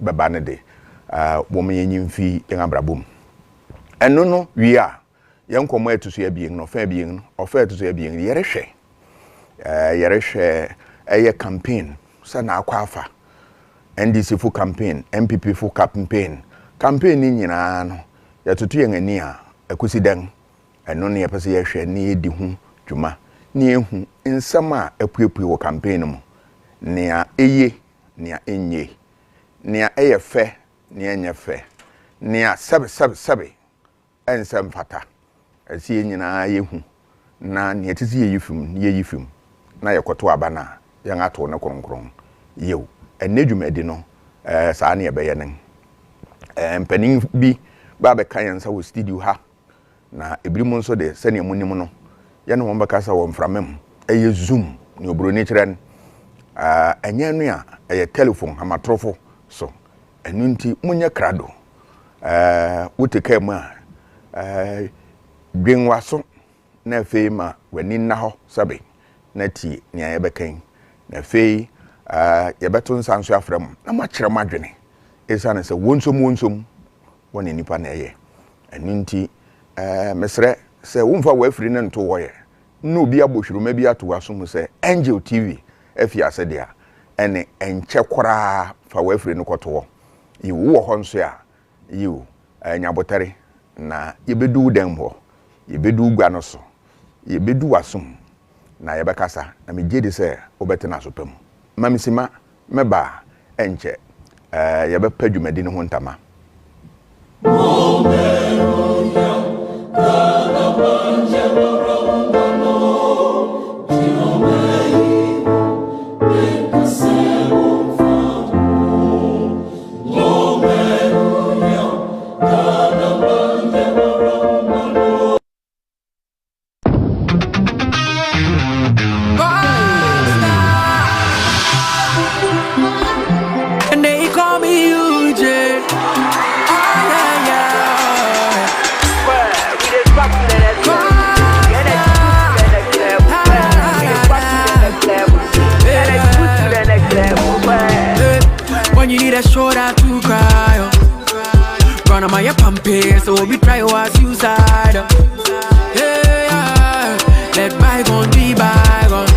beba ne de wo me nyimfi en abrabom eno no wi a yen komo etuso abien no fa abien no ofa etuso abien yerehwe eye campaign sa na akwa afa NDC full campaign MPP full campaign ni nyina no yatoto yen ani a akusi den eno ne yepese yehwe ne yedi hu dwuma ne ehu nsam a apuepue wo campaign mu nea eye nea enye nea eye fe nea enye fe nea sebe ensem fata asi nyina yehu na nea tisi yeyifum na yekoto abana yan ato ne kronkron yew enedwumadi no saa ne yebeye nen mpanin bi ba be kan yansa wo studio ha na ebrimu nso de sene munim no ye ne wombaka sa wo mframem eye zoom ne obroni kiren anya no a eye telephone amatrofo so enu nti munye krado woteka mu a dwenwaso na fei ma wani na ho sabe na ti ne ayebekan na fei yebeto nsanso afram na makire madwene esane se wonsom woni nipa na eye enu nti mesre se womfa wafiri ne nto woye no bi abohwuruma bi ato asom se Angel TV afiase dia ene enche kora fa wafiri ne koto yiwo ho nso a yiwo nyabotare na yebedu dem ho yebedu gwa no so yebedu wasom na yebekasa na megede se obetena so pam mamisima meba enche yebepa dwumadi ne ho ntama shoulder to cry. Run on my pamper, so we try was suicide. Yeah, let bygone be bygone.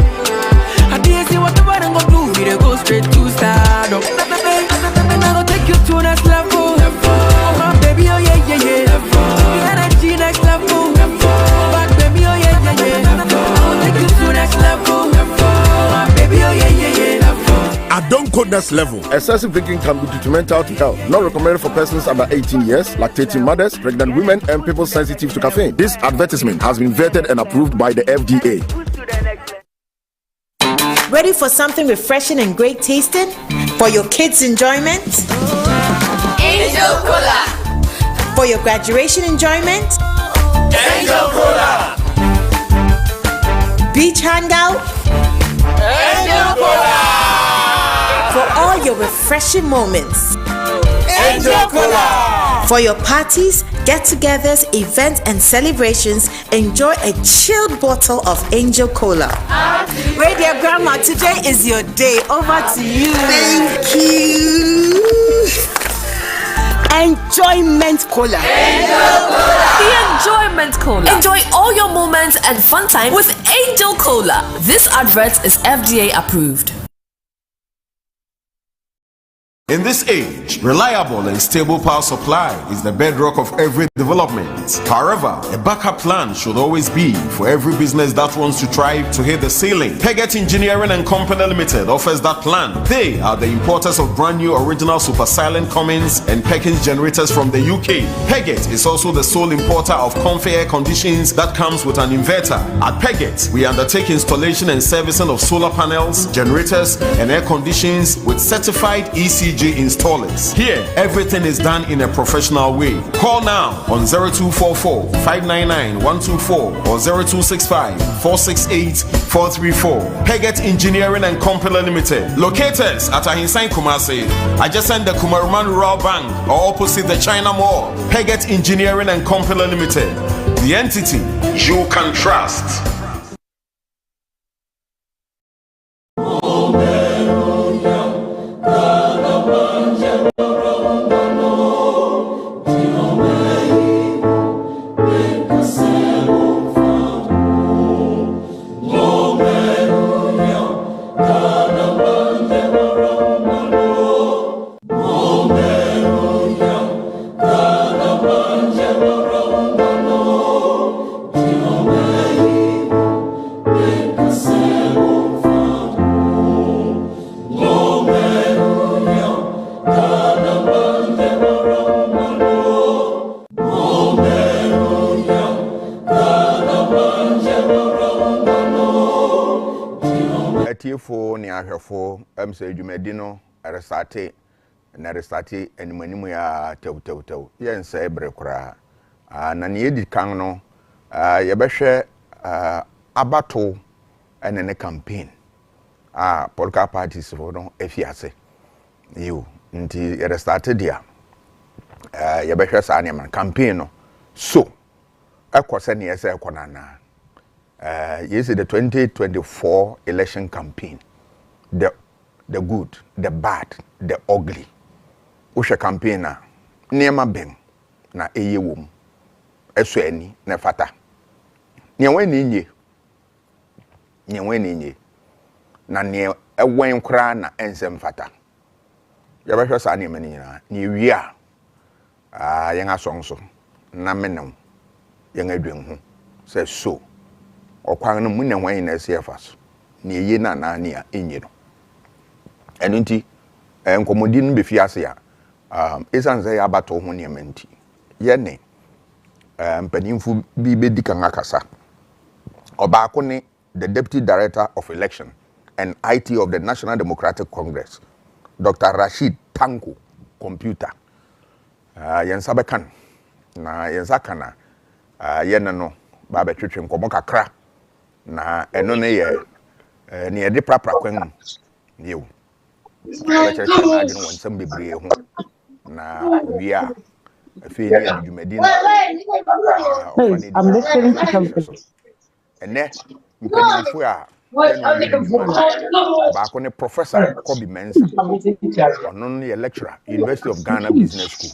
I didn't see what the bottom go do. We go straight to stardom. And I go take you to next level. Oh my baby, oh yeah. The energy next level. But baby, oh yeah. I go take you to next level. Oh my baby, oh yeah. I don't code next level. Excessive drinking can be detrimental to health. Not recommended for persons under 18 years, lactating mothers, pregnant women, and people sensitive to caffeine. This advertisement has been vetted and approved by the FDA. Ready for something refreshing and great tasting for your kids' enjoyment? Angel Cola. For your graduation enjoyment? Angel Cola. Beach hangout? Angel Cola. For all your refreshing moments. Angel Cola. For your parties, get-togethers, events, and celebrations, enjoy a chilled bottle of Angel Cola. Radio Grandma, today is your day. Over to you. Thank you. Enjoyment Cola. Angel Cola. The Enjoyment Cola. Enjoy all your moments and fun time with Angel Cola. This advert is FDA approved. In this age, reliable and stable power supply is the bedrock of every development. However, a backup plan should always be for every business that wants to try to hit the ceiling. Peggett Engineering and Company Limited offers that plan. They are the importers of brand new original super silent Cummins and Perkins generators from the UK. Peggett is also the sole importer of comfy air conditions that comes with an inverter. At Peggett, we undertake installation and servicing of solar panels, generators, and air conditions with certified ECG installers. Here, everything is done in a professional way. Call now on 0244 599 124 or 0265 468 434. Peggett Engineering and Company Limited. Located at Ahinsan Kumasi, adjacent the Kumaruman Rural Bank or opposite the China Mall. Peggett Engineering and Company Limited. The entity you can trust. say dwumadi no restate na restate animanimu ya tew yen say bre kura na ne edi kan no ye behwe abato ene ne campaign political parties for no efiase you nti restate dia ye behwe sa ne man campaign no so akose ne yese ekonana yes the 2024 election campaign the good, the bad, the ugly. Usha campaign na niema bem na eye wom. Eso ani na fata. Nyewe ni nye. Na ne ewen kra na ensem fata. Ya behwe sa niema ni nyina. Ni wi a yen asonso na menem yen adwen ho. Se so. Okwan no mu ne hwan na esefa so. Ni eye na ni a enye no. Eno nti enkomodi no be fiase ya esanze ya bato ho ne menti ye ne mpanimfu bi be dikan akasa obaako ne the deputy director of election and IT of the National Democratic Congress Dr. Rashid Tanko computer yensa bekan na yensa kana yene no ba betwetwe nkomo kakra na eno ne ye ne ye de prapra kwan yew na we are I'm listening to something. And then back on a professor Kobe Mensa on the lecturer University of Ghana Business School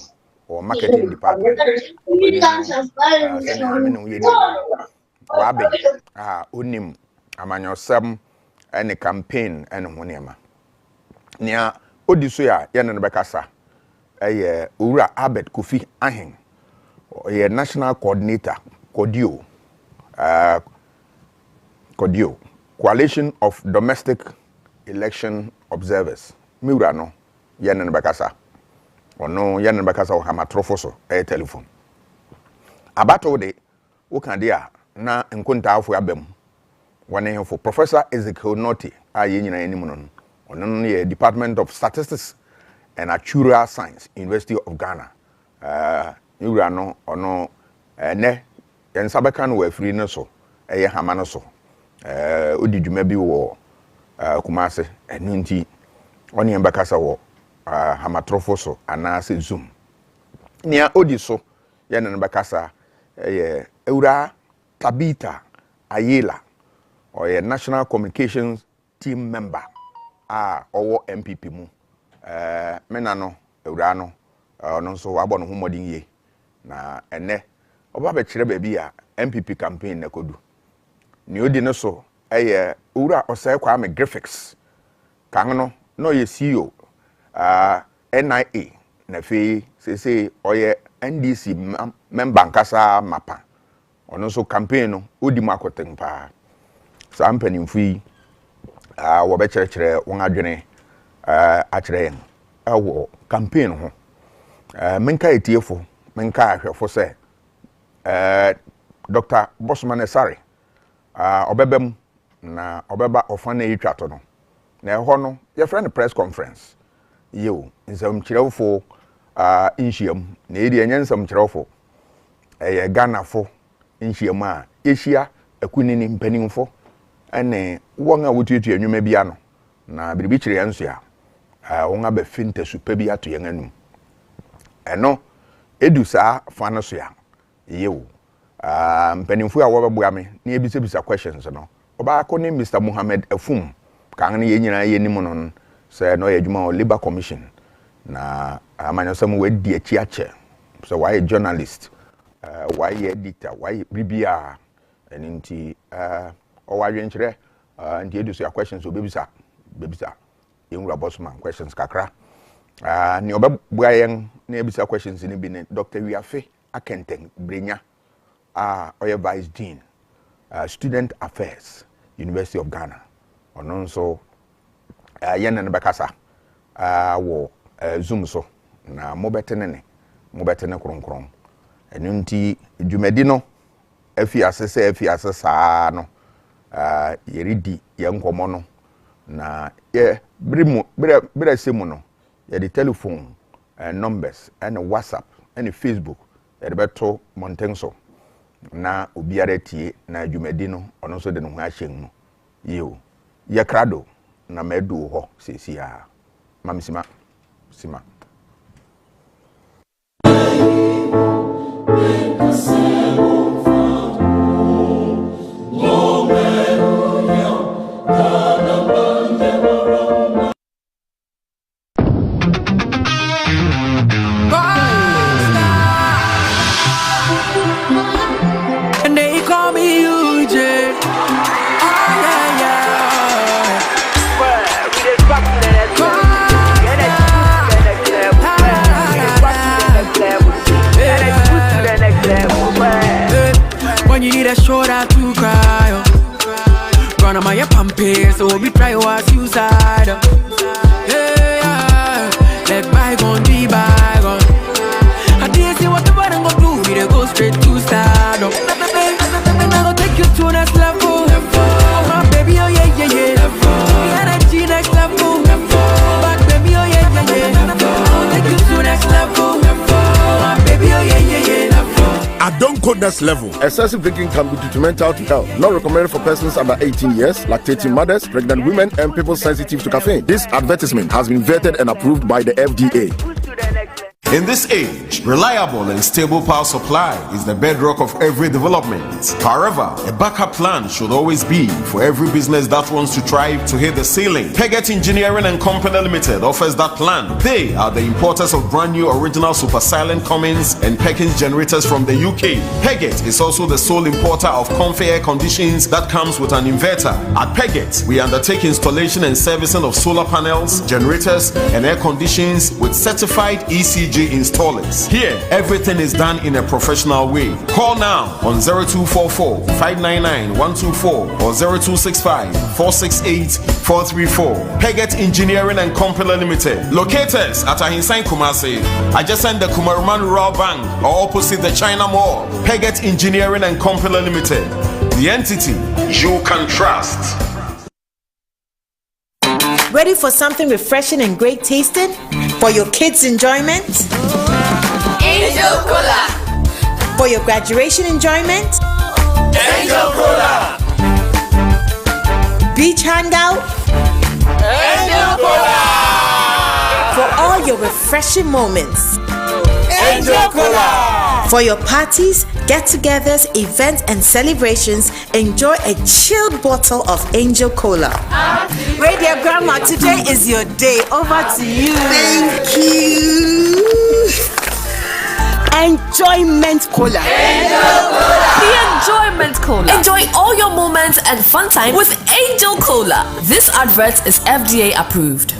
or marketing department unim amanyosem and a campaign and wonema nia odiso ya yene ne bekasa owura Albert Kofi Ahen ye national coordinator CODIO Coalition of Domestic Election Observers miura no yene ne bekasa ono yene ne bekasa o hamatrofoso telephone abato de wo kan de a na nkonta afo abam wane for Professor Ezekiel Noti aye nyina anim no ono ye Department of Statistics and Actuarial Science University of Ghana miura no ono ne yensa beka no afiri ne so eye hama no so odi dwuma bi wo Kumase enu nti oni embakasa wo hamatrofo so anase Zoom nia odi so ye ne bekasa ewura Tabita Ayela or National Communications Team member owo MPP mu mena no ewura no no so wabo no homodin ye na ene oba be kire ba bi a MPP campaign na kodu ni odi no so ewura osai Kwame Graphics kan no ye CEO NIA na fe say oye NDC member nkasa mapa ono so campaign no odi makoten pa sa mpanimfu yi wo be kire won adwene a kire yen wo campaign ho menka etiefo menka ahwefo se Dr. Bosman Esare obebem na obeba ofana yitwato no na eho no ye friend press conference yo nsam kirewfo inshiam na edi ensam kirewfo Ghana fo inshiam a ehia akunini mpanimfo ene won a wotuetu anwuma bia no na biribi kire yanso a won aba finta super bi ato yan anum eno edu saa fano so ya yewu mpanimfo a wobebua me na ebisa questions no oba ko ni Mr. Mohammed Afum kan ne yenyina yenim no se no yadwuma o Labor Commission na amanyosam wedi achi ache so why journalist why editor why bibia eninti o wadwenkire nti edu so questions obebisa yenwura Bosman questions kakra ni obebua yen na ebisa questions ni bi ne Dr. Wiafe Akenteng Brenya oye Vice Dean Student Affairs University of Ghana ono so yenne ne bekasa wo Zoom so na mobetene kronkron enu nti dwumadi no afiase saa no yeridi yenkomo no na ye Bra semuno. Ya the telephone, numbers, and WhatsApp, and Facebook. Ya beto Montenso. Na obiara tie na adwumadino ono so de no ho ahyen no yeo ye krado na medu ho sesia mamsima sima And they call me UJ. Oh yeah, yeah. We just back to the next level. When you need a shoulder to cry, run on my pampers, so we try to suicide. Yeah, let bygone be bygone. I didn't see what the bottom go do, we go straight to stardom. And I go take you to next level. Oh my baby, oh yeah, yeah, yeah. The energy next level. But baby, oh yeah, yeah, yeah. I'll take you to next level. Oh my baby, oh yeah, yeah, yeah. I don't code next level. Excessive drinking can be detrimental to health. Not recommended for persons under 18 years, lactating mothers, pregnant women, and people sensitive to caffeine. This advertisement has been vetted and approved by the FDA. In this age, reliable and stable power supply is the bedrock of every development. However, a backup plan should always be for every business that wants to thrive to hit the ceiling. Peggett Engineering and Company Limited offers that plan. They are the importers of brand new original super silent Cummins and Perkins generators from the UK. Peggett is also the sole importer of comfy air conditions that comes with an inverter. At Peggett, we undertake installation and servicing of solar panels, generators, and air conditions with certified ECG installers. Here, everything is done in a professional way. Call now on 0244 599 124 or 0265 468 434. Peggett Engineering and Company Limited. Locators at Ahinsan Kumasi, adjacent the Kumaruman Rural Bank or opposite the China Mall. Peggett Engineering and Company Limited. The entity you can trust. Ready for something refreshing and great tasting? For your kids' enjoyment? Angel Cola. For your graduation enjoyment? Angel Cola. Beach hangout? Angel Cola. For all your refreshing moments? Angel Cola. For your parties, get-togethers, events, and celebrations, enjoy a chilled bottle of Angel Cola. Radio Grandma, today is your day. Over to you. Thank you. Enjoyment Cola. Angel Cola. The Enjoyment Cola. Enjoy all your moments and fun time with Angel Cola. This advert is FDA approved.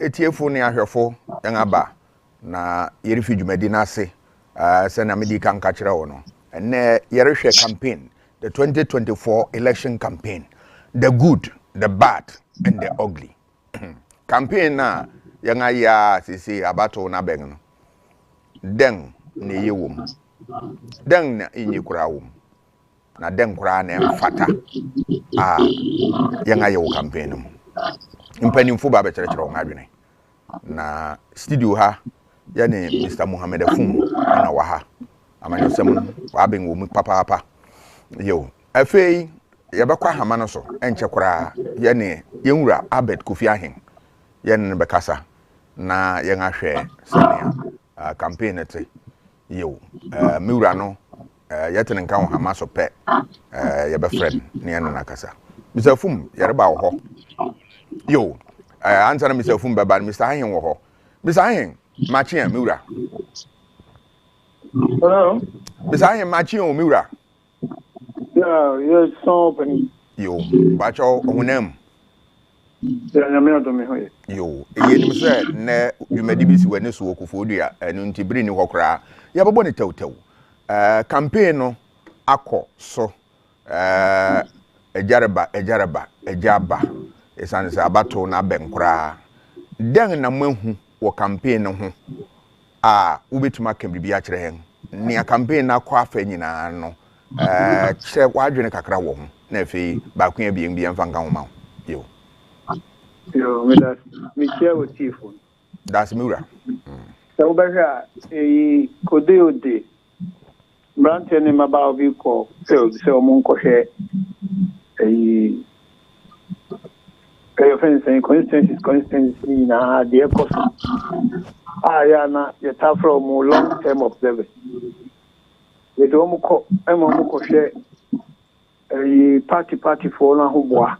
Etiefo ne ahwefo yangaba na yerifi dwumadi na ase se na medi kan ka kire wo no enne yerehwe campaign the 2024 election campaign, the good, the bad and the ugly. Campaign na yanga ya sisi abato na beng no den ne yewom den na inyi kura wom na den kura na emfata yanga yewo campaign no mpanimfo ba be kire wo ngadwene na studio ha yani Mr. Mohammed Afum na wa ha amanyosem wa ben wo mu papa yo afei yebekwa hama no so enche kura yani yenwura Abed Kofi Ahen yen bekasa na yen ahwe senia campaign ete yo miwura no yetene nka hama so pe yebefred ne yen na kasa Mr. Afum yereba wo ho yo answer Mr. Afum baba Mr. Ahen wo ho Bisahin, Machin, Mura. Hello? Bisahin, Machin, or Mura. Yeah, you're so open. Yo, but your own name. Yo, yen say ne dwumadibisi wani so okufodia enu ntibiri ni hokra ya bebo ne tewtew campaign no akọ so ejaba esan se abato na benkra den na mahu wo campaign no ho a ubetuma ka bibi a kire hen ne campaign na akọ afa nyina no kire wadwene kakra wo ho na efi ba kwa biem biem fa nka ho ma yo. Yo, me share with you. That's Mura. So, Baga, a Codeo Branch and Mabao Vico, so Monco share a offense and consistency in a dear person. Ayana, the tough from long term observer. With Omoco share a party for Nahuboa,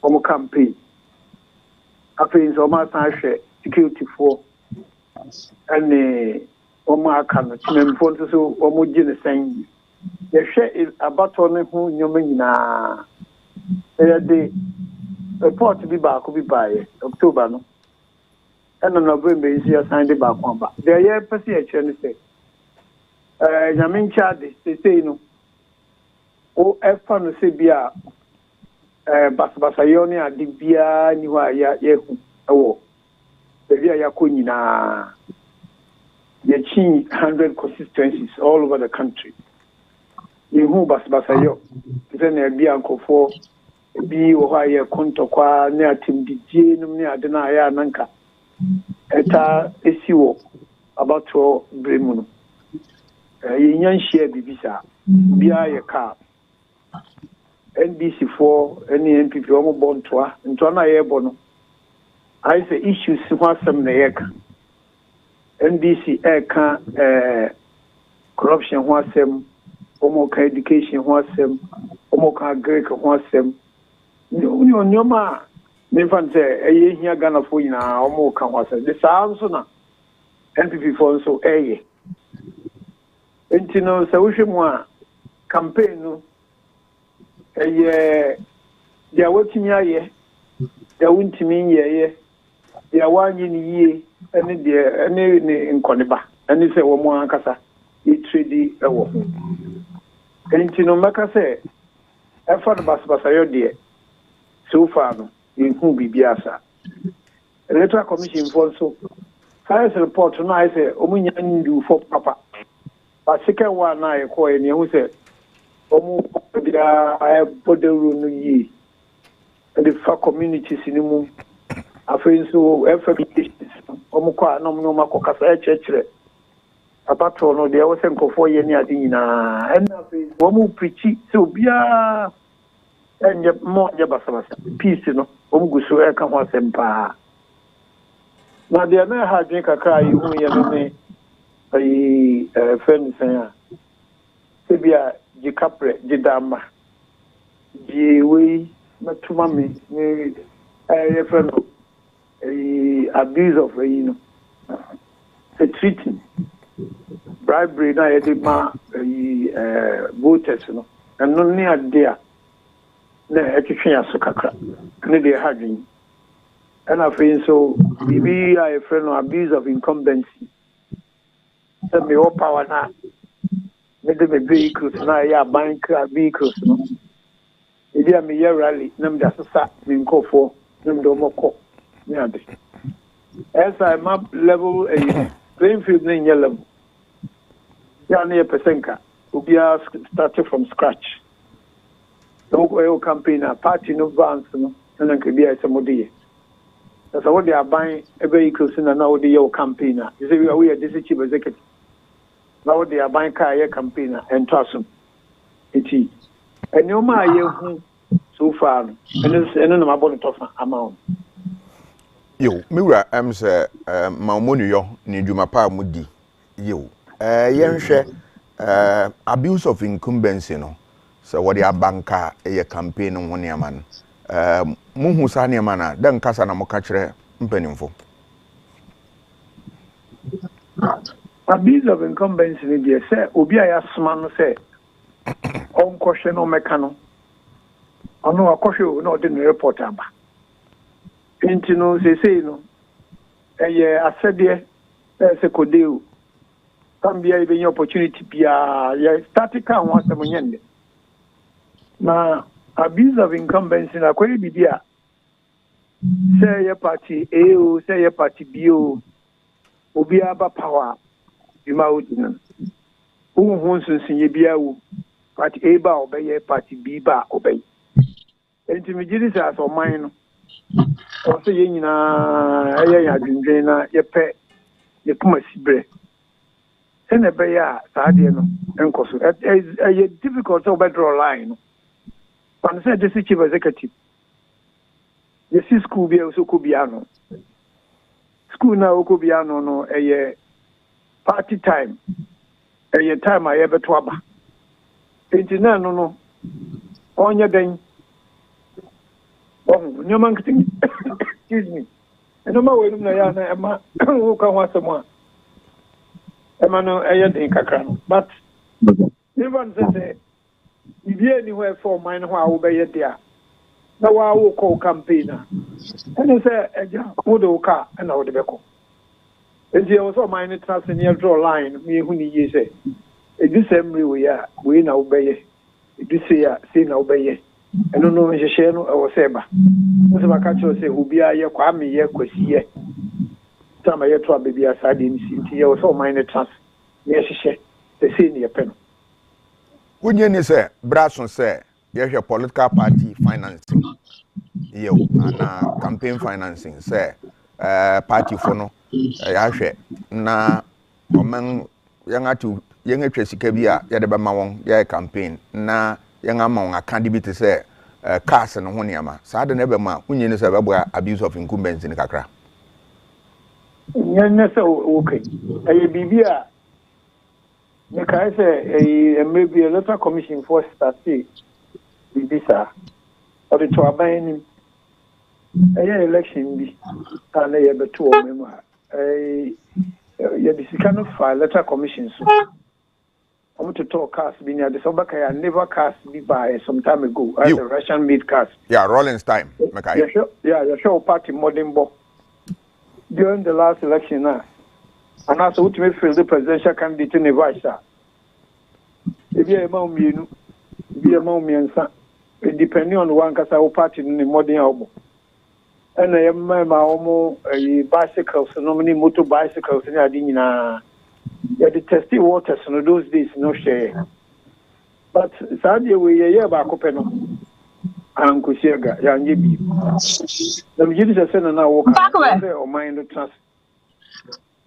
Omo campaign. After so much security for and Oma can phone so Omogin saying the share is about on who you mean the report to be back will be by October no and on November is here signed back one back. There are person say Yamin Chad they say no o F1 say bia Basayoni adibia ni wa ya yehu ewo bebia yakoni na ye chi 100 constituencies all over the country yehu basayo tena bia nkofo bi wo ha ye kontokwa ne atimdije num ne ade na ya nanka eta esiwo abato bremu no ye nyanhia bibisa bia ye ka NBC for any MPP omo bontoa ntona yebo no I say issues wasam na yeka NBC eka corruption wasam omo ka education wasam omo ka agric wasam nyoma me fan say eye hia Ghana fo nyina omo ka wasam the so na MPP for so eye entino sa wohwemu a campaign no dia wotimi aye dia wontimi yeye dia wanyi ni yie ene dia ene ne nkoneba ene se wo mo ankasa e trade ewo enti no maka se efa no basbasa yo de so far no enhu bibia sa electoral commission for so science report no I say omunya ndu for papa but second one na e ko ene hu se omu dia boderu no yi the fa communities ni mu afen so FMC omu kwa no no makokasa chechre abato no dia wo se nkofo ye ni ade nyina en afen omu preach so bia enje mo je basabasa peace no omu guso e ka ho asempa na dia na ha dwen kakra yi hu ye no ne ai fen sen ya se bia Jikapre, Jidama, Jiwi, Matumami, abuse of a treating, bribery, na edema, voters, and no near there, the education sukakra, and they had and I feel so, maybe I a friend of abuse of incumbency. Tell me all power now. Me de vehicles na ya bank vehicles no idi am ye rally nam da sasa me nkofo nam do moko me ade esa map level playing field na nye level ya na ye pesenka obia started from scratch no go campaign a party no vans no na nke bia semodie esa wo de aban vehicles na na wo de your campaign a you say we are this chief executive now they are buying car campaign and trust them. And you my year so far, and it's an amount. Yo, Mura, I'm say, Mamonu yo, ni Jumapa Mudi. Yo, share abuse of incumbency, no. So what your banker a campaign on 1 year man. Muhu Sania mana, then Casana Mocatre, Mpenifo. Abuse of incumbency in the say, Obia Yasman say, on question or mechano. I know a question not in the report. Into no, say, no. I said, there, there's a codeo. Can be even your opportunity, be a static once a month. Now, abuse of incumbency, I could be there. Say your party A, say your party B, Obia power. You might who wants to see you party A bar obey party B bar obey. Intermediaries as or mine. Also, I didn't your pet, your pumas bread. Send a bear, Sadiano, and Cosu. A difficult over draw line. But said the chief executive. The school be also Kubiano. School now Kubiano no a party time. A time I ever twaba. Ain't no. On your day. Oh, no man excuse me. And no more with Emma who can want someone. Emma no in Kakran. But everyone says, if you anywhere for mine who will be there. Now I will call campaigner. And he said, Wodoka and out the Beko. And he also minded trust in your draw line, me who you say. It is every we now obey. This year, see now obey. I don't know if you share or Seba. Most of my catcher say, who be a year, Kwame, year, Kwesi. Some of your trouble baby are sardines into your so minded trust. Yes, she said, the senior pen. When you say, Brasson say, you have political party financing. You and campaign financing, say, party for no, I na omen young Chesicabia, Yadabamawong, ya campaign, na young among a candidate say, cast and Honiama, Sada never ma, when you say abuse of incumbents in Kakra. Yes, okay. A BBA. I say maybe a letter commission for starting Bibisa or the Tuabain. A election be and a better two member. This kind of letter commission. So I want to talk cast being at the Sobaka. I never cast me by some time ago as a Russian made cast. Yeah, Rollins time. Yeah, the show party modern book during the last election now. And also, which may feel the presidential candidate in the vice. If you are among me, be among me and son, depending on one Casa party in the modern album. And I am my almost a bicycles, so many motor bicycles in Adina. The testy waters in those days, no share. But sadly, we are here about Copeno and Kusiaga, Yangibi. The Mijis are now walk or mind the trust.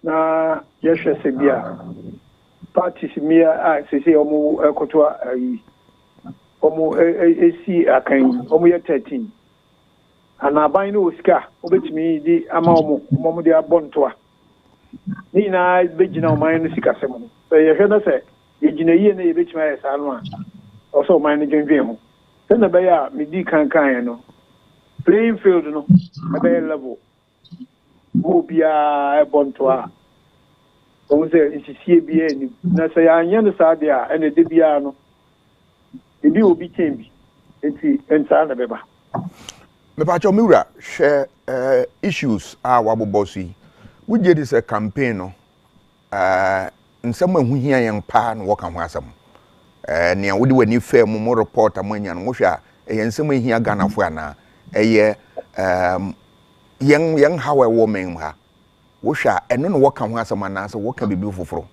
Na yeshe sebia parties mia sese omo ekotwa omo AC akan omo ye 13 ana ban no osika obetimi di ama omo di abontoa ni na begina oman no sika semo so yehwe na se yegina yie na yebetimi ayesa no a oso oman no dwendwen ho se na be ya medi kankan no playing field no be level Mobia Ebontoa. Almost a CBN. Nasa Yan Sadia and a Debiano. The deal will be changed. It's Sana Beba. Mepacho Mura share issues are Wabobosi. We did this a campaign. And someone who hear young pan walk on Wassam. Near would do a new fair more report among young Mosha, and someone here Ghana Fuana, a year. Young how a woman ha wosha eno no work ho asama na so work be beautiful.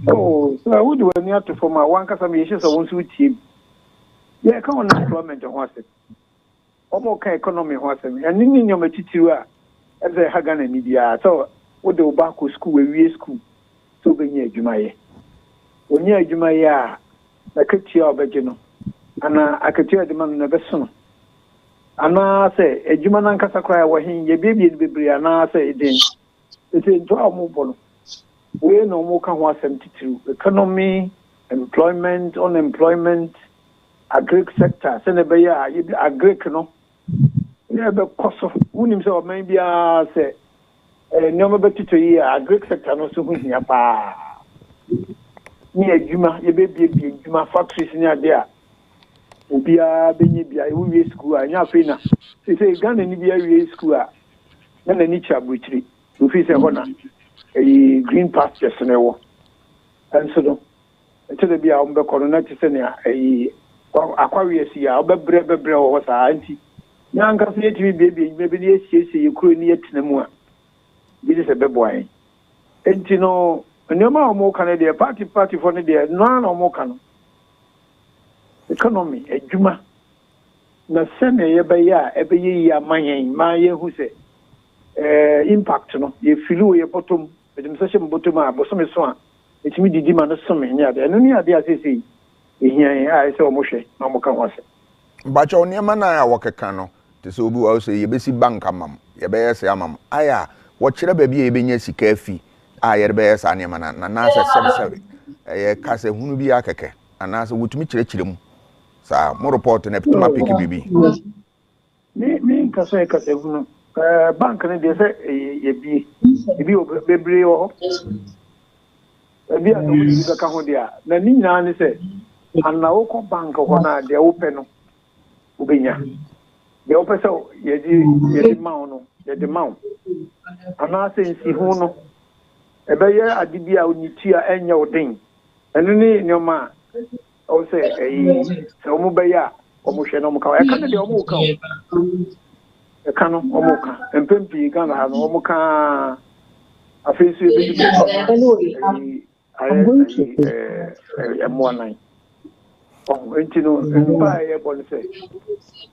Oh, so I would do any to for my one case me so won so team. Yeah, come on employment ho asem. Omo ka economy ho asem. And ni nyoma titiru a e say ha Ghana ni dia. So wo de oba ko school we wie school. So be nya adwuma ye. Onya adwuma ye a na katia obeje no. Ana akatia de man na beso. Ana say ejuma nan kasa kra wa hin ye bebie bebre ana say eden ete nto amubo no we no mo ka ho asem titiru economy, employment, unemployment, agric sector se ne be ya agric no ye be koso unim say o man bia say nneɛma bɛtotɔ yi agric sector no so ho hia paa ne adwuma yɛbɛbiebie adwuma factories ne ade a obiara bɛnyɛ bia wowie school a nya afei na sɛ Ghana ni bia wie school a na n'ani kyerɛ aburokyire ofi sɛ hɔ na green pastures no ɛwɔ ɛnso no ɛkyɛ bi a wɔbɛkɔ no na te sɛ nea akwawie si a wɔbɛbrɛ wɔ hɔ saa nti nyanka so yɛtumi biebie adwuma bi ne yɛsiesie yɛ kuro ne yɛtena mu a bi de sɛ bɛboa yɛn enti no nneɛma a wɔka no deɛ party fo no deɛ noa na wɔka no economy adwuma na sɛnea yɛbɛyɛ a ɛbɛyɛ yi ama yɛn ma yɛhu sɛ impact no yɛfili wɔ yɛ bɔtɔm ɛdem sɛ hyɛ m bɔtɔm a bɔsɔme so a ɛtumi didi ma no some ne ade ɛno ne ade a sɛsei ɛhia yɛn a ɛsɛ ɔmohwɛ na ɔmoka ho asɛ bakyɛ nneɛma no a wɔkeka no te sɛ obi wɔ sɛ yɛbɛsi bank amam yɛbɛyɛ sɛ amam ayɛ a wɔkyerɛ baabi a yɛbɛnya sika afi a yɛde bɛyɛ saa nneɛma no nanaasɛ sɛbsɛbe ɛyɛ kasa hunu bi akɛkɛ anaasɛ wɔtumi kyerɛkyerɛ mu saa mo report na pɛtuma piki bibi me nka so kasa hunu bank no deɛ sɛ yɛbie ebi bebree wɔ hɔ ebi a no bi bɛka ho deɛ na ne nyinaa ne sɛ ana wokɔ bank hɔ na deɛ wopɛ no wobɛnya deɛ wopɛ sɛ yɛde ma no yɛde ma wo anaasɛ nsi ho no ɛbɛyɛ ade bi a onitua ɛnyɛ wo den ɛno ne nneɛma a ɔwɔ sɛ sɛ ɔmo bɛyɛ a ɔmo hwɛ na ɔmo ka ɛka no deɛ ɔmo ka ɛka no ɔmo ka mpɛn pii Ghana ha no ɔmo ka afei nso ebɛdi ɛmoa nan nti no mpa a ɛyɛ bɔ no sɛ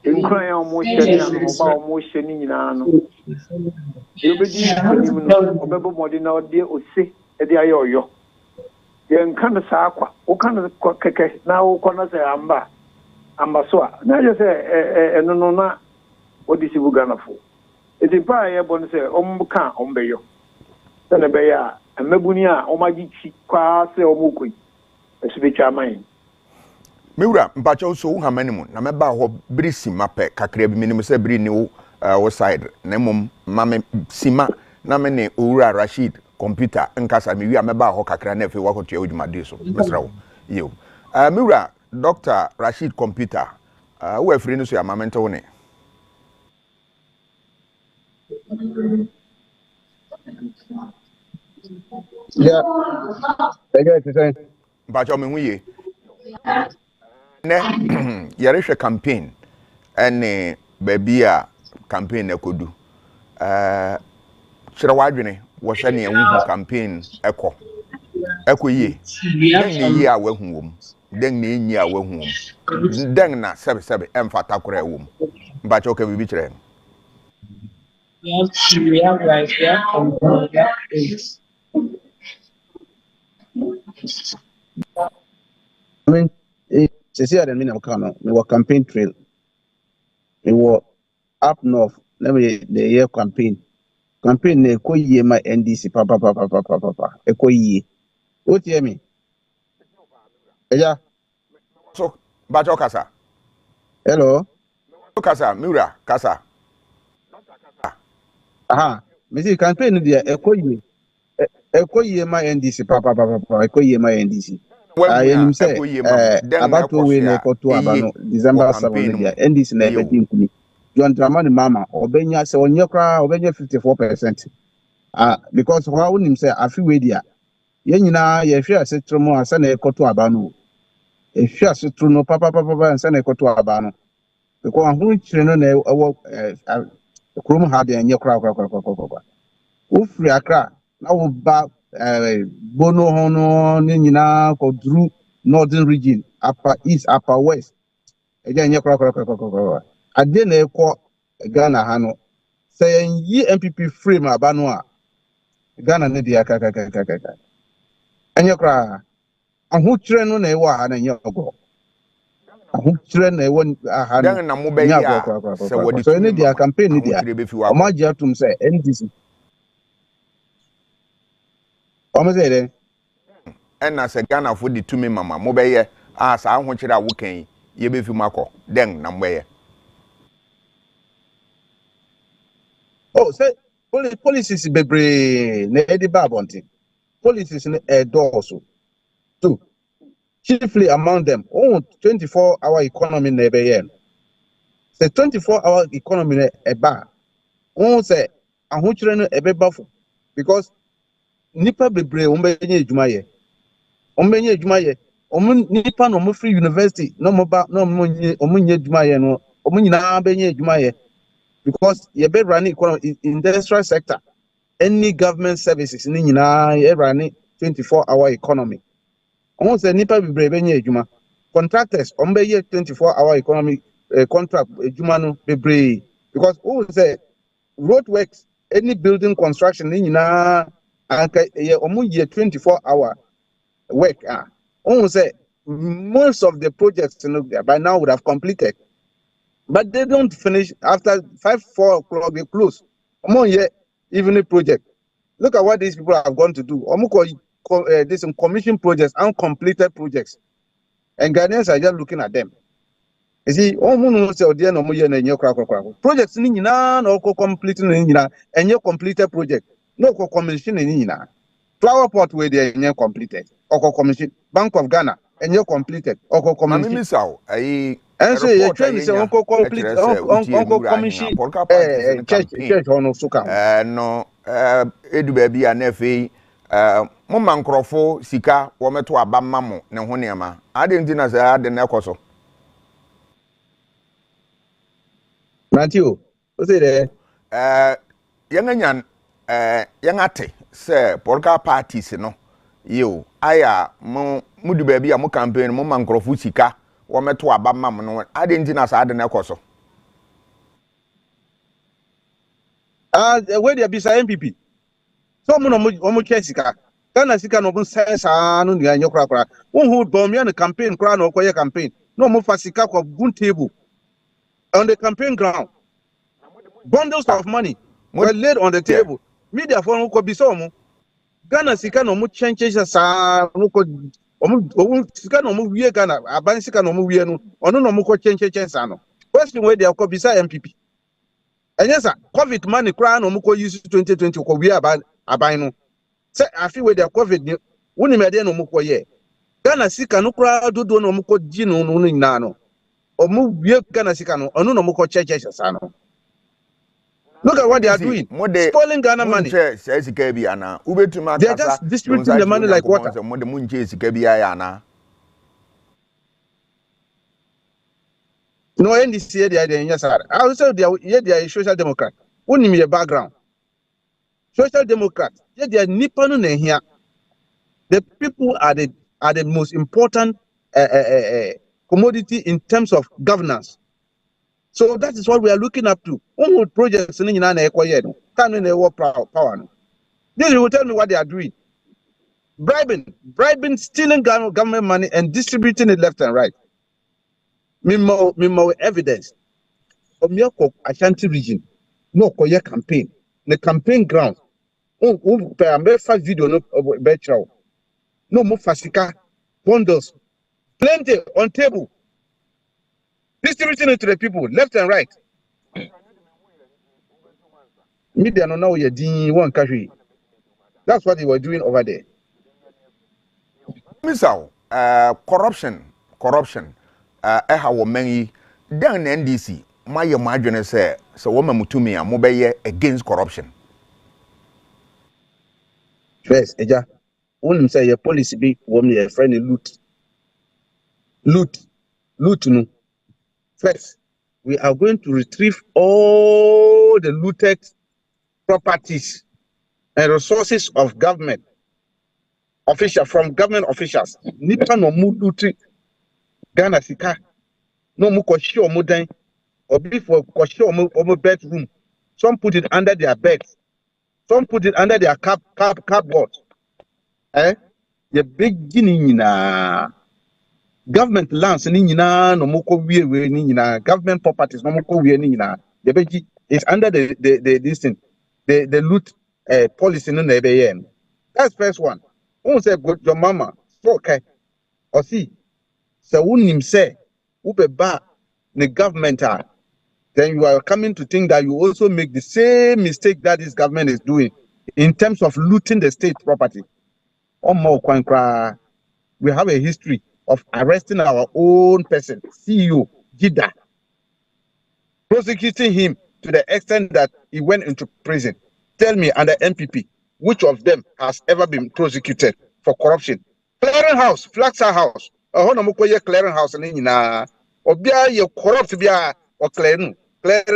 nkran a ɔmo hyɛ ne anoba a ɔmo hyɛ ne nyinaa no yɛbɛdi anim no ɔbɛbɔ mmɔden na ɔde ose ɛde ayɛ ɔyɔ yɛnka no saa kwa woka no kɛkɛ na wokɔ no sɛ amba so a na yɛ sɛ ɛno no na wɔde si bu Ghanafo ɛti mpa a ɛyɛ bɔ no sɛ ɔmo ka ɔmo bɛyɔ sɛne bɛyɛ a mmabuni a ɔmo agye kyi kwaa sɛ ɔmo kɔyi ɛso bɛtwa ama yɛn mewura mpakyɛw so wo hama ne mu na mɛba hɔ biri sima pɛ kakra bi menim sɛ biri ne wo side na mmom mame sima na me ne owura Rashid computer nkasa me wi a mɛba hɔ kakra na afei wakɔtua odwumade so mesra wo yo mewura Dr. Rashid computer wo afiri no so ya mame nte wo ne yeah mpakyɛw me hu ye ne yɛrehwɛ campaign ɛne baabi a campaign ɛkɔdu kyerɛ wadwene wɔhwɛ ne ɛwo campaign ɛkɔ yie den ne yie a wahu wom den ne enyi a wahu wom den na sɛbsɛbe ɛmfata kora ɛwom mbakyɛ ka bibi kyerɛ we have rice, we have compound, we have eggs. I mean, see, I mean, we were campaign trail. We were up north. Let me the year campaign. Campaign ne ko ye my NDC papa. E ko ye. What hear me? Yeah. So, Bajo Kasa. Hello. Kasa, Mura Kasa. Aha. Me see campaign no dia e ko ye my NDC papa. E ko ye my NDC. I am say about to win a to abano December 7 dia NDC na be dinkuni. John Dramani mama obenya se onyekra obenya 54%. Because how wonim say afi we dia ye nyina ye hwe asetro mu asa na ekoto abano. E hwe asetro no papa asa na ekoto abano. Because ahun kire no na ewo krom ha de nyekra kwa. Ufri akra na wo ba bono hono ni nyina ko dru northern region upper east upper west eja nye kwa ade na ekọ Ghana ha no say yi MPP frame abano a Ghana ne dia ka enye kwa ahotire no na ewo ha na nye ogo ahotire na ewo ha no na mo be ya se wodi so ne dia campaign ne dia omaji atum say NDC Omazede ena se Ghana for the tumi mama mo be ye sa ahokyere a wo kan ye be fi makọ den na mo ye oh say policies bebre na edi babonti. Policies ne also. Two, chiefly among them, 24-hour economy nebe yen. Say 24-hour economy ne eba. Say ahochire no ebe bafo because nipa bebre ombenye adwuma ye. Ombenye adwuma ye. Nipa no mo free university no mo ba no mo nye adwuma ye no. Omo nyina benye adwuma ye because ye be running economy industrial sector. Any government services ni nyina ye running 24-hour economy. On say nipa bebre benye adwuma. Contractors ombenye 24-hour economy contract adwuma no bebre because who say road works, any building construction, omu year 24-hour work. Almost say most of the projects by now would have completed, but they don't finish after 4 o'clock. They close. Omu year evening project. Look at what these people have gone to do. This commission projects, uncompleted projects, and Ghanaians are just looking at them. You see, projects ni nyina na oko complete ni nyina enye completed project. No oko commission ni nyina. Flower pot where they enye completed. Oko commission. Bank of Ghana enye completed. Oko commission. Mami misaw ayi enso ye train say oko complete oko commission church ono suka. No edu ba bia na afei mo mankrofo sika wo meto aba mammo ne ho niama. Ade nti na say ade na ekoso. Matthew, what's it there? Yanganyan yangate say political parties no yo aya mudu baabi a mo campaign mo mankrofo sika wo meto aba mam no ade nti na say ade na ekoso. Where there be say MPP. So mo sika. Kana sika no mo say sa no nya nyokra. Won hold bomb ya na campaign kra na okoye campaign. No mo fa sika ko gun table on the campaign ground. Bundles of money were laid on the table. Media for no ko bi so mo. Ghana sika no mo chenche sa no ko sika no mo wie Ghana aban sika no mo wie no ono no mo ko chenche sa no. Question where there ko bi sa MPP. And yes sir, COVID money cry no mo ko use 2020 ko wie aban no. Say I feel where there COVID ni woni me dey no mo ko ye. Ghana sika no cry dodo no mo ko gi no nyina no. Omo wie Ghana sika no ono no mo ko chenche sa no. Look at what they are doing. Spoiling Ghana money. They are just distributing the money like water. No, NDC they are yes, sir. I also they are a social democrat. Only me a background. Social democrat. They are nippon here. The people are the most important commodity in terms of governance. So that is what we are looking up to. Projects in power. This will tell me what they are doing. Bribing, stealing government money and distributing it left and right. Mimo evidence. Omiako Ashanti region. No koye campaign. The campaign ground. Per video no betrayal. No more fasika. Bundles. Plenty on table. Distributing it to the people, left and right. Media no now you're doing one country. That's what they were doing over there. Misao, corruption. How many down NDC, my imagine say, so woman mutumi a mobile against corruption. First, Eja, when say your policy be woman your friend loot no. First, we are going to retrieve all the looted properties and resources of government from government officials. Nipa no mu luti Ghana sika. No mu koshi omo dan. Obi for koshi omo bedroom. Some put it under their beds. Some put it under their cupboard. The beginning na government lands ni nyina no mo ko wie ni nyina government properties no mo ko wie ni nyina the begi is under the this thing the loot policy no na be yen. That's first one. Who say go your mama so okay or see so unim say ube ba the government then you are coming to think that you also make the same mistake that this government is doing in terms of looting the state property. We have a history of arresting our own person, CEO, Gida, prosecuting him to the extent that he went into prison. Tell me, under MPP, which of them has ever been prosecuted for corruption? Clearing house, Flaxa house. Clearing house, Obia, you corrupt bia or clearing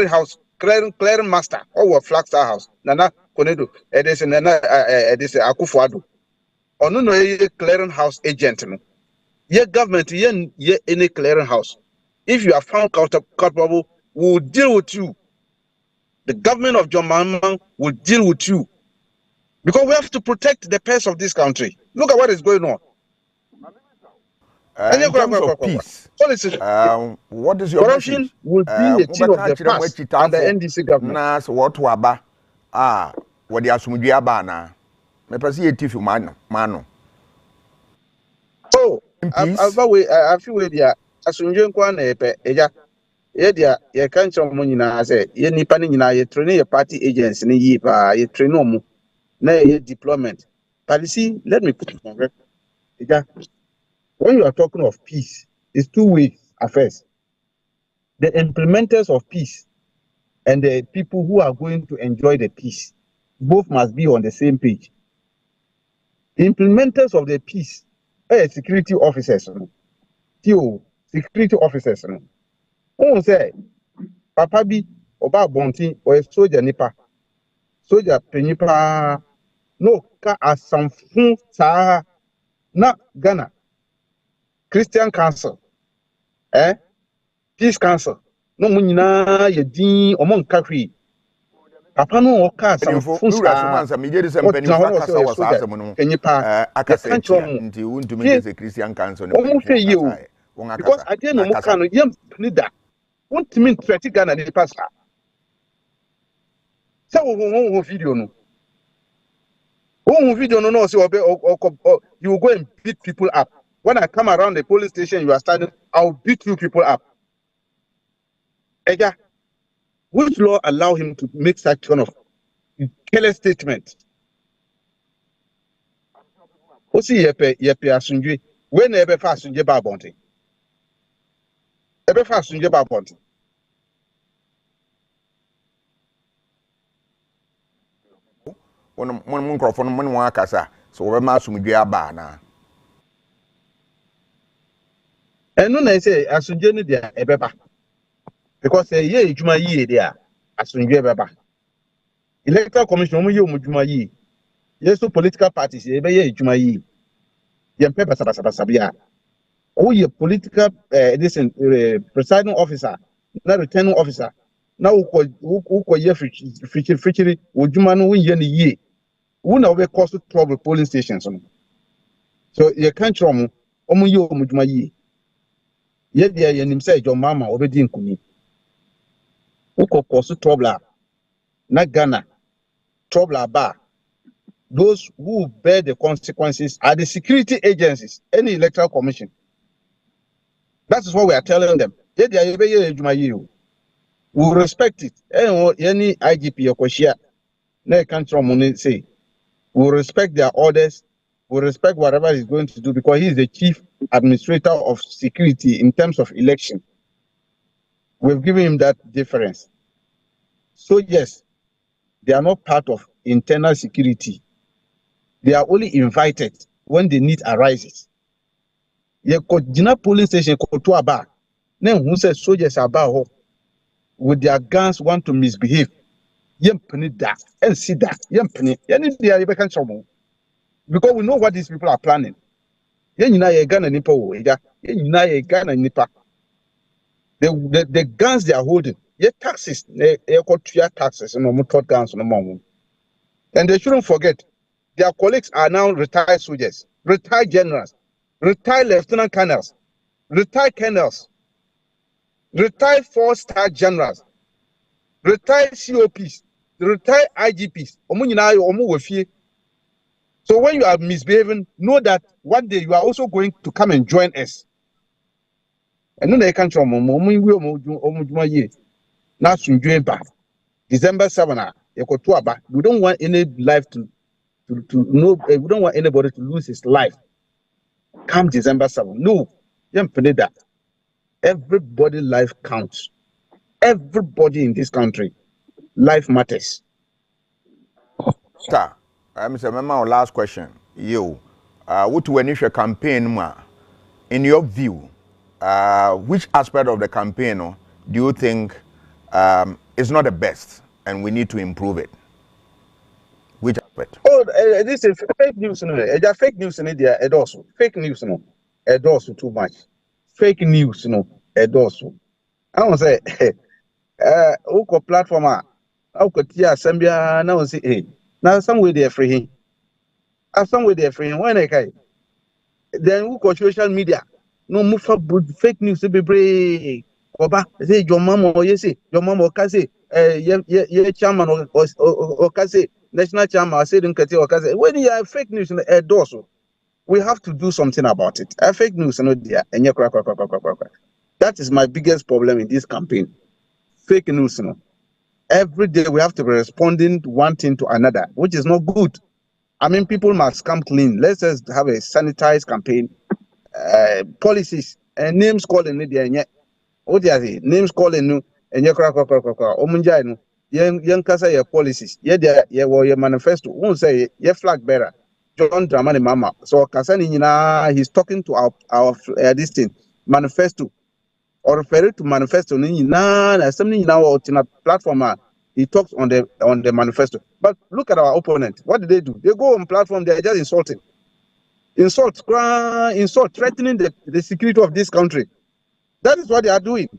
house, clearing master, or Flaxa house. Nana Konedo, Edis and Edis Akufuado. Or no clearing house agent. Your government, ye any clearing house. If you are found culpable, we will deal with you. The government of John Mahama will deal with you. Because we have to protect the peace of this country. Look at what is going on. In terms of peace, what is your corruption message? Will be a thing of the past under NDC government. Nas what waba what the asumdwe aba na. Me pese ye tifu mano. Oh, I feel with ya asumdwe nkwa na epe eja. Ye dia ye kan chom mo nyina say ye nipa ni nyina ye train ye party agents ni yi pa ye train omo na ye deployment. But you see, let me put it on record. Eja, when you are talking of peace, it's two ways affairs. The implementers of peace and the people who are going to enjoy the peace, both must be on the same page. Implementers of the peace, security officers, security officers. Who say, Papa bi oba bonti or a soldier nipa, soldier penipa, no ka asamfun sa na Ghana, Christian Council, Peace Council, no munina ye din omon kakri. Papa no oka asamfun sa. Me dey say mpani fa kasa was asem no. Akasa nti untumi dey say Christian Council no. Because I didn't know kind of yam leader. What to mean threat Ghana the pastor? So video no. Video no so you go and beat people up. When I come around the police station, you are standing, I'll beat you people up. Ega, which law allow him to make such kind of careless statement? Osi yepe asunjwe. When ebe fa asunjwe ba bonte. Ebe fa asunjwe ba bonte. Mon microphone mon wa kasa so we ma asumdwe aba na. Enu na say asunjwe ni dia ebe ba. Because ye ejuma yi dia asunjwe ebe ba. Electoral Commission mo ye omujuma yi. Yeso political parties ebe ye ejuma yi. Ye mpe basa bia. O ye political presiding officer, na returning officer. Na uko ye frichiri ojuma no ye ni yi. Who now we cause trouble polling stations. So you can't try omu ye omujuma yi. Ye dia ye nim say John Mahama obedi nkuni. Uko cause trouble na Ghana. Trouble bar. Those who bear the consequences are the security agencies, any electoral commission. That is what we are telling them. Ye dia ye be ye ejuma yi. We respect it. Any IGP yokoshia na can't try say. We respect their orders. We respect whatever he's going to do because he is the chief administrator of security in terms of election. We've given him that difference. So yes, they are not part of internal security. They are only invited when the need arises. Ye Jina polling station to aba. Then who says soldiers about with their guns want to misbehave. Yempeni that and see that. Yempeni. Because we know what these people are planning. The guns they are holding, taxes, taxes, guns, and they shouldn't forget their colleagues are now retired soldiers, retired generals, retired lieutenant colonels, retired colonels, retired 4-star generals, retired COPs, retired IGPs. So when you are misbehaving, know that one day you are also going to come and join us. And no, they can't Now Sunjueba, December 7th, Ekotuaba. We don't want any life to know. We don't want anybody to lose his life. Come December 7th. No, that. Everybody life counts. Everybody in this country, life matters. Sir, Mr. Mema, last question. You, what to initial campaign, in your view, which aspect of the campaign do you think is not the best and we need to improve it? Which aspect? Oh, this is fake news. No, fake news in India. It also fake news. No, it also too much. Fake news. No, it also. I want to say, Oko platform. Oko tia Sambia. Now say, hey, now some way they are free. Some way they are free. When I say, then Oko social media. No move for fake news. Be brave. Oba say your mama or you say your mama or say ye chairman or say national chairman say in Kati or say when you have fake news in the air also we have to do something about it. Fake news no there and you crack. That is my biggest problem in this campaign. Fake news no. Every day we have to be responding one thing to another, which is not good. I mean, people must come clean. Let's just have a sanitized campaign, policies and names calling it there. What you say? Names calling no and you crack. Omunjai no. Yen kasa your policies. Your manifesto. Won't say your flag bearer. John Dramani Mama. So Kasani he's talking to our this thing manifesto or referring to manifesto. Something now on a platform. He talks on the manifesto. But look at our opponent. What do? They go on platform. They are just insulting, insult, threatening the security of this country. That is what they are doing.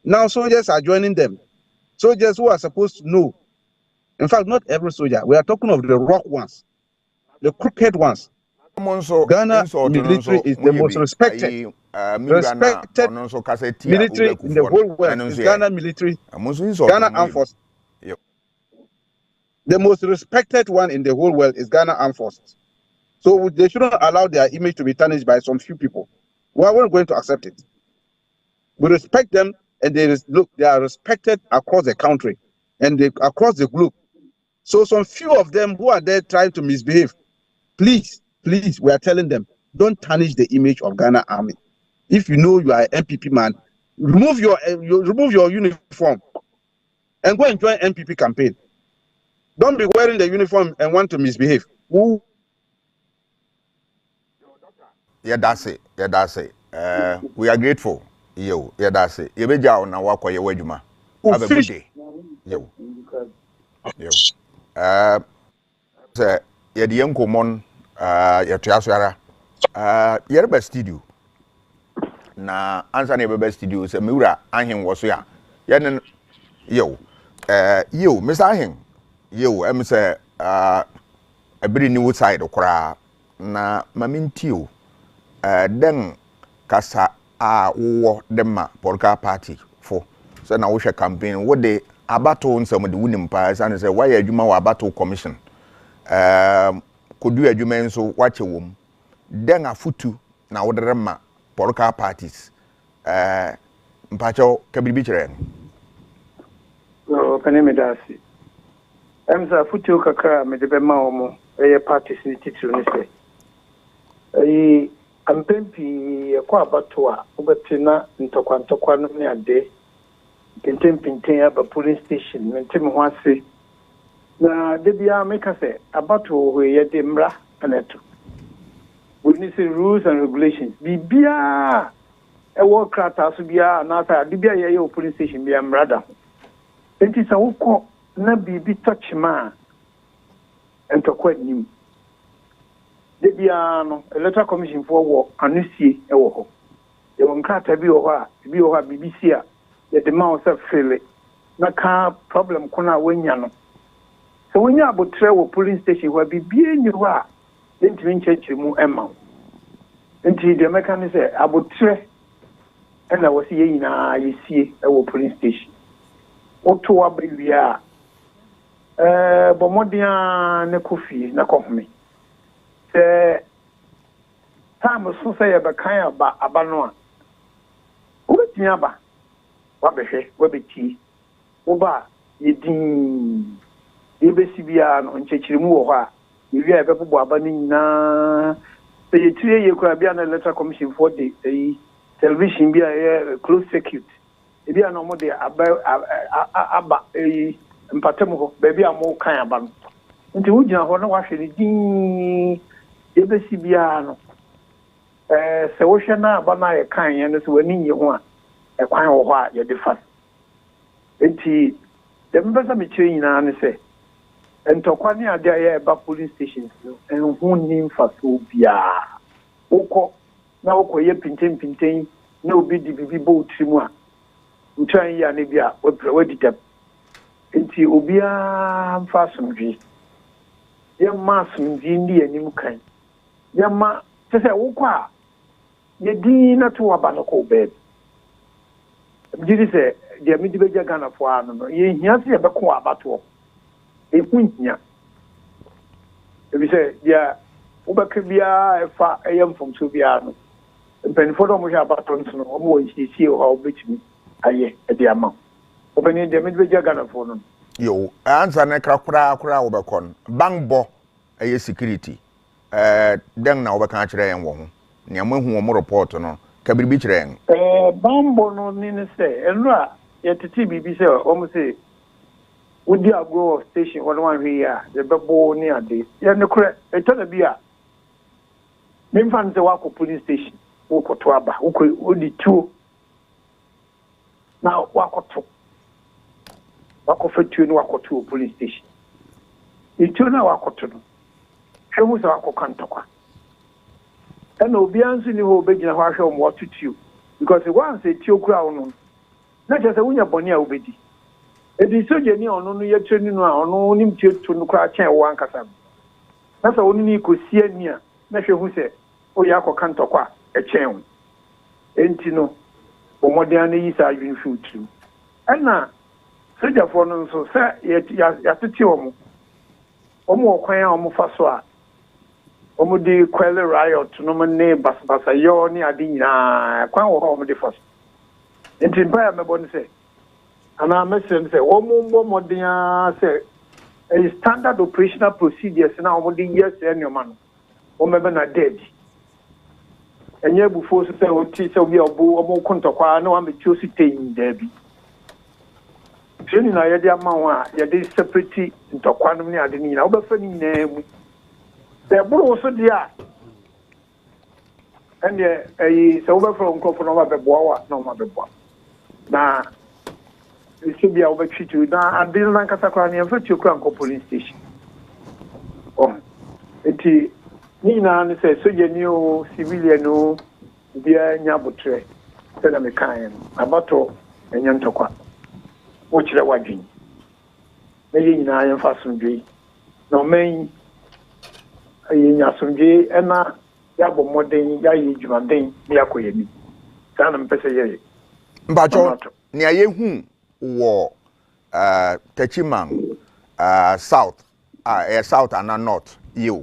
Now soldiers are joining them. Soldiers who are supposed to know. In fact, not every soldier. We are talking of the rock ones, the crooked ones. Ghana military is the most respected military in the whole world. Is Ghana military, Ghana Armed Forces. The most respected one in the whole world is Ghana Armed Forces. So they shouldn't allow their image to be tarnished by some few people. We are not going to accept it. We respect them, and they are respected across the country and across the globe. So some few of them who are there trying to misbehave, please, we are telling them, don't tarnish the image of Ghana Army. If you know you are an MPP man, remove your uniform and go and join MPP campaign. Don't be wearing the uniform and want to misbehave. Who? Yeah, that's it. We are grateful. Yo, yeah, that's it. You be down now. Walk away, Wejuma. Have a good day. Yo. Say, yeah, the young common, yeah, Triasuara. You're best studio. Na answer never best studio. Say, Mura, Ahin was here. Yeah, yo, Mr. Ahin. Yo, I'm say, a very new side of Kra. Na mamintio. Then kasa wo dema polka party for so na wo hwe campaign wo de abato nsam de wunim pa say say why adwuma wa abato commission kodu adwuma nso wache wom then afutu na wo de ma polka parties mpacho kabibi kire no kaneme dasi emza afutu kakra me de be ma omo parties ni titulu ni say Ampempi kwa abatua ubetina ntokwa no ne ade pinten aba police station mentem ho ase na de bia meka se abatu ho ye de mra aneto we need to rules and regulations bibia e wo krata so bia na ta de bia ye police station bia mra da enti sa wukọ na bibi touch ma ntokwa nim de bia no electoral commission for wo anusie e wo ho ye won krata bi wo ha BBC a ye de ma wo se fele na ka problem kuna wanya no so wanya abotre wo polling station wa bibie nyi ho a ntimi nchechiri mu ema nti de meka ne se abotre na wo se ye nyina yesie e wo polling station oto wa bia bomodia ne kofi na kohome time so say be kan aba no a wo betia ba wa behwe wa beti oba yedin yebesi bia no nchechirimu wo hɔ a yewi a bɛbɔ aba no nyinaa sɛ yɛtire yɛ kura bia na electoral commission for the television bia yɛ close circuit bia na mo de aba mpatam hɔ baabi a mo kan aba no nti wo gyina hɔ na wahwɛ ne din yebesi bia no sɛ wo hwɛ na aba na yɛ kan yɛ no so wani nye ho a ɛkwan wɔ hɔ a yɛde fa nti dem bɛsa me kyerɛ nyinaa ne sɛ ntɔkwa ne ade a yɛba polling stations no ɛho ni mfaso biara wokɔ na wokɔ yɛ pinten na obi di bibi bɔ utiri mu a ntwan yi a ne bi a wadi dɛm nti obiara mfa asomdwe yɛma asomdwe ndi anim kan yɛma sɛ sɛ wokɔ a yɛdin na to waba no kɔ baabi gyiri sɛ deɛ mede bɛgya ghanafoɔ ano no yɛhia sɛ yɛbɛkɔ abatoɔ ɛhu hia ebi sɛ deɛ wobɛka biara ɛfa ɛyɛ mfomso biara no mpanimfoɔ dɛ ɔmohwɛ abatoɔ nso no ɔmo wɔ nsiesie hɔ a wobɛtumi ayɛ ɛde ama wo ɔbɛne deɛ mede bɛgya ghanafoɔ no yo ansa ne kra koraa wobɛkɔ no banbɔ ɛyɛ security dɛn na wobɛka kyerɛ yɛn wɔ ho nea moahu wɔ mo report no ka biribi kyerɛ yɛn banbɔ no ne ne sɛ ɛno a yɛtete biribi sɛ ɔmo sɛ wodi agro station hɔ no wanhwɛ yi a yɛbɛbɔ ne ade yɛne korɛ ɛtɔ na bi a memfa no sɛ woakɔ police station wokɔto aba wodi tuo na wakɔto wakɔfa tuo no wakɔto police station tuo no a wakɔto no hwɛ mu sɛ wakɔka ntɔkwa ɛna obiara nso ni hɔ obɛgyina hɔ ahwɛ ɔmo wato tuo because once tuo kura wo no na kyerɛ sɛ wonya bɔne a wobɛdi ɛdi sogyani a ɔno no yɛkyerɛ ni no a ɔno nim tuo to no koraa kyɛn wo ankasa no na sɛ ɔno ne kɔsia ni a na hwɛ hu sɛ woyɛ akɔka ntɔkwa a ɛkyɛn wo enti no ɔmmɔden no yi saa adwene fi wotiri ɛna sogyafoɔ no nso sɛ yɛatete ɔmo wɔ kwan a ɔmo fa so a ɔmo de kwele riot no ne basabasayɔ ne ade nyinaa kwan wɔ hɔ ɔmo de fa so nti mpa a mɛbɔ no sɛ anaa mɛsrɛ no sɛ ɔmo mbɔ mmɔden a sɛ ɛyɛ standard operational procedures na ɔmo de yɛ sɛ nneɛma no ɔmo na dead ɛnyɛ abufuo so sɛ ɔte sɛ obi a ɔmo ko ntɔkwa na wamɛtuo so tɛyin daabi training na yɛde ama ho a yɛde separate ntɔkwa no ne ade no nyinaa wobɛfa no nyinaa mu sɛ ɛboro so deɛ a ɛneɛ ɛyi sɛ wobɛfrɛ nkurɔfoɔ na ɔmabɛboa wo a na ɔmabɛboa na ɛsɛ bi a wobɛtwi tuo na ade no nankasa koraa ne yɛmfa tuo kora nkɔ police station nti ne nyinaa ne sɛ sogyani o civilian o obiara nya abotrɛ sɛdeɛ mekaeɛ no abatɔ ɛnyɛ ntɔkwa wokyerɛ w'adwene na yɛ nyinaa yɛmfa asomdwee na ɔman yɛnya asomdwee ɛna yɛabɔ mmɔden yɛayɛ dwumaden ne yɛakɔ yɛni saa na mpɛ sɛ yɛyɛ mpakyɛw nea yɛhu wɔ tachiman south south ana north yiw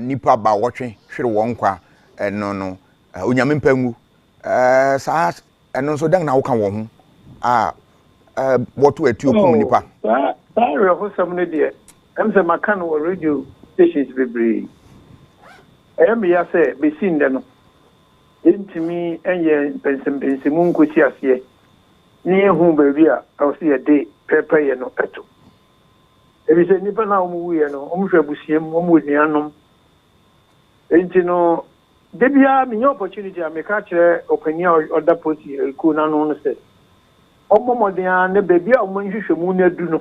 nipa ba wɔtwe hwere wɔn kwa ɛno no onyame mpangu saa ɛno nso dɛn na woka wɔ ho wɔto atuo kum nipa saa werɛhosɛm no deɛ ɛm sɛ maka no wɔ radio stations bebree ɛyɛ meya sɛ bɛsi ndɛ no yɛntumi ɛyɛ mpɛnsɛmpɛnsɛmu nkɔsi aseɛ ne yɛhu baabi a ɛwɔ sɛ yɛde pɛpɛyɛ no ɛto ebi sɛ nnipa no a ɔmo wuyɛ no ɔmo hwɛ abusuam ɔmo wɔ nuanom enti no da biara menya opportunity a meka kyerɛ ɔpani a ɔda posi ɛkuo no ano no sɛ ɔmmɔ mmɔden a ne baabi a ɔmo nhwehwɛmu no adu no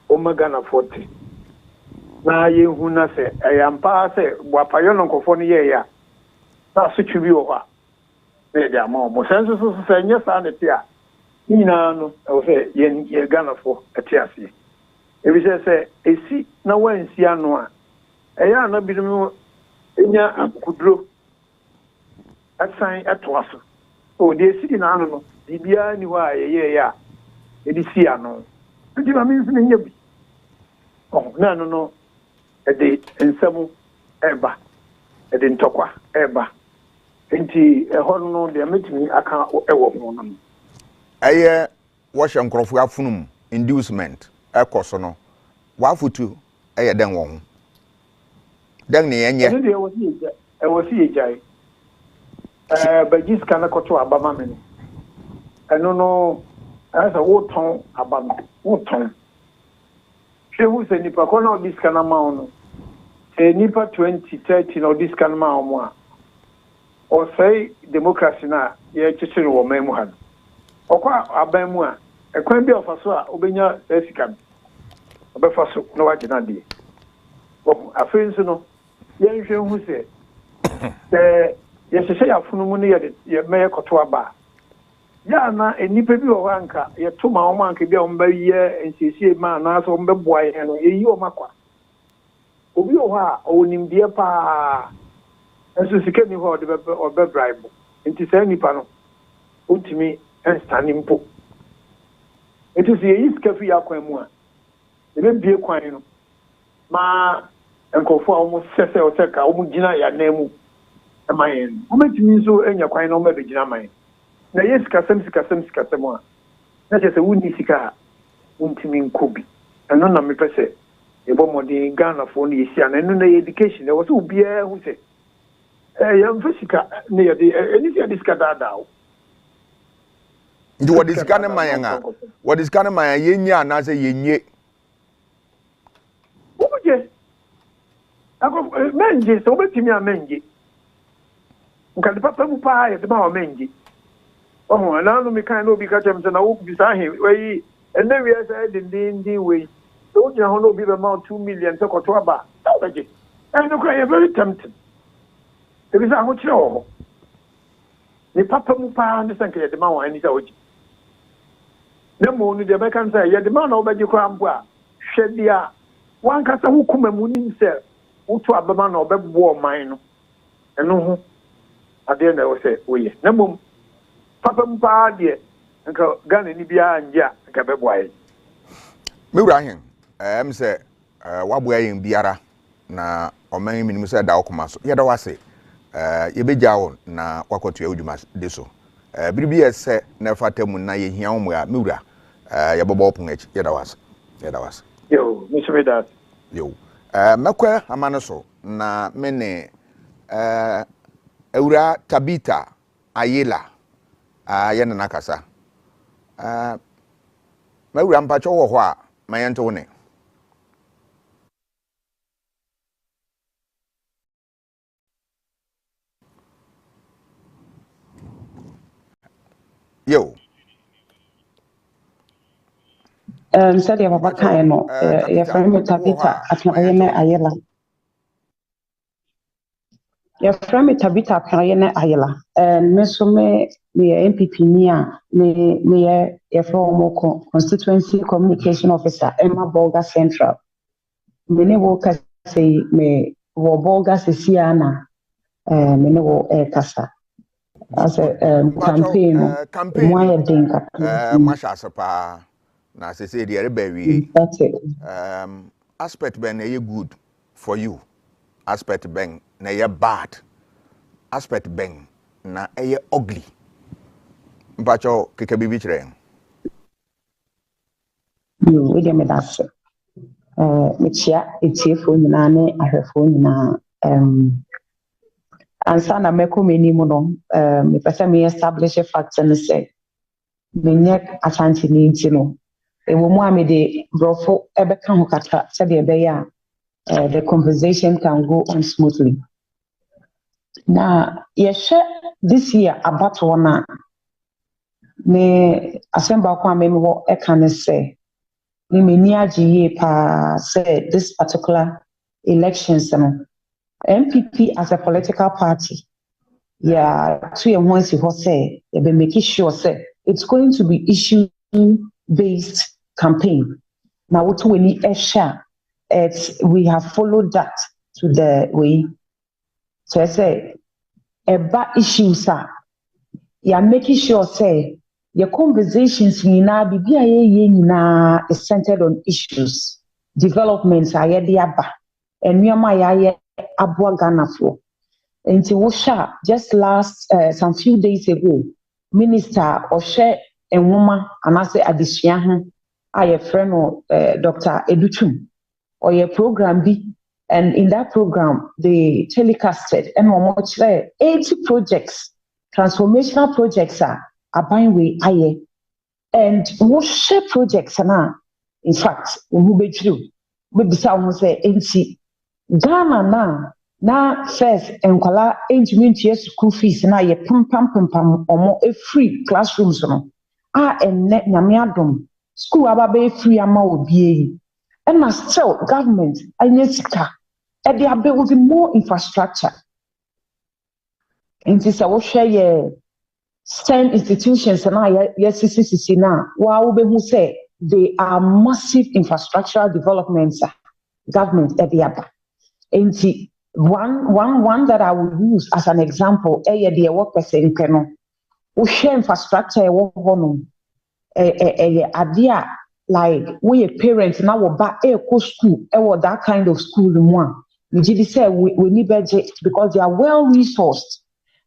ɔma ghanafoɔ te na yɛhu na sɛ ɛyɛ ampa sɛ boapayɔ no nkɔfoɔ no yɛɛyɛ a na asotwe bi wɔ hɔ a na yɛde ama ɔmo sɛ nso so sɛ ɛnyɛ saa ne te a ne nyinaa no ɛwɔ sɛ yɛ ghanafoɔ ɛte aseɛ ebi sɛ esi na wansi ano a ɛyɛ ana binom enya akuduro asan ɛtoa so o de esi na ano no bibia ni hɔ a yɛyɛ a yɛde si ano nti ma min sene nya bi na no no ɛde nsɛm ɛba ɛde ntɔkwa ɛba nti ɛhɔ no de metumi aka ɛwɔ ho no ɛyɛ wash nkrofo afunum inducement ekoso no wafutu eye den wo ho den ne yenye ne e wosi ejai bagis kana koto abama me eno no asa wo ton abama wo ton shehu se nipa kono dis kana ma ono e nipa 2030 no dis kana ma omo a o say democracy na ye chichiri wo memu ha okwa aban mu a ekwan bi ofaso a obenya esika obefaso no wagina de afin so no ye nhwe hu se ye sese ya funu mu ne ye meye koto aba ya na enipa bi wo anka ye to ma wo anka bi o mba ye nsiesie ma na so mba boa ye no ye yi o makwa obi o ha o nimdie pa eso sike ni ho de be bribe nti se nipa no untimi enstani mpo enti se yi sika fi akwan mu a ebe bie kwan no ma enkofo a omo sese o seka omo gina ya na mu amayen ometimi so enya kwan no mebe gina amayen na yes kasem a na je se wuni sika untimi nkobi eno na me pese ebo modi Ghana fo ni esi ana eno na education e wo so ubia hu se yam fasika ne ya de eni se diska dada o ndi what is kana mayanga what is kana maya yenya na se yenye oje ako menje so betimi a menje nka de papa mu pa ya de ma o menje oh na no mi kan no bi ka chem se na wo bi sa he we ene wi asa din we so nya ho no bi be ma 2 million se ko to aba ta beje and no cry very tempted e bi sa ho kire ho ni papa mu pa ne sanke ya de ma wa ani sa oji na mo ni de be kan say ya de ma na obaji ko ambo a hwe dia wan ka sa hukuma mu ni se utu abama na obebo man no eno ho ade na wo se oye na mom papa mu pa de nka Ghana ni bia anja nka bebo aye mewura hen se waboa yen biara na oman minimum se da okoma so yeda wase yebeja wo na wakoto adwuma de so biribi ese na fatamu na ye hia wo mu a mewura yebobo opon achi yeda wase yo misebe that yo makwa amane so na mene Eura Tabita Ayela yena nakasa mawura mpacho wo ho a mayento wo ne yo said ya baba kai no ya frame Tabita Ayela Ayela ya frame Tabita Ayela me so me MPP nia me ya former constituency communication officer Emma Bolga Central me ne wo ka say me wo Bolga Sesiana me ne wo kasa as a campaign mo ya dinka masha sapa na say the rebawi aspect ben e good for you aspect ben na ye bad aspect ben na e ugly mpacho keke bibi kire yo we dem that's me chia etiefo nyina ne ahwefo nyina ansa na meko meni mu no me pese me establish a fact and say me nyek Asante ni nti no e wo mu amede brofo ebeka ho kata se de be ya the conversation can go on smoothly. Now, yes, this year about one me assemble Kwame wo e can say me niaji pa say this particular elections MPP as a political party to your once you say you be making sure say it's going to be issue based campaign. Now what we need we have followed that to the way. So I say about issues you're making sure say your conversations is centered on issues, developments are and Ghana for. And just last some few days ago, Minister Oshe enwoma anase adesua ho a ye friend no Dr. Edutum or your program bi, and in that program they telecasted and almost 80 projects, transformational projects are aban we aye, and what share projects na in fact who be true we bisa say NC Ghana na first enkwala entumi school fees na ye pam omo a free classrooms no enne nyame adom school aba be free ama obi yi, and still government anya sika and they are building more infrastructure. Nti sɛ wohwɛ yɛ STEM institutions na yɛsisisi na wa wobɛhu sɛ they are massive infrastructural developments government ɛde aba. Nti one that I will use as an example ɛyɛ deɛ ɛwɔ pɛsɛ nkɛ no wohwɛ infrastructure ɛwɔ hɔ no ɛyɛ adeɛ a like we a parent now we back school that kind of school one we say we need budget because they are well resourced.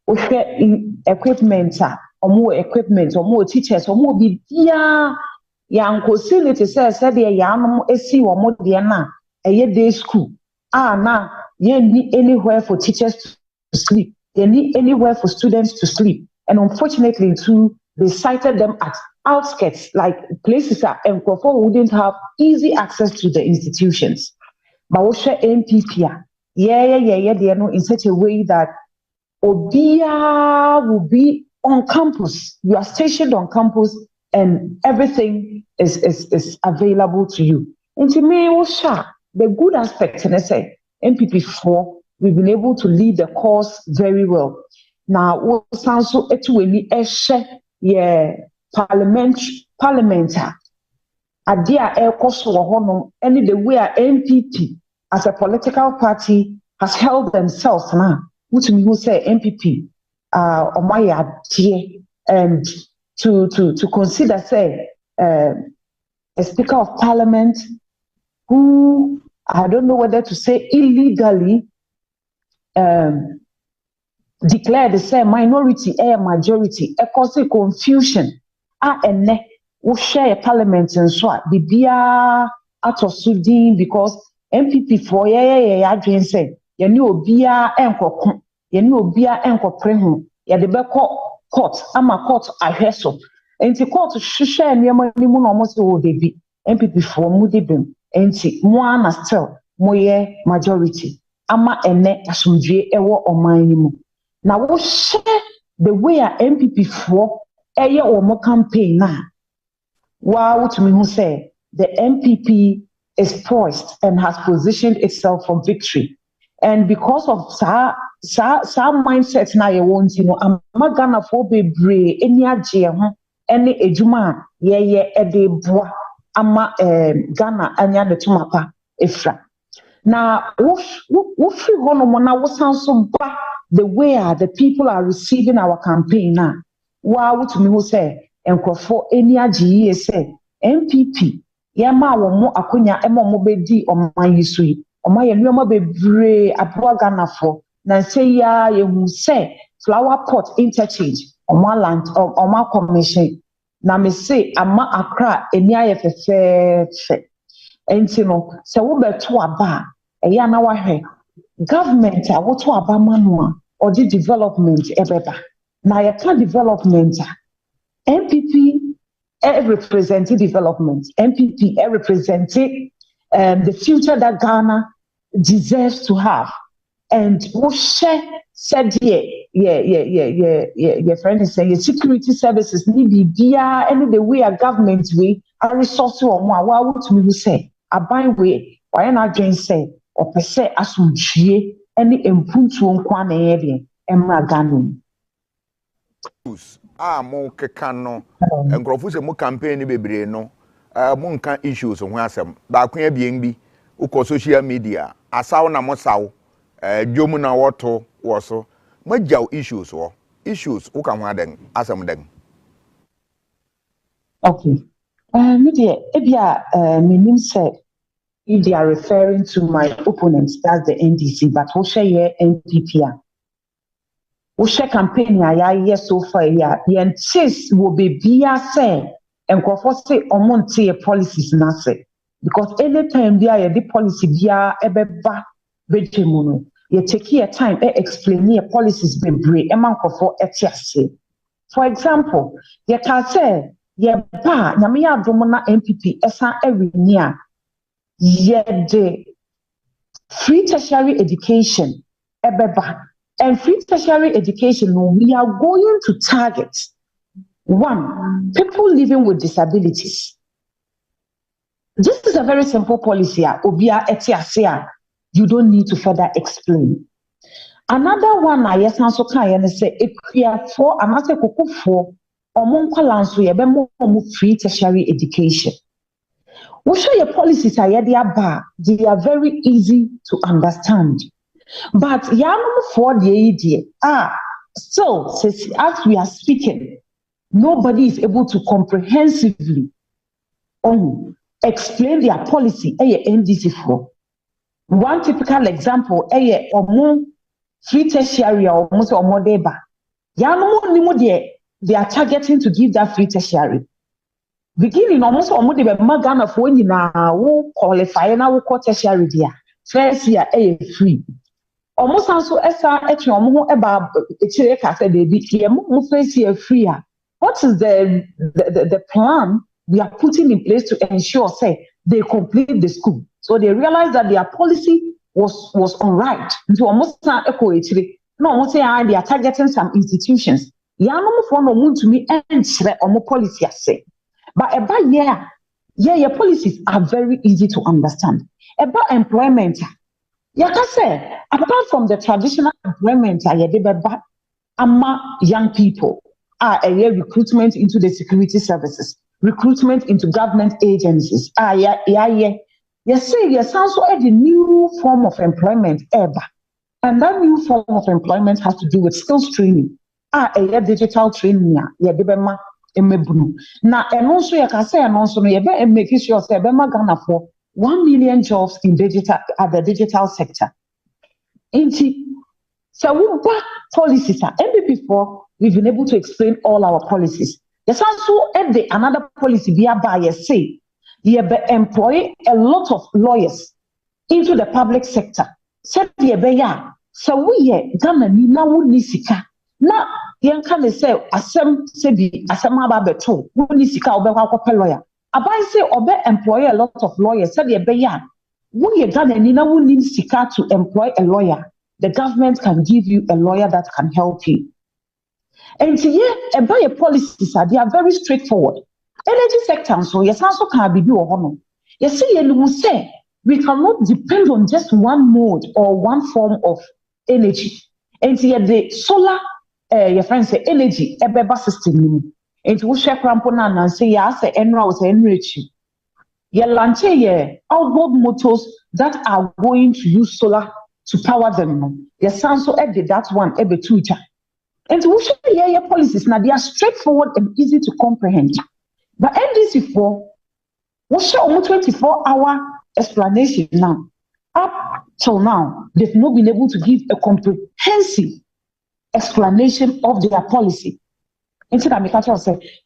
We share in equipment or more teachers or more be young facility says the yanum esi or more diana a day school now you need anywhere for teachers to sleep, they need anywhere for students to sleep, and unfortunately too they cited them at outskirts, like places that wouldn't have easy access to the institutions. But we share NPP, they know in such a way that Obia will be on campus. You are stationed on campus, and everything is available to you. And to me, the good aspect, and I say NPP4, we've been able to lead the course very well. Now, we sound so parliament adia ekoso wo hono any the way MPP as a political party has held themselves now, which means who say MPP and to consider say a speaker of parliament who I don't know whether to say illegally declared the same minority a majority, a causing confusion. And we share parliament and so bibia out of Sudan because MPP for adwin say you know bia enko you know bia enko prehu ya de be court ama court ahweso enti court hwehwe niam ni mu no mo se wo de bi MPP for mu de bem enti mo ana still mo ye majority ama ene asomdwe ewo oman ni mu na wo share the way a MPP for eye omo campaign na wow to me who say the MPP is poised and has positioned itself for victory, and because of some mindset na you want I'm Ghana for be brave any agye ho any ejuma ye ede boa ama Ghana anya ne tumapa efra na wo free hono na wo san so ba the way the people are receiving our campaign na wow to me who say enkrofo eni agye say MPP yema wo mo akonya ema mo bedi oman yiso yi oman ye nneoma bebre aboa Ghana for na say ya ye hu say flower pot interchange oman land oman commission na me say ama Accra eni aye fefefe enti no se wo beto aba eya na wa hwe government a wo to aba manu or the development ebeba na ye ka development MPP representing development. MPP representing the future that Ghana deserves to have. And what share said your friend is saying security services need be any the way a government way a resource or more. Why would we say a buy way? Why not just say or per se asumchie any improve to one area and Ghana. Mo keka no enkrofo se mo campaign bebre no mo nka issues ho asem ba kwa bien bi uko social media asaw na mo saw dwomu na woto wo so magyaw issues uka ho aden asem den. Okay media ebia menim say if they are referring to my opponents, that's the NDC, but who share your NPP We share campaign ya so far ya. Yen chase will be bia say and say omonte policies na say. Because anytime there the policy bia ebeba bejemuno. You take your time explain your policies be brave e man kofo etiase. For example, you can say ye ba nyame adom na MPP esa ewini a ye de free tertiary education ebeba. And free tertiary education, we are going to target one, people living with disabilities. This is a very simple policy. Obia etiasia, you don't need to further explain. Another one, yes, now so can say equia for amase koko for omonkolanso yebemo free tertiary education. We show your policies are they are very easy to understand. But for the idea, still, as we are speaking, nobody is able to comprehensively explain their policy. NDC for one typical example, free tertiary or modeba. They are targeting to give that free tertiary. Beginning almost modeba magana for when you now qualify now tertiary there. First year free. Almost also esa echomo eba echire kase baby mo face here free. What is the plan we are putting in place to ensure say they complete the school? So they realize that their policy was all right. So almost echo echire. No, almost say they are targeting some institutions. Ya no for no want to me enchire omo policy say. But eba your policies are very easy to understand. About employment. Say, apart from the traditional employment, ama young people recruitment into the security services, recruitment into government agencies. Yes, say yes, also a new form of employment ever. And that new form of employment has to do with skills training. Digital training, now, and also you can say, and also making sure say Gana for 1 million jobs in at the digital sector. So we policies are before we've been able to explain all our policies. There's also another policy via by say you employ a lot of lawyers into the public sector. So we Ghana ni na woni sika. Na yen kan say asem sebi asem ababeto woni sika obekwa akopɛ lawyer. Abai say obe employ a lot of lawyers. Said when you Ghana ni na woni sika to employ a lawyer, the government can give you a lawyer that can help you. And about your policies they are very straightforward. Energy sector so yes also can be do or you see you say we cannot depend on just one mode or one form of energy. And the solar your friends say energy ebeba system. And we share crampona and say yes enra was enrich. Your launch outboard motors that are going to use solar to power them. Your sound so edit that one ebe tuja. And we share your policies now they are straightforward and easy to comprehend. But NDC4 we share almost 24-hour explanation now. Up till now, they've not been able to give a comprehensive explanation of their policy. Instead, I make a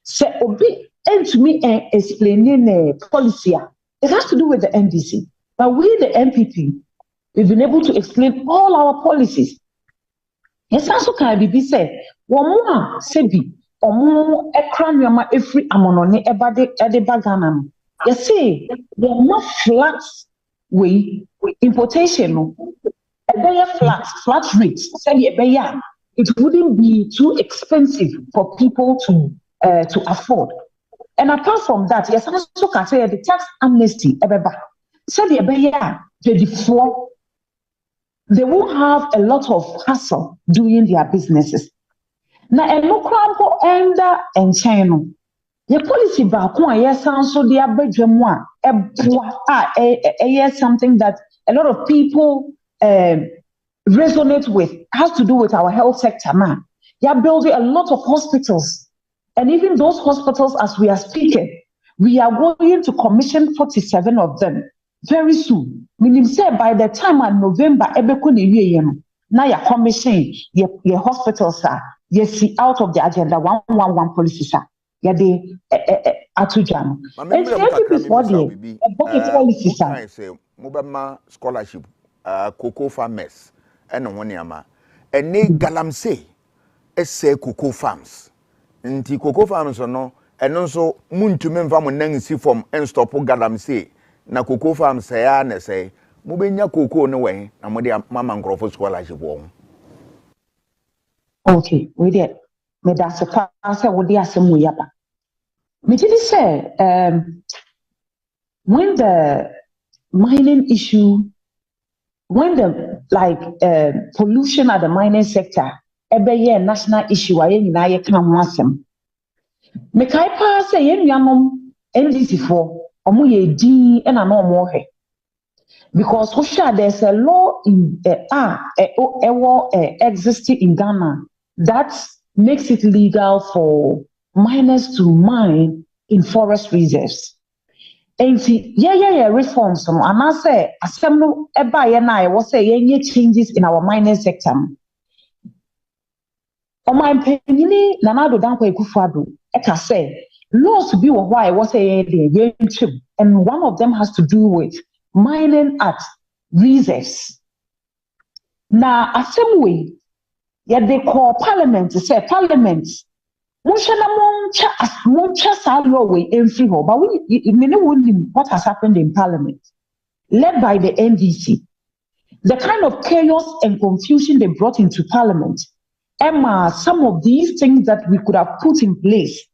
say, obi, and to me, explaining a policy. It has to do with the NDC. But we, the MPP, we've been able to explain all our policies. Yes, also can be said, one more, Sebi, or more, a cranium, every amonone, ebade, edebagana. You see, they are not flat way importation. A flat rates. It wouldn't be too expensive for people to afford. And apart from that, yes, also can say the tax amnesty. Said before they will have a lot of hassle doing their businesses. Now, a local and China. Your policy back yes, so the something that a lot of people resonate with. Has to do with our health sector now. You are building a lot of hospitals, and even those hospitals, as we are speaking, we are going to commission 47 of them very soon. Meaning, say by the time of November, Now your commission, your hospitals are you see out of the agenda 111 policies are yeah they atujam. And MPP for the bucket policies are. I say Mobama scholarship cocoa farmers and Wanyama and ne galamsey say cocoa farms. Nti cocoa farms no and also muntumi mfa mo nansi from and stop galamsey na cocoa farms ya na say mobenya cocoa no way na mo de mama nkrofo scholarship won. Okay, we did. Me that's a answer would be as a muyaba. Me did say when the mining issue, when the pollution at the mining sector, every year national issue, I ain't na come wasem. Me kai pa say yen yanom NDC for omuye di and no more he. Because there's a law in existing in Ghana that makes it legal for miners to mine in forest reserves. And reforms. And I say, assemble I was say changes in our mining sector. On my opinion, Nanado Danko Ekufado, Eka say, laws to be why I was saying, and one of them has to do with mining at reserves. Now, a same way, yet they call parliament to say parliament. Moncha salary in free home, but what has happened in parliament, led by the NDC, the kind of chaos and confusion they brought into parliament. Emma, some of these things that we could have put in place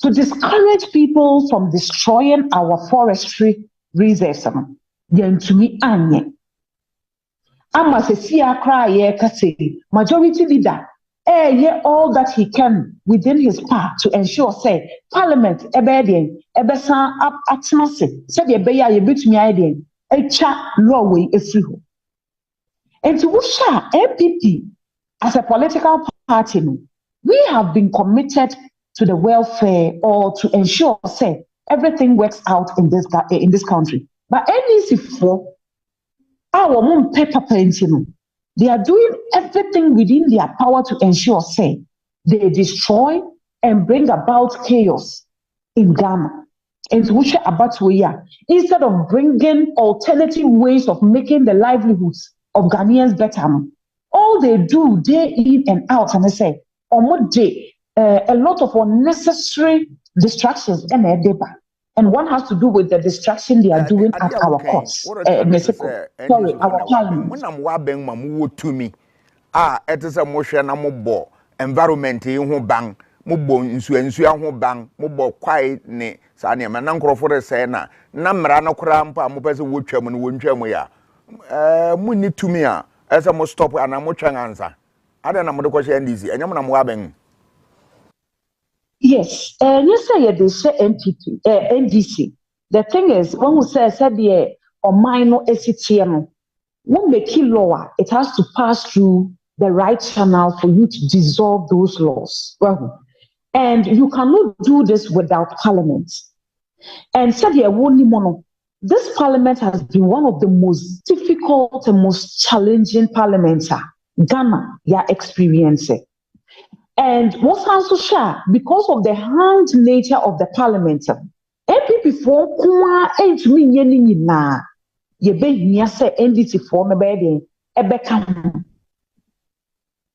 to discourage people from destroying our forestry reserves. To me, Anya. Amma se cry majority leader, all that he can within his part to ensure, say, Parliament, ebesan up atmosphere, said ye beya ye bit me idea, a chat law way a free. And to Wusha, MPP, as a political party, we have been committed to the welfare or to ensure, say, everything works out in this country. But NDC4, our mom paper painting, they are doing everything within their power to ensure, say, they destroy and bring about chaos in Ghana. And which about we are, instead of bringing alternative ways of making the livelihoods of Ghanaians better, all they do day in and out, and they say, on day, a lot of unnecessary distractions and a debate. And one has to do with the distraction they are doing at our courts. Sorry, our parliament. When I'm wabbing mamu to me, it is a motion mo environment in bang, mubo insu bang, mubo quiet ne, Sanya, Manancro say na, Namrano crampa, Mopes Woodcham and Wuncham ya. Muni to me, as I must stop and I'm watching answer. I don't know the question easy, and I'm wabbing. Yes, you say they say NPP, NDC. The thing is, when we say the or minor SCTM, when they kill law, it has to pass through the right channel for you to dissolve those laws. Well, and you cannot do this without parliament. And said this parliament has been one of the most difficult and most challenging parliaments Ghana experiencing. And what's also sure, because of the hard nature of the parliament, MPP for Kuma ain't me yenny na ye be say NDC for me bed ebeka.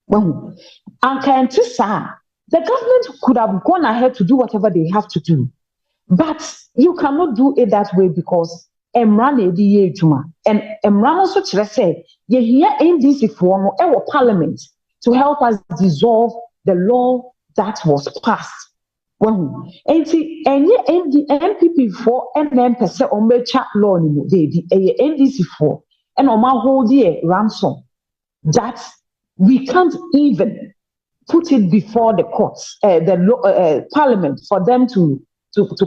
Well, and can't say the government could have gone ahead to do whatever they have to do, but you cannot do it that way because Emran edi juma and Emran also say ye hear NDC for no our parliament to help us dissolve the law that was passed. Well, and the MPP for NM% on the chat law the NDC for and on my whole year ransom that we can't even put it before the courts, the parliament for them to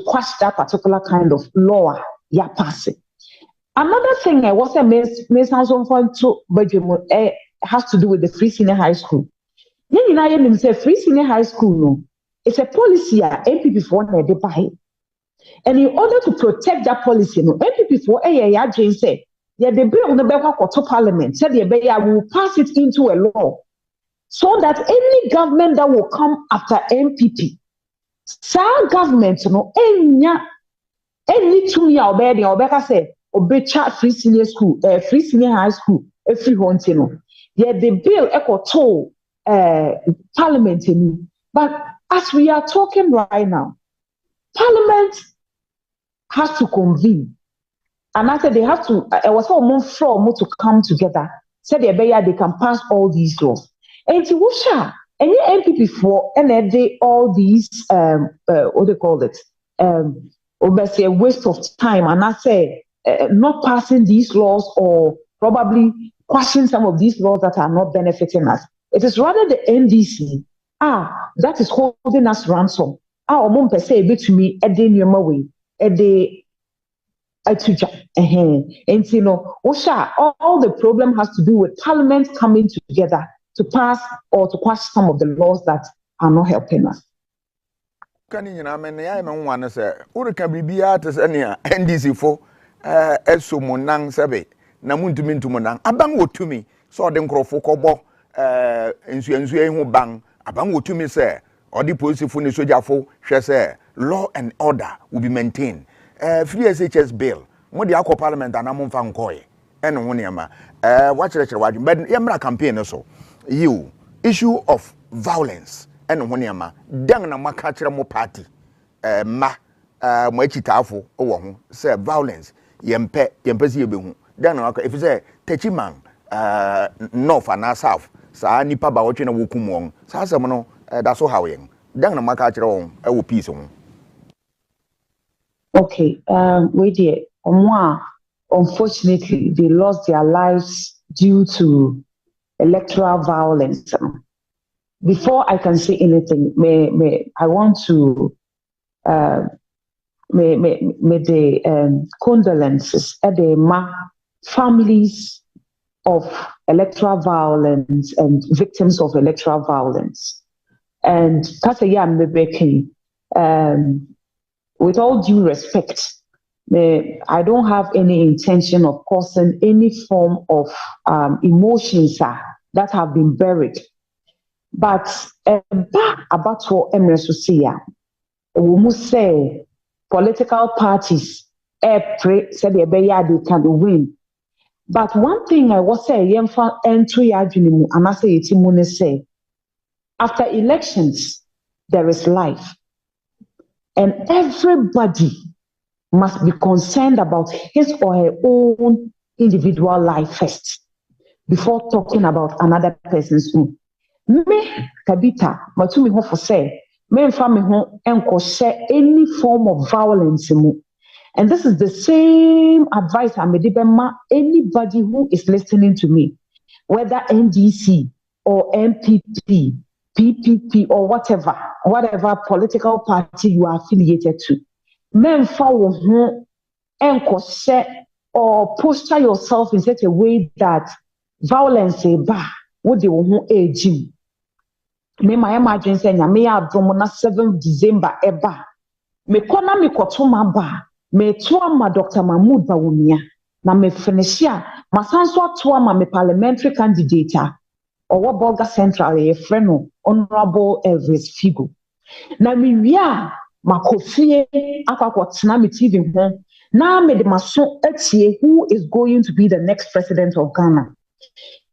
quash that particular kind of law passing. Another thing I was has to do with the free senior high school. Free senior high school, no, it's a policy MPP for one buy. And in order to protect that policy, no, MPP for say Yeah, the bill on the back of parliament said the will pass it into a law so that any government that will come after MPP, some government, any to me obey say obey free senior school, free senior high school, free home. Yeah, the bill echo toll parliament in. But as we are talking right now, parliament has to convene. And I said they have to, it was almost more to come together. Said they can pass all these laws. And to Wusha, any MPP for and they all these what they call it, obviously a waste of time. And I say not passing these laws or probably questioning some of these laws that are not benefiting us. It is rather the NDC that is holding us ransom. Omon per se bit to me a day near my way, a day. And you know, all the problem has to do with Parliament coming together to pass or to pass some of the laws that are not helping us. Can you know, I am one say, or can be beatus any NDC for eso monang sabe, namuntu mintu monang, abang wo to me, so them crofo kobo, insu bang, abang wo to me say, or the police phone soldier for, she say, law and order will be maintained. Free SHS bill mo di akọ parliament anamon fa nkoye ene ho niam wa kire wadwe but yemra campaign so you issue of violence ene ho niam dan na maka kire mo party mo achitafo wo ho say violence yempe si yebehu dan na if say techiman north and south sa nipa ba wotwe na wokum won sa asem no da so hawen dan na maka kire won wo peace ho. Okay, unfortunately, they lost their lives due to electoral violence. Before I can say anything, I want to the condolences at the families of electoral violence and victims of electoral violence. And with all due respect, I don't have any intention of causing any form of emotions that have been buried. But about what Emresusia, we must say political parties pray said they can win. But one thing I was say, and I say, after elections, there is life. And everybody must be concerned about his or her own individual life first before talking about another person's own. Me, Tabita, matumi ho for say, me mfa me ho enko share any form of violence mu. And this is the same advice I made anybody who is listening to me, whether NDC or MPP, PPP or whatever political party you are affiliated to. Men follow enko share or posture yourself in such a way that violence what they will age. Me my imagine say nya me adom na 7 December eba. Me kona me kotoma ba. Me toa ma Dr. Mahmoud Bawumia. Na me finishia. Ma sanso toa ma me parliamentary candidate. Or Bolga Central a friend Honorable Elvis Figo. Na me wia ma kofie akwakwotena me TV ho. Na me de maso etie who is going to be the next president of Ghana.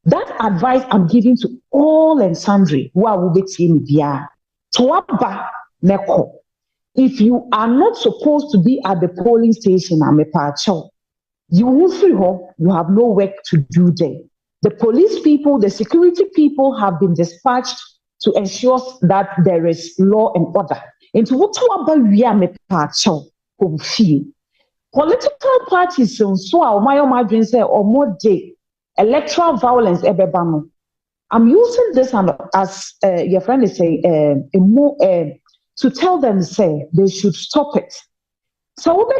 That advice I'm giving to all and sundry who are waiting here. If you are not supposed to be at the polling station, you will free home, you have no work to do there. The police people, the security people have been dispatched to ensure that there is law and order. Into what we are political parties, so my dream say or more day. Electoral violence, I'm using this as your friend is saying, to tell them, say, they should stop it. So,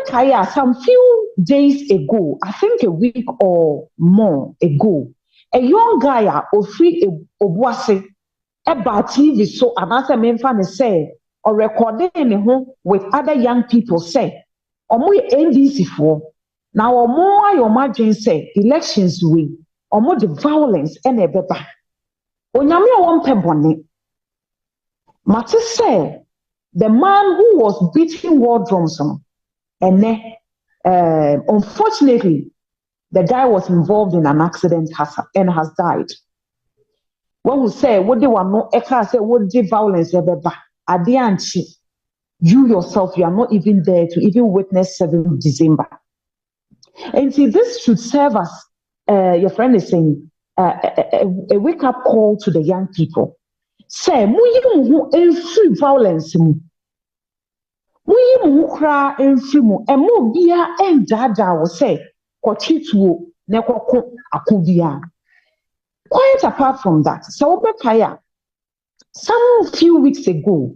some few days ago, I think a week or more ago, a young guy, Ofri Obuase, about TV, so another main fan say, or recording with other young people, say, or more NDC for. Now or more your margin say elections win or more the violence and a beba. Onyame won pebone. Mate say the man who was beating war drums on and unfortunately the guy was involved in an accident and has died. When we say what they want no eka say what the violence ebeba adianchi, you yourself you are not even there to even witness 7th December. And see, this should serve as your friend is saying a wake-up call to the young people. Say mu free violence mu kra free mu e mo bia en dada wo say kwotwituo ne kwoko akobia. Quite apart from that, so some few weeks ago,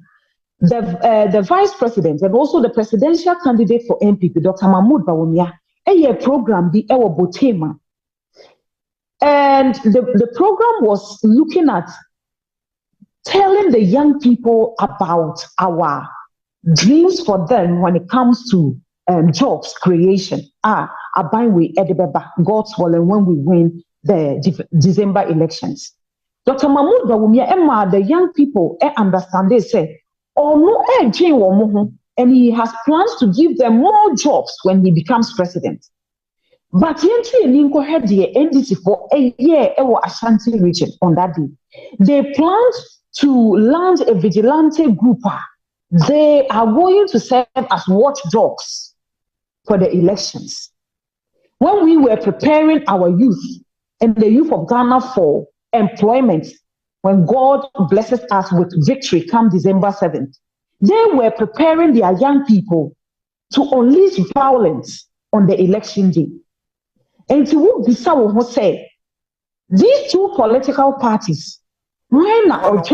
the vice president and also the presidential candidate for MPP, Dr. Mahmoud Bawumia, a program be our Botema. And the program was looking at telling the young people about our dreams for them when it comes to jobs creation. Abide with Edebeba, God's will, and when we win the December elections. Dr. Mahmoud Bawumia, Emma, the young people understand, they say, oh no, and he has plans to give them more jobs when he becomes president. But Ninko had the NDC for a year in Ashanti region on that day. They planned to launch a vigilante group. They are going to serve as watchdogs for the elections. When we were preparing our youth and the youth of Ghana for employment, when God blesses us with victory come December 7th, they were preparing their young people to unleash violence on the election day. And to say, these two political parties, you don't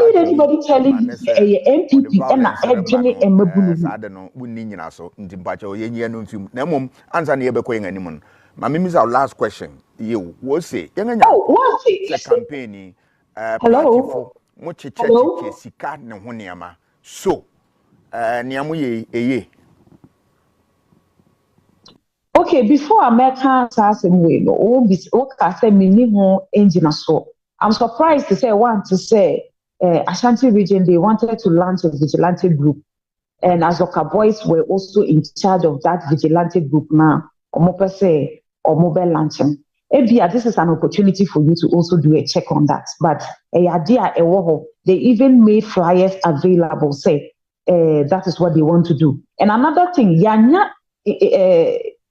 need anybody telling you a MPP and our last question. You will say, campaigning, hello. So, okay, before America starts anyway, I'm surprised to say Ashanti region, they wanted to launch a vigilante group. And Azoka boys were also in charge of that vigilante group now. Or mobile launching. This is an opportunity for you to also do a check on that. But they even made flyers available, say that is what they want to do. And another thing,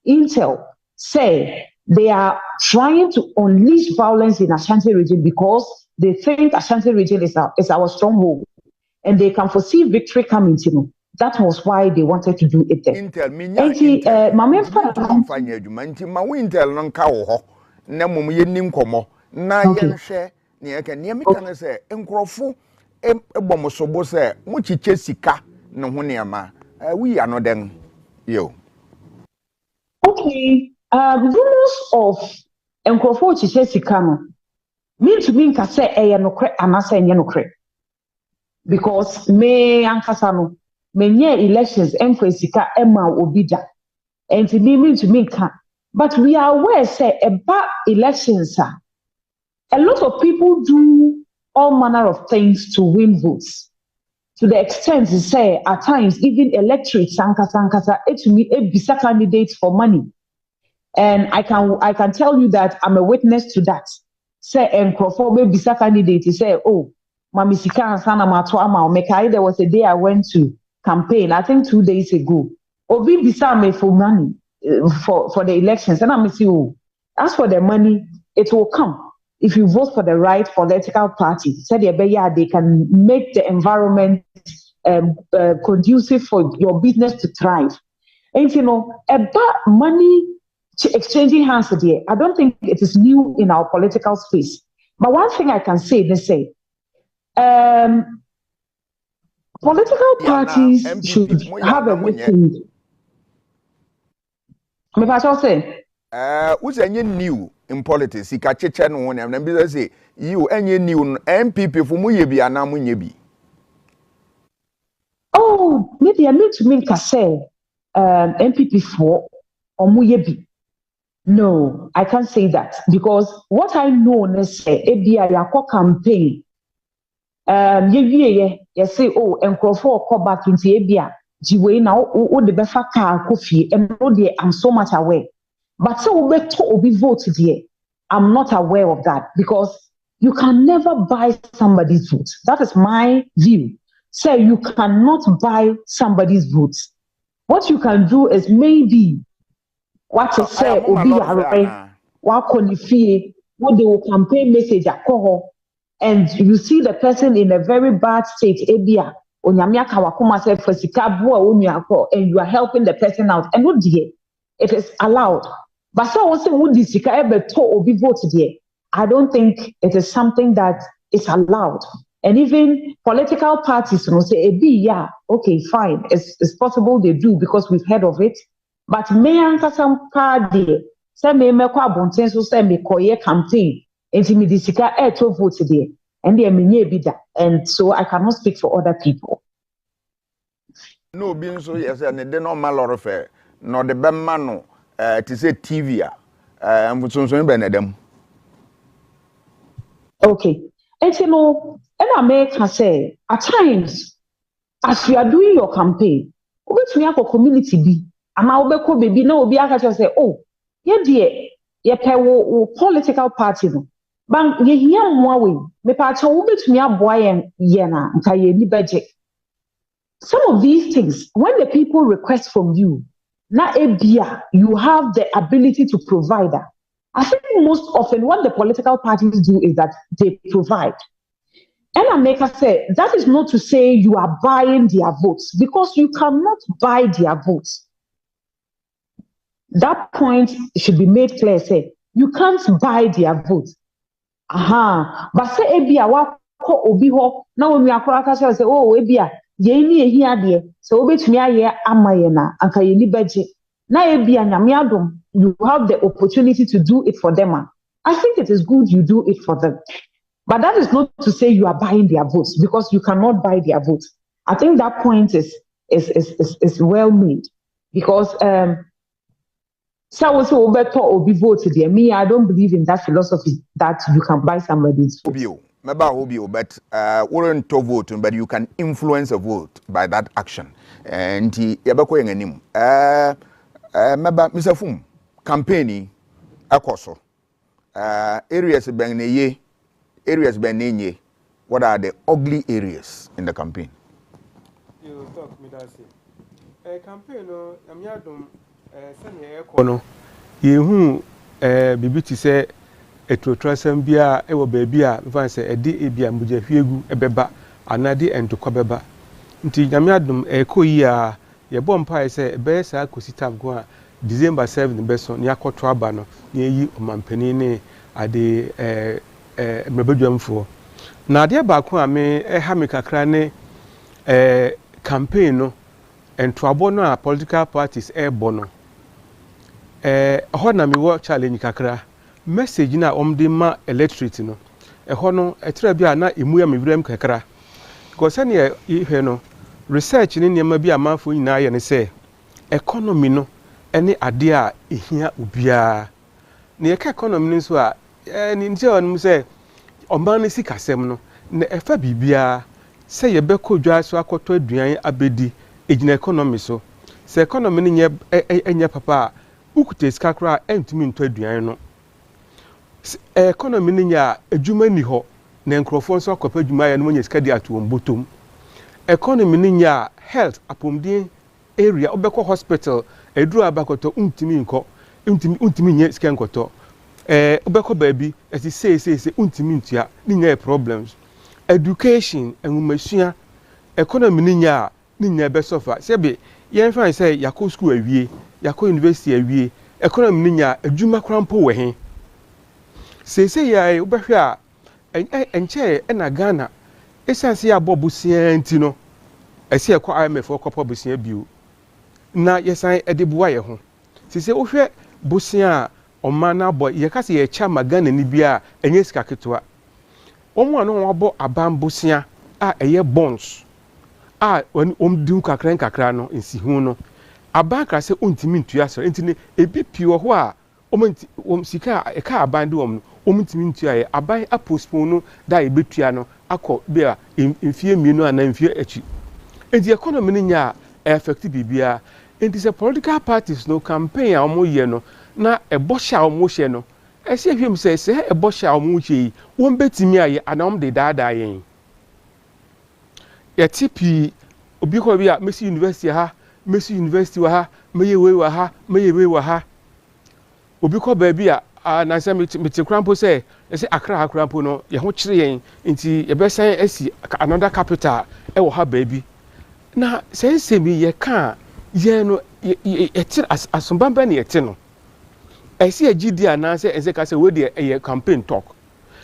Intel say they are trying to unleash violence in Ashanti region because they think Ashanti region is our stronghold. And they can foresee victory coming to. That was why they wanted to do it there. Intel, okay, rumors of Nkrofo chiche sika no mean to me nka say nokre anasa enye nokre because me ankasa no menye elections enfa sika ema obida and to mean to me nka but we are aware say about elections a lot of people do all manner of things to win votes to the extent to say at times even electorates ankasa it to me bisa candidates for money. And I can tell you that I'm a witness to that. Say Nkrofo be bisa candidate say, oh, Mami Sika and Sana Matwama Mekai, there was a day I went to campaign, I think 2 days ago. Obi bisa me for money for the elections. And I'm saying, oh, as for the money, it will come if you vote for the right political party. Said they can make the environment conducive for your business to thrive. And about money exchanging hands today, I don't think it is new in our political space. But one thing I can say, they say, political parties should have a meeting. Who's any new in politics? He catch a one and then say, you any new MPP for Muyebi and Namunyebi. Oh, maybe I mean to make a say. MPP for Omuyebi. No, I can't say that because what I know is ABI Yako campaign. You say, oh, and Crawford come back into ABI. Jiwe now, oh, the befa car coffee, and I'm so much aware. But so we to vote there. I'm not aware of that because you can never buy somebody's vote. That is my view. So you cannot buy somebody's votes. What you can do is maybe what to say obi are what konifie what they will campaign message alcohol and you see the person in a very bad state ebia onyame aka wakoma say fasika bo a onuako and you are helping the person out and what dear it is allowed but so say would this sika ebeto obi vote there I don't think it is something that is allowed and even political parties you know say ebi yeah okay fine it's possible they do because we've heard of it. But me anka some party say me kwa abonten so say me koye campaign enti me disika to vote there and there me nye bi da and so I cannot speak for other people. No bin so yes and the normal lot of no the bemma no to say TV and so be nedem. Okay. And you know and I make say at times as you are doing your campaign obetumi akọ community bi ama obeko baby na obi aka say oh ye de ye pe wo political party no ban ye hia mmoa we me pa cha wo betumi aboa ye na nka ye ni budget. Some of these things when the people request from you na ebia you have the ability to provide that. I think most often what the political parties do is that they provide. And I make us say that is not to say you are buying their votes because you cannot buy their votes. That point should be made clear. Say you can't buy their vote. But say ebia wa ko obi ho na onu akora ka say oh ebia ye ni ehia de so obetumi aye amaye na anka ye ni beje na ebia nyame adom you have the opportunity to do it for them. I think it is good you do it for them. But that is not to say you are buying their votes because you cannot buy their votes. I think that point is well made because so better or be voted there. Me, I don't believe in that philosophy that you can buy somebody's vote. But wouldn't to vote, but you can influence a vote by that action. And yabako yengenim. Meba Mr. Fum campaigning akoso. Areas benye, areas benye. What are the ugly areas in the campaign? You talk me that say. Campaign no, I'm yadom. Sanya ekono yehu bibi ti se etrotrasam bia e wo baabi a mfa se edi ebia mbujahwiegu ebeba anade entokwa beba nti nyame adom ekoyi a ye bom pai se ebe sa kosita go a December 7 beso ne akoto aba no ne yi omampani ne ade mebadwamfo na ade ba ko a me ha me kakra ne campaign no entoabo no a political parties bono ho na me wo challenge kakra message na omde ma electorate no ho no etra bia na emu ya mewrem kakra because na ihe no research ni niam bia manfo nyina ye ne se economy no ene ade a ehia obia na ye ka economy nso a ni nje onum se oman ni sikasem no na efa bibia se ye bekodwa so akoto aduan abedi ejina economy so se economy ni nye enye papa ukute skakra entumi nto aduan no economy ni nya adwuma ni ho na nkrofo nso akopa adwuma ya no nya skadi atom botom economy ni nya health apomdin area obekọ hospital eduru abakoto untumi nko untumi nye scan koto obekọ baabi esi say untumi ntua ni nya problems education enwumasua economy ni nya be sofa sebe yen fan say yakọ school awie yakọ university awie economy ni nya adwuma krampo we he say ya obehwe a enche na Ghana esanse ya bobusia nti no esi ekọ IMF okọpọ busia bio na yesan edebua ye ho say ohwe busia ọma na abo ye kase ye cha Ghana ni bia enye sika ketwa omo anu wabo aban busia a eye bonds a omdun kakra no nsi hu no aban ka sɛ ontimi ntua so enti ne ebi pii wɔ hɔ a sika a ɛka aban de wɔn no ntimi ntua yɛ aban apostpone no da ebetua no akɔ bi a mfie mmienu ana mfie akyi enti economy no nya affect bibia enti sɛ political parties no campaign a wɔn yɛ no na ɛbɔ hyɛ a wɔn hyɛ no ɛsɛ hwem sɛ ɛbɔ hyɛ a wɔn hyɛ yi wɔn betimi ayɛ ana wɔn de daadaa yɛn yɛte pii obi kɔ bi a Messi University ha Messi University wa ha meye wei wa ha meye wei wa ha obi kɔ baabi a na sɛ mete krampo sɛ ɛsɛ akra krampo no yɛ ho kyerɛ yɛn nti yɛbɛsan asi another capital ɛwɔ ha baabi na sɛ nsɛmi yɛ ka yɛn no yɛte asomba ne yɛte no ɛsɛ agidi anaasɛ ɛsɛ ka sɛ wei deɛ ɛyɛ campaign talk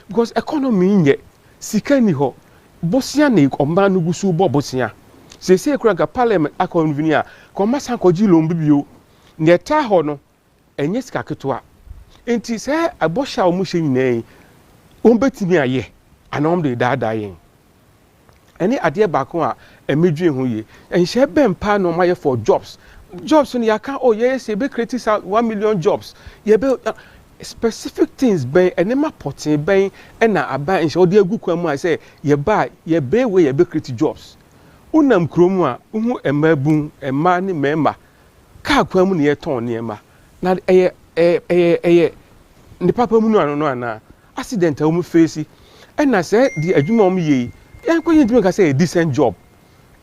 because economy nyɛ sika ni hɔ bosia ne ɔmba no gusu bɔ bosia sese kura ga parliament akɔnvini a kɔma san kɔgye lom bibio ne ta hɔ no ɛnyɛ sika ketewa enti sɛ abɔhya a ɔmo hyɛ nyinaa wɔn betimi ayɛ ana wɔn de daadaa yɛn ɛne adeɛ baako a ɛmɛdwe ho yie ɛnhyɛ bɛn paa na ɔmo ayɛ for jobs no yɛaka yɛyɛ sɛ ebe create 1 million jobs yɛbɛ specific things bɛn ɛnɛma pɔtee bɛn ɛna aban nhyɛ ɔde agu kwan mu a sɛ yɛbɛ wei yɛbɛ create jobs unam kurom a uhu emabun ema ne mema ka kwan mu ne yɛtɔn nneɛma na ɛyɛ ne papa mu no ano no ana accident a wɔn face ɛna sɛ di adwuma wɔn yɛ yɛn kɔ yɛn ntumi ka sɛ decent job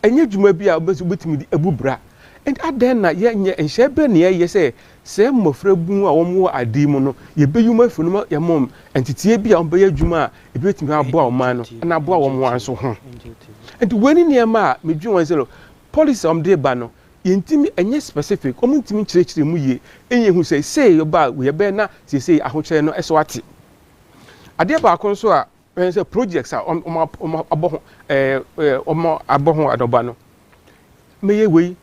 ɛnyɛ adwuma bi a wɔbɛtumi di abubra and adan na yɛnyɛ nhyɛ bɛ ne yɛyɛ sɛ mmɔfra bun a wɔn wɔ adi mu no yɛbɛyuma afiri no yɛ mɔm ntetie bi a wɔn bɛyɛ adwuma a ebɛtumi aboa wɔn no ɛna aboa wɔn wɔn nso ho and wani nneɛma a medwi wɔn sɛ no policy a wɔn de ba no yɛntimi ɛnyɛ specific wɔn ntimi kyerɛkyerɛ mu yie ɛnyɛ hu sɛ sei yɛba yɛbɛ na sei ahokyerɛ no ɛso ate adeɛ baako nso a ɛyɛ sɛ projects a wɔn abɔ ho adɔba no mɛyɛ wei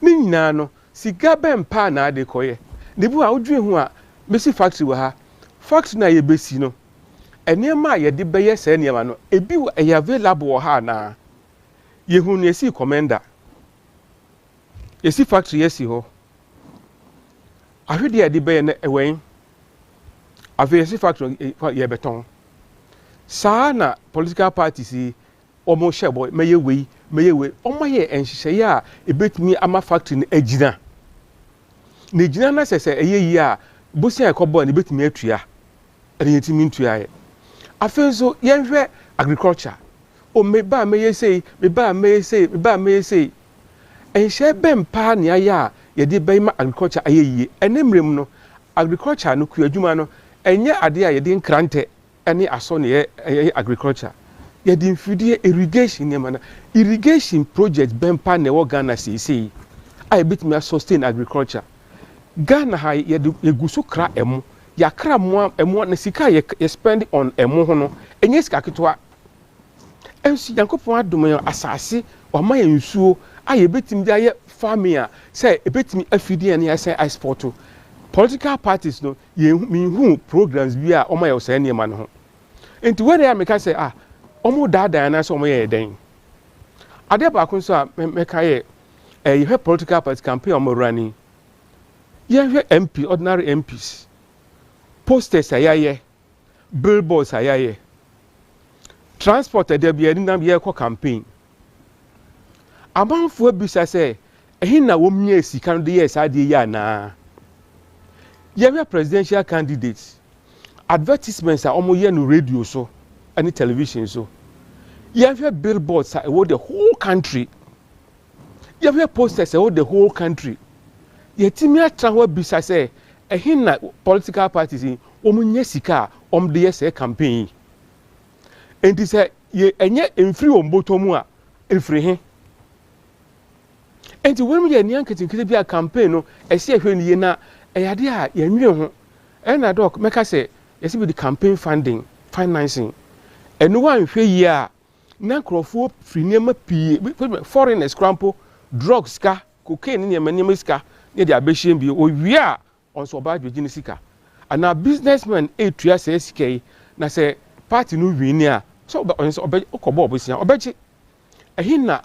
ne nyinaa no sika bɛn paa na ade kɔyɛ ne bu a wodwe ho a bɛsi factory wɔ ha factory na yɛbɛsi no nneɛma a yɛde bɛyɛ sɛ nneɛma no ebi ɛyɛ available wɔ ha na yehu ne esi commander esi factory yɛsi hɔ ahwede yɛde bɛyɛ na ɛwɛn afei esi factory yɛbɛtɔn saa na political parties yi wɔn hyɛ bɔ mɛyɛ wei wɔn ayɛ nhyehyɛeɛ a ebetumi ama factory no agyina na egyina na sɛ ɛyɛ yie a bosia ɛkɔbɔ na ebetumi atua ɛna yɛtumi ntua yɛ afei nso yɛnhwɛ agriculture meba mɛyɛ sei ɛnhyɛ bɛn paa ne ayɛ a yɛde bɛyɛ ma agriculture ayɛ yie ɛne mmerɛ mu no agriculture no kua adwuma no ɛnyɛ adeɛ a yɛde nkrantɛ ɛne asɔ ne yɛ agriculture yɛde mfidie irrigation nneɛma na irrigation project bɛn paa na ɛwɔ Ghana seesei a yɛbɛtumi sustain agriculture Ghana ha yɛgu so kra ɛmo yakra ɛmo na sika yɛ spend on ɛmo ho no ɛnyɛ sika ketewa ɛnso Yankopɔn adom yɛn asase wama yɛn nsuo a yɛbɛtumi de ayɛ farming a sɛ yɛbɛtumi afidie ne yɛsɛ export political parties no yɛnhu programs bi a ɔma yɛ sɛ nneɛma no ho nti wɛrɛ a meka sɛ ɔmo daadaa na sɛ ɔmo yɛ dɛn adeɛ baako nso a mɛka yɛ yɛhwɛ political party campaign ɔmo running yɛhwɛ MP ordinary MPs posters a yɛayɛ billboards a yɛayɛ transport ɛdɛ bi yɛde nam yɛkɔ campaign amanfoɔ bisa sɛ ɛhin na wɔn nyɛ sika no de yɛ saa adeɛ yi anaa yɛhwɛ presidential candidates advertisements a wɔn yɛ no radio so ɛne television so yɛhwɛ billboards a ɛwɔ the whole country yɛhwɛ posters a ɛwɔ the whole country yɛtumi atra hɔ bisa sɛ ɛhin na political parties yi wɔn nyɛ sika a wɔn de yɛ sɛ campaign yi nti sɛ ɛnyɛ mfiri wɔn bɔtɔ mu a efiri he nti wɔn yɛ nea nketenkete bi a campaign no ɛsi ɛhwɛ ne yie na ɛyɛ adeɛ a yɛnwie ho ɛna dɔk mɛka sɛ yɛsi bi de campaign funding financing ɛno wa nhwɛ yie a na nkurɔfoɔ firi nneɛma pii foreigners krampo drugs sika cocaine ne nneɛma sika ne de abɛhyɛ bi owie a ɔnso ɔbaa adwegye ne sika ana businessman etua sɛ sika yi na sɛ party no win ni a so ɔkɔbɔ ɔbɛsia ɔbɛgye ɛhin na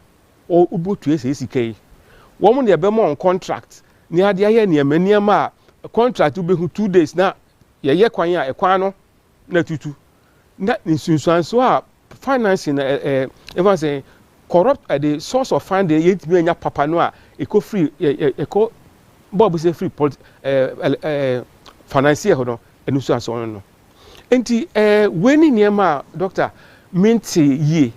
o ubotu ese sika wo mo ne be mo on contract ni ade aye ne maniama contract ube hu 2 days na ye kwan a ekwan no na tutu na nsunsuanso a financing even say corrupt the source of funding yet me nya papa no a eco free eco bob say free financier ho no nsunsuanso no enti weni niema doctor minti ye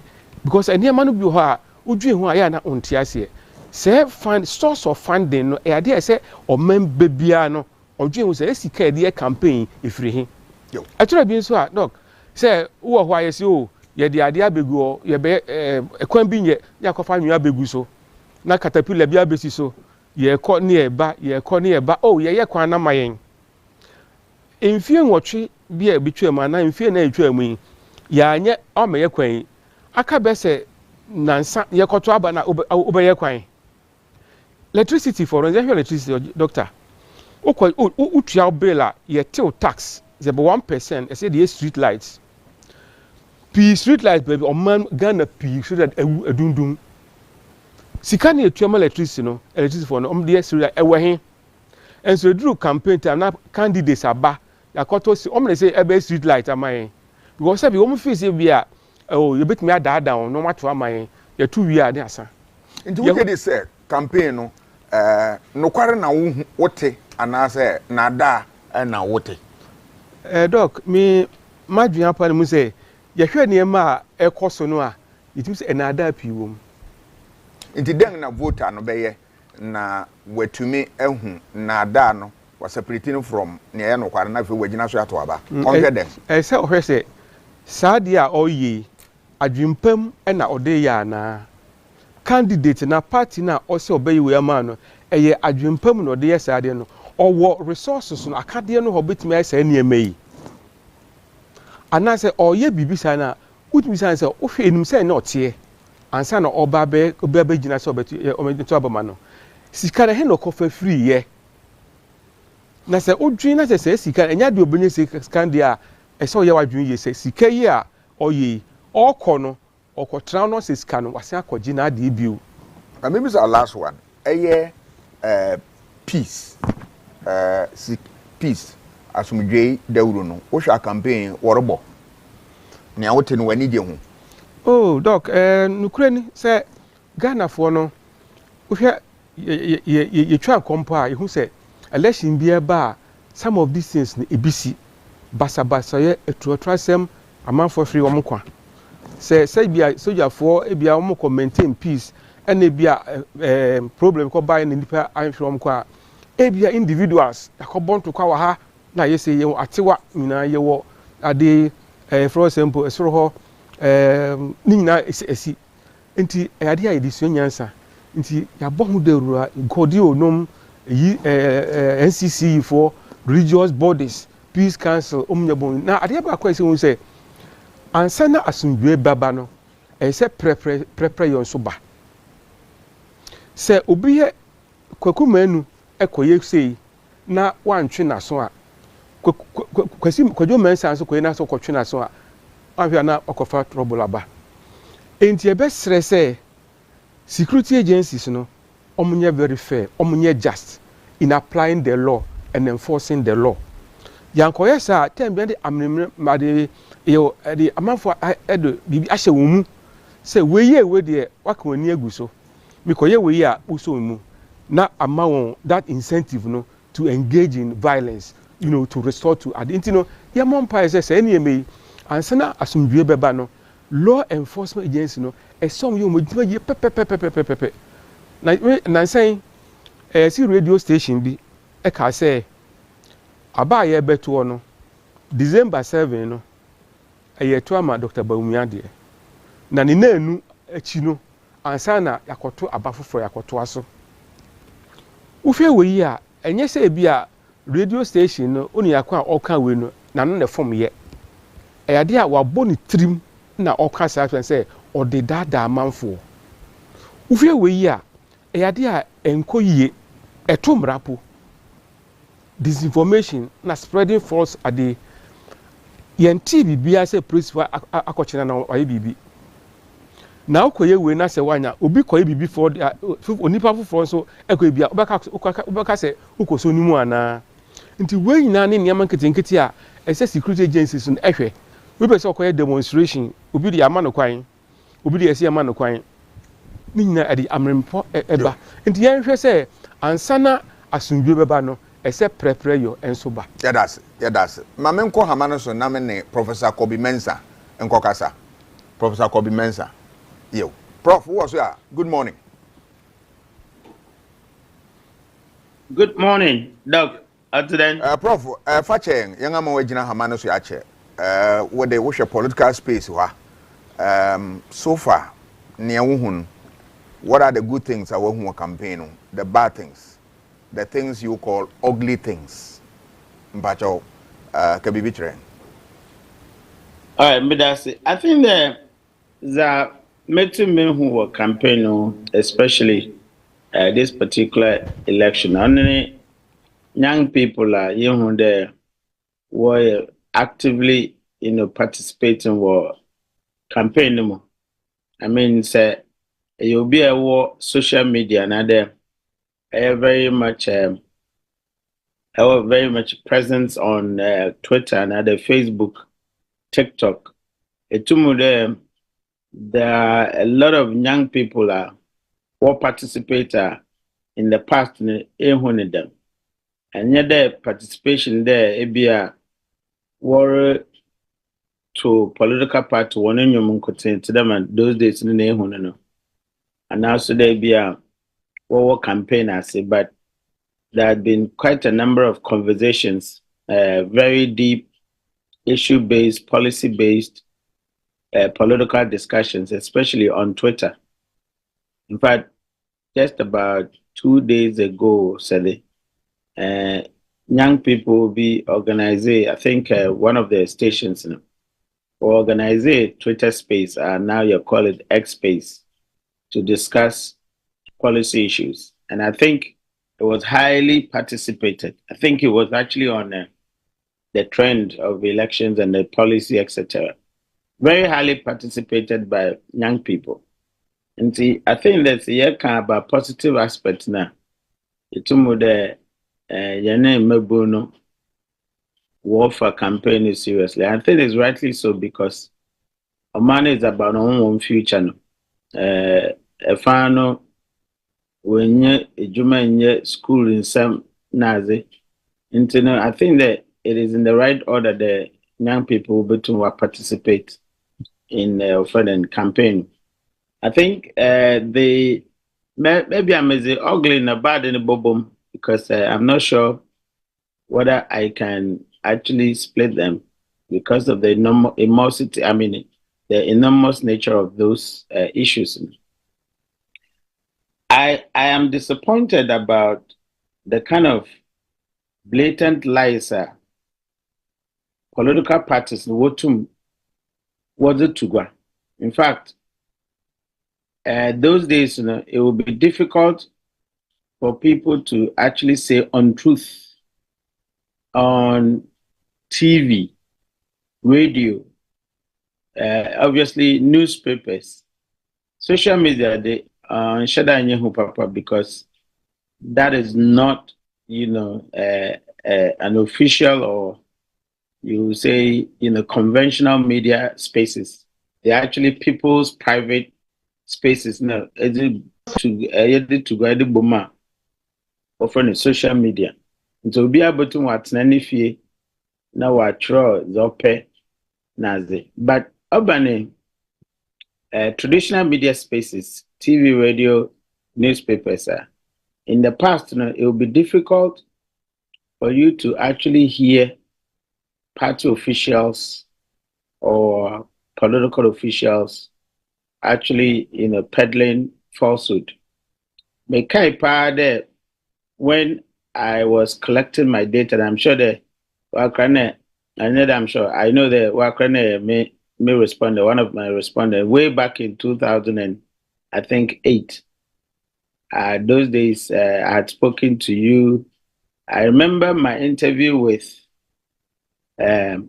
because niema no bi ho a udwe ho a ya na onti ase say find source of funding no e ade say o member bia no odwe ho say esika de campaign efiri he atura bi nso a doc say wo ho ayesi o ye de ade abegu o ye be ekwan bi nye ya kofa nwa abegu so na caterpillar bi abesi so ye ko ne eba oh ye kwan na mayen emfie nwotwe bi a bitwa ma na emfie na etwa mu ya anye o me ye kwan aka be se nansa ye koto aba na obeye kwan electricity for electricity doctor utua bill a ye till tax is about 1%. I say the street lights street lights baby o man Ghana p so that edundum sika na etua electricity no electricity for no the street light ewe he and so through campaign time na candidates aba yakoto si omle say ebe street light amaye because say bi o mu fi say bia oh you bet me ada down no matter amaye ya tu wi ade asa nti we dey say campaign no no kware na wote anase na da na wote doc me madwin apa mu say ye hwe ne ma ekoso no a yitim say na da pi wom nti den na voter no beye na watumi ehu na da no was separating from ne ye no kware na fe wagina so ato aba onhwe den say ohwe say saade a oyi adwimpam na ode ya na candidate na party na ose obayi we ama no eye adwimpam no de yesade no owo resources no akade no hobetimi asa ne emeyi anase oye bibisa na utimi san se ohwe enum se na otie ansa na oba be gina se obetu ometu abama no sika na he no kofa free ye na se odwin na se sika enya de obenye sika de a ese oye wadwin ye se sika yi a oye okọ no okotra no se sika no wase akọji na ade biu maybe is our last one peace peace asumdwe dawuro no wo hwa campaign worbo ne awote no wani de ho oh doc nukure ni se Ghana fo no wo hwa ye twa kompo a yehu se election bi eba some of these things ni ebisi basabasa ye etuotrasem amanfo free wo kwa say bia soldier for e bia wo maintain peace and e bia problem ko buy na nipa from kwa e bia individuals akobon to kwa ha na yese ye atewa nyina ye wo ade for example esoro ho ni nyina esi enti ade a edison nyansa enti ya bo hu derura godi onom yi NCC for religious bodies peace council omnyabon na ade ba kwa ese hu say ansana asundwe baba no se prepare yon so ba se obi ye kwakumanu ekoye sei na wantwe na so a kwasi kwadwo mensa so koye na so kwotwe na so a ahwe na okofa trouble aba enti e be stress security agencies no omunye very fair omunye just in applying the law and enforcing the law yankoye sa tembe de amne yo the amanfo edo bibi ahye wo mu se weye we de waka wani aguso mikoye weye a uso mu na amawon that incentive no to engage in violence to restore to adintino ya mompa say any eme ansana asumdue beba no law enforcement agency no esom yo modima ye pepe na say si radio station bi e ka say aba ye beto no December 7 no eyeto ama Dr. Bawumiade na ni nanu achi no ansa na yakoto abafofo yakoto aso ufie weyi a enye se bia radio station no oni yakwa oka we no na no ne fom ye eyade a wabo ni trim na oka sa say ode dada amanfo ufie weyi a eyade a enkoyie eto mrapo disinformation na spreading false ade yenti bibia say principal akochina na waye bibi na ukoye we na se wanya obi koye bibi for onipa foforo so ekoye bia obeka se ukoso nimu ana nti we nyina ne niam nketenkete a ese security agencies no ehwe we be se okoye demonstration obi de ama no kwan obi de ese ama no kwan ni nyina ade amrempo eba nti yen hwe se ansana asundwe beba no ese prepare yo enso ba that's ma me nko hama no so na me ne Professor Kwame Mensah enko kasa Professor Kwame Mensah yo prof what's your good morning. Good morning doc atden prof fachen yanga ma wagina hama no so ya che we dey wo political space wa so far near wo what are the good things our who campaign, the bad things, the things you call ugly things? Mpacho, kabibitre. All right, Midasi. I think the meeting men who were campaigning, especially this particular election, only young people are were actively, participating were campaigning. I mean, say you'll be a war social media and other very much presence on Twitter and other Facebook, TikTok. There are a lot of young people who participate in the past in them, and yet their participation there were to political party one in your to them and those days in the and also there be a war campaign but there had been quite a number of conversations, very deep, issue-based, policy-based, political discussions, especially on Twitter. In fact, just about 2 days ago, Sally, young people will be organizing, I think one of the stations organize a Twitter space, now you call it X space, to discuss policy issues. And I think it was highly participated. I think it was actually on the trend of elections and the policy, etc. Very highly participated by young people. And see, I think that's a kind of a positive aspect now. It's more the war for campaigning seriously. I think it's rightly so because a man is about our own future. A final when you school in some Nazi, I think that it is in the right order that young people will participate in the campaign. I think maybe I'm ugly and a bad in the bottom because I'm not sure whether I can actually split them because of the the enormous nature of those issues. I am disappointed about the kind of blatant lies political parties was it to go. In fact, those days, it will be difficult for people to actually say untruth on TV, radio, obviously newspapers, social media. They because that is not, an official or you say conventional media spaces. They're actually people's private spaces now. To go to Boma or social media. And so be able to watch Nanifie now what Zope Nazi. But urban traditional media spaces, TV, radio, newspapers, in the past, it will be difficult for you to actually hear party officials or political officials actually, peddling falsehood. When I was collecting my data, I'm sure that I know that Wakrane may respond. One of my respondents way back in 2008. Those days, I had spoken to you. I remember my interview with Odoi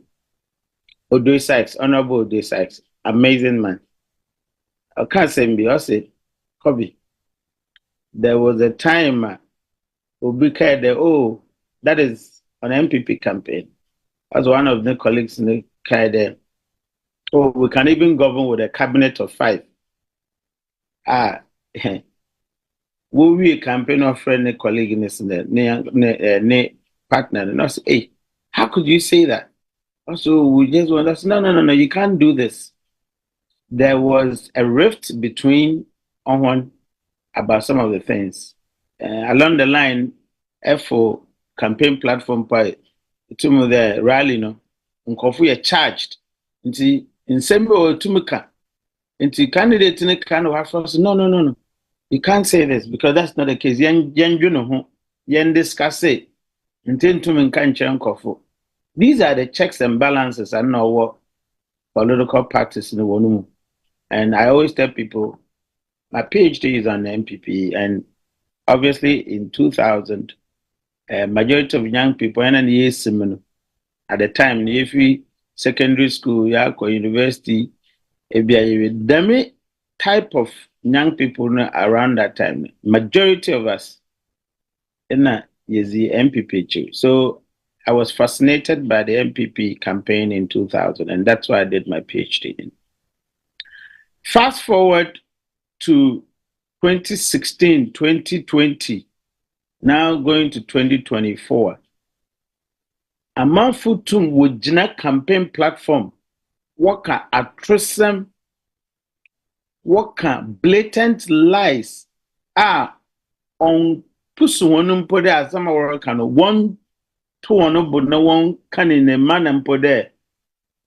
Sykes, Honorable Odoi Sykes, amazing man. I can't say me. I say, Kobe. There was a time that is an MPP campaign. As one of the colleagues in the kind we can even govern with a cabinet of 5. We campaign of friendly colleague in this partner, and I say, hey, how could you say that? Also, we just want us. No, you can't do this. There was a rift between on about some of the things along the line. For campaign platform by to the rally, no, we are charged. In December or Tumika, into candidate in a kind of house. No. You can't say this because that's not the case. Yen discuss it. These are the checks and balances I know what political parties in the one. And I always tell people my PhD is on the MPP, and obviously in 2000, majority of young people and at the time, if we secondary school, university, the type of young people around that time, majority of us is the MPP. So I was fascinated by the MPP campaign in 2000, and that's why I did my PhD in. Fast forward to 2016, 2020, now going to 2024. Amanfo tum wojina campaign platform waka atrosem waka blatant lies on pusu wonu mpode asama worka no one to one but no one can in a man mpode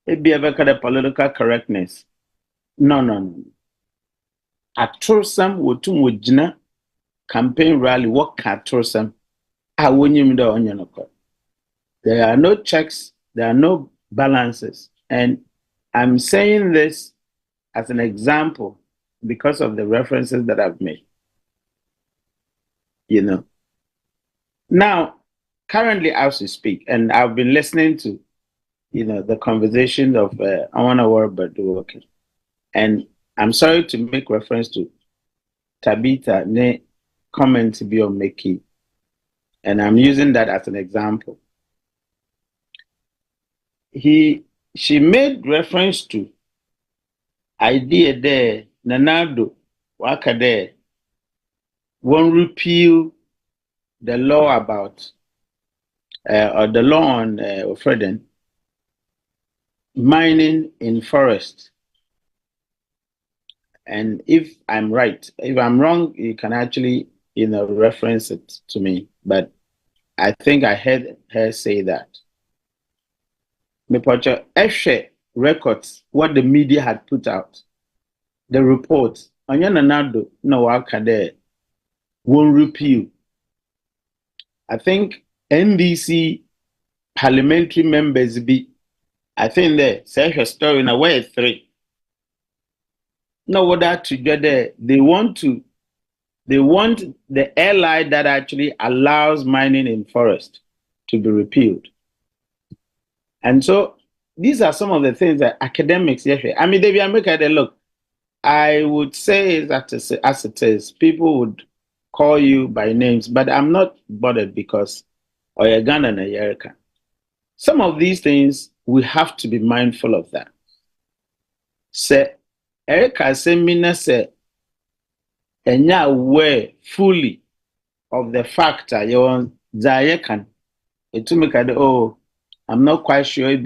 e be ever kind of political correctness. No. Atrosem wotum wojina campaign rally waka atrosem wonyim da onyenoko. There are no checks, there are no balances. And I'm saying this as an example because of the references that I've made. Now, currently as we speak, and I've been listening to, the conversation of Awana Warburg, and I'm sorry to make reference to Tabitha, ne comment to be on Meki, and I'm using that as an example. She made reference to idea there, Nanado, waka there, won't repeal the law about, or the law on Freden, mining in forest. And if I'm right, if I'm wrong, you can actually, reference it to me. But I think I heard her say that. Mepocha Eshe records what the media had put out. The reports. Onyananado no waka there won't repeal. I think NDC parliamentary members I think they say her story in a way 3. No, what that together they want the airline that actually allows mining in forest to be repealed. And so these are some of the things that academics, I mean, they make it look. I would say that as it is, people would call you by names, but I'm not bothered because Oyagana and America. Some of these things, we have to be mindful of that. Say, Erica Semina said, and now aware fully of the fact that you're on Zayakan. It to make I'm not quite sure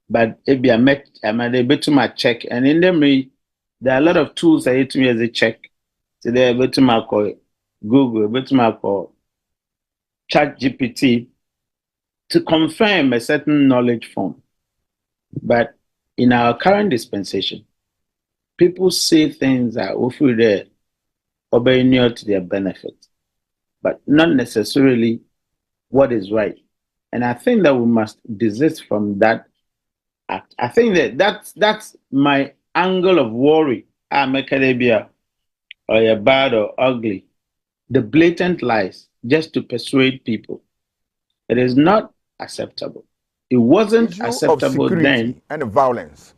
but I met able to my check. And in them there are a lot of tools I hit me as a check. So they're able to my call Google, able to my call ChatGPT to confirm a certain knowledge form. But in our current dispensation, people say things that we feel they're obeying to their benefit, but not necessarily what is right. And I think that we must desist from that act. I think that's my angle of worry. Make it or you're bad or ugly. The blatant lies just to persuade people. It is not acceptable. It wasn't acceptable then. And the violence.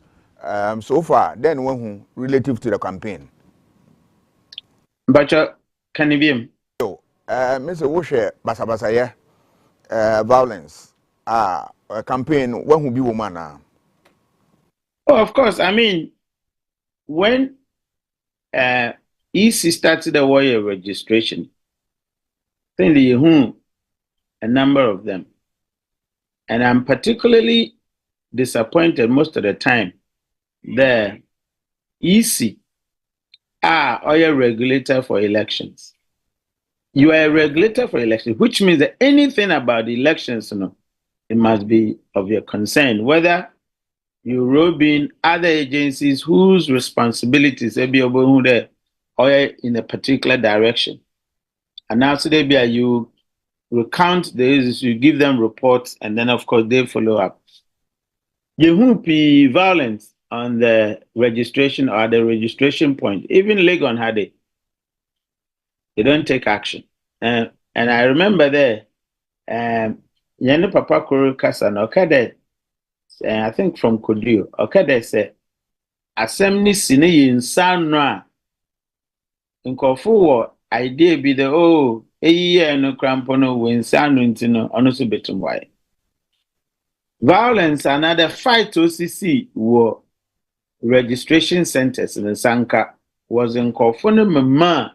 So far, then when relative to the campaign. But can you be him? So, Mr. Woshe Basabasaya, violence, a campaign, when who be woman now? Oh, of course. I mean, when EC started the warrior registration, I think a number of them. And I'm particularly disappointed most of the time. The EC are a regulator for elections. You are a regulator for elections, which means that anything about the elections, it must be of your concern, whether you robe in other agencies whose responsibilities may be or in a particular direction. And now today, you recount these, you give them reports, and then of course they follow up. You won't be violence on the registration or the registration point. Even Legon had it. They don't take action. And I remember there, Yene Papa Kuru Kasan, okay, I think from Kodio, okay, they say, Assembly Sine in San Noa, in Kofu, idea be the no crampono when San Nuntino, honestly betum why. Violence, another fight to OCC were registration centers in the Sanka was in Kofono Mama.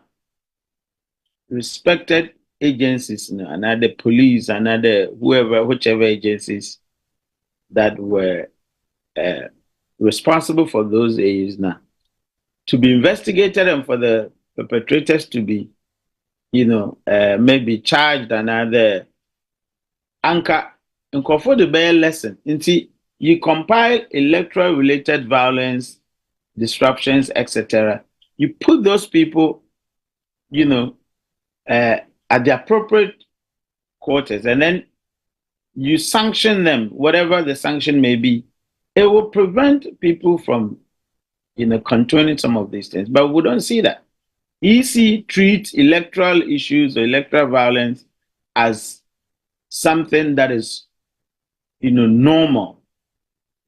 Respected agencies, another police, another whichever agencies that were responsible for those areas now to be investigated and for the perpetrators to be, maybe charged another anchor and for the bare lesson. Until you compile electoral related violence, disruptions, etc. You put those people, at the appropriate quarters, and then you sanction them, whatever the sanction may be. It will prevent people from, controlling some of these things. But we don't see that. EC treats electoral issues or electoral violence as something that is, normal,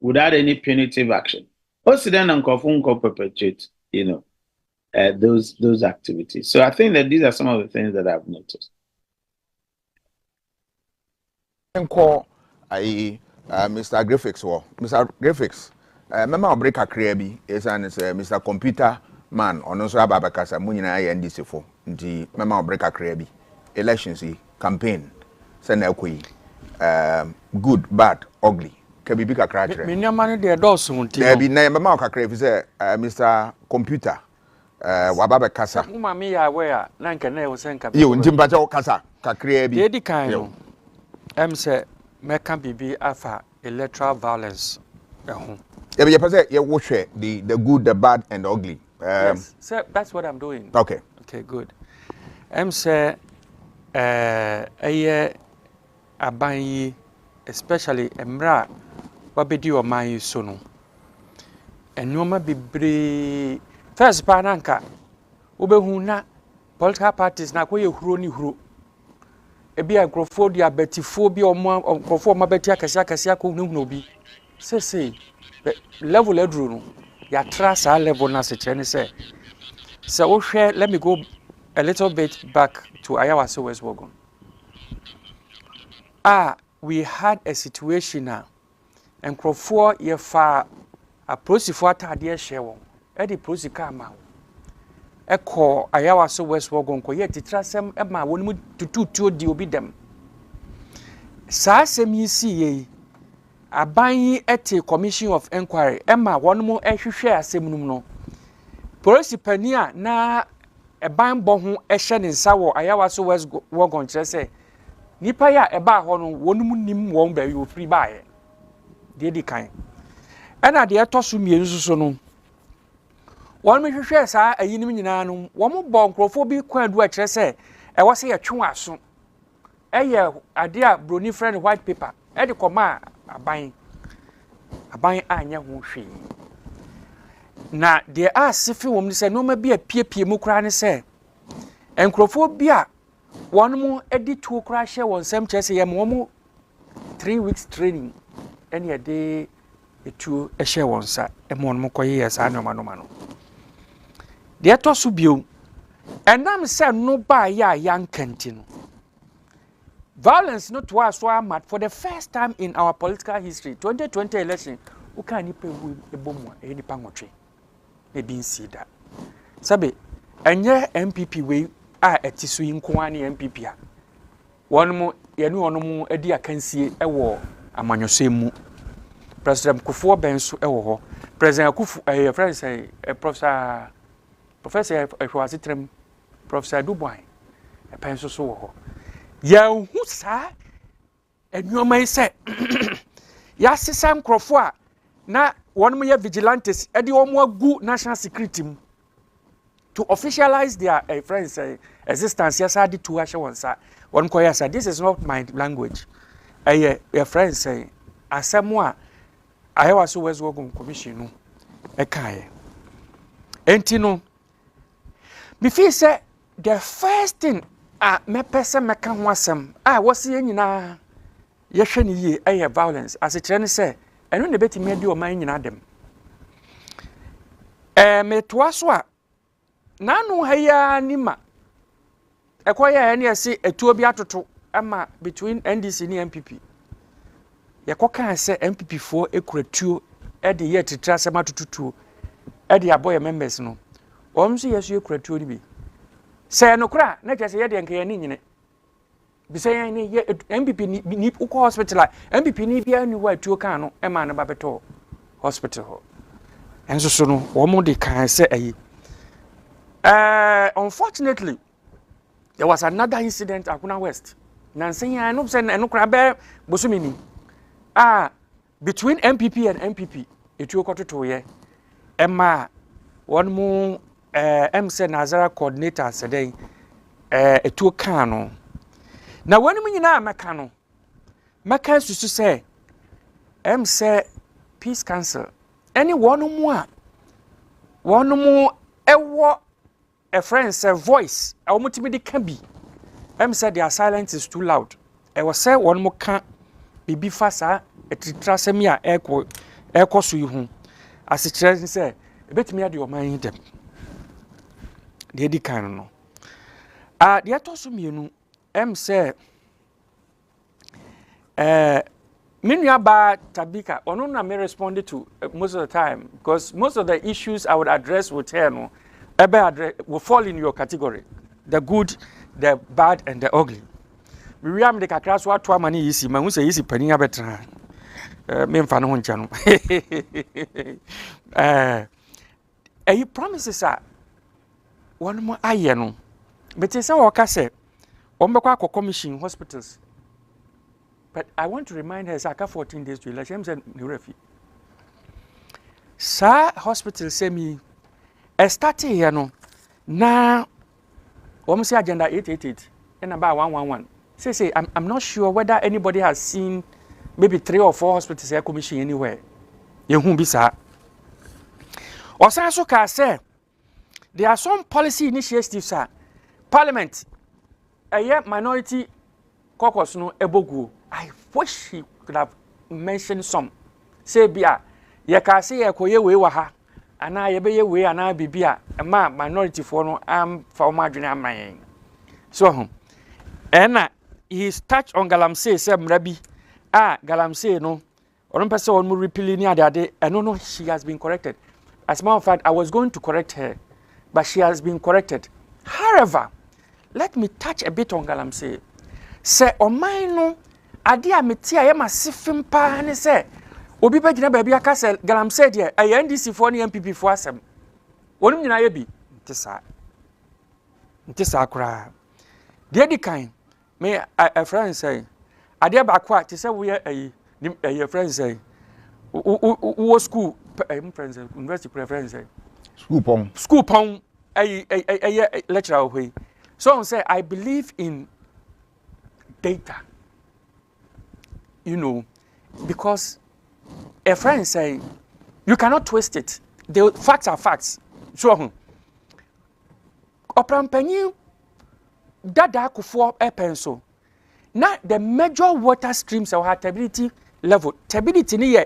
without any punitive action. Also, then Uncle perpetuate, those activities. So I think that these are some of the things that I've noticed. Mr. Graphics, Mr. Graphics, Mama Obreka Krebi is Mr. Computer Man, or no Sababakasa, Munina and Disifo, the Mama Obreka Krebi, elections, campaign, Senekui, good, bad, ugly. Kabibika Cratcher. Minamani, the Dawson, there be name Mama Krebi, Mr. Computer. Wababa Kasa. Mami, I wear Lankane was saying, you in Timbajo Kasa, Kakrebi. Lady Kaino, say, Mekan Bibi Alpha, electoral violence. You watch the good, the bad, and the ugly. Yes, sir, that's what I'm doing. Okay. Okay, good. Say, a year, Abayi, especially Emra, Wabidi or my Sonu. And no ma be first pananka ubehuna political parties na ko ye huro ni huro ebi agrofo dia betifo bi omo agrofo ma beti akasi ko hunu obi say level edru no ya trust our level na se chene say wo hwe. Let me go a little bit back to Ayawaso West Wogon. We had a situation now and agrofo ye fa aprosifo atade hye won edi prosika ma eko Ayawaso West Wogon ko ye titrasem ema wonimu tututuo di obi dem saa asem yi si ye aban ete commission of inquiry ema wonimu ehwehwe asem num no polisi pania na eban bo ho ehye ne nsa wo Ayawaso West Wogon kire se nipa ya eba ho no wonimu nim won ba yo free baaye de di kan ena de etoso mienu so no won me hwehwe saa ayinim nyina no wo mo bo nkrofo bi kwadu a kire se e wo se ye twe aso eye ade a broni friend white paper e de koma aban anya ho hwe na de asifi wo me se no ma bi a piepie mu kra ne se nkrofo bi a won mo edi tuo kra hye won sem kire se ye mo 3 weeks training ene ye de etuo ehye wonsa emon mo koye sa no mano de to so bio enam se no ba ya yankanti no violence no to us mad for the first time in our political history 2020 election who can nipa ebomu e nipa nwotwe e bi nsi da sabe enye MPP we a etiso yinko ani MPP a wonmu ye ne wonmu edi akansie ewo amanyose mu President Kufuor Benso ewo ho President Kufu friend say Professor Ehwasitrem Professor Dubois penso so ho ya hu sa enyoma ise ya sesa nkrofo a na wonmu ye vigilantes edi omo agu national security mu to officialize their friends existence yes adi to ashe wonsa one koya say this is not my language your friends say asemo a ayewa so West Ogun commission no ekaye enti no me feel say the first thing me person meka ho asem wose nyina ye hwe ni ye violence as kire ne say eno ne betimi adi o man nyina dem me toa so a nanu haya nima ekoya ene ese etuo bi atoto ama between NDC and MPP yakoka se MPP fo ekuratuo e de ye titra se matotutuo e de aboye members no omso yesu ekuratuo ni bi se no kra na je se ye de nka ye ni nyine bi se ye ni MPP ni uko hospital MPP ni bia ni wa tuo kan no e ma na ba beto hospital ho enso so no wo mo de kan se ayi unfortunately, there was another incident at Akuna West. Nancy, I know send no crabbe Bosumini. Between MPP and MPP, it took out to ye. Emma, one more MC Nazara coordinator today, a two cano. Now, when we know Macano, Macans used to say, MC Peace Council. Any one more, a friend said voice I want to be the can be said their silence is too loud I was say one more can be faster a tritrasemia echo so you home as it say a bit me at your mind them the can no the atos me no say Minya ba Tabika or no may respond to most of the time because most of the issues I would address with her no will fall in your category. The good, the bad, and the ugly. We am the kakras what to money easy, man. We say easy penny a better. Me fan on channel. He promises that one more ayeno. But it's our case. Ombekwa commission hospitals. But I want to remind her, Saka 14 days to election and refi. Sa hospital say me. Starting here no now almost agenda 888 and about 111 say I'm not sure whether anybody has seen maybe 3 or 4 hospitals air commission anywhere you won't be sir or so can say there are some policy initiatives sir parliament a minority caucus no ebogu I wish he could have mentioned some say bia ye ka say ye koye we wa ha ana yebeye we ana bibia ma minority for no am for madwene amran so ena he touched on galamsey say mrabi galamsey no onon pese on mu repeal ni ade eno no she has been corrected as a matter of fact I was going to correct her but she has been corrected however let me touch a bit on galamsey say o man no ade a metia ye masifim pa ne say obi pa gina baabi aka sel galamsey de NDC for ne MPP for asem wonum nyina ye bi ntisa kura de di kan me a friend say ade ba kwa te say we a friend say wo school friends university preference say school pon lecturer we so say I believe in data you know because a friend say you cannot twist it. The facts are facts. So, Oprampenyu dada kufuor pencil. Now the major water streams are stability level. Stability ni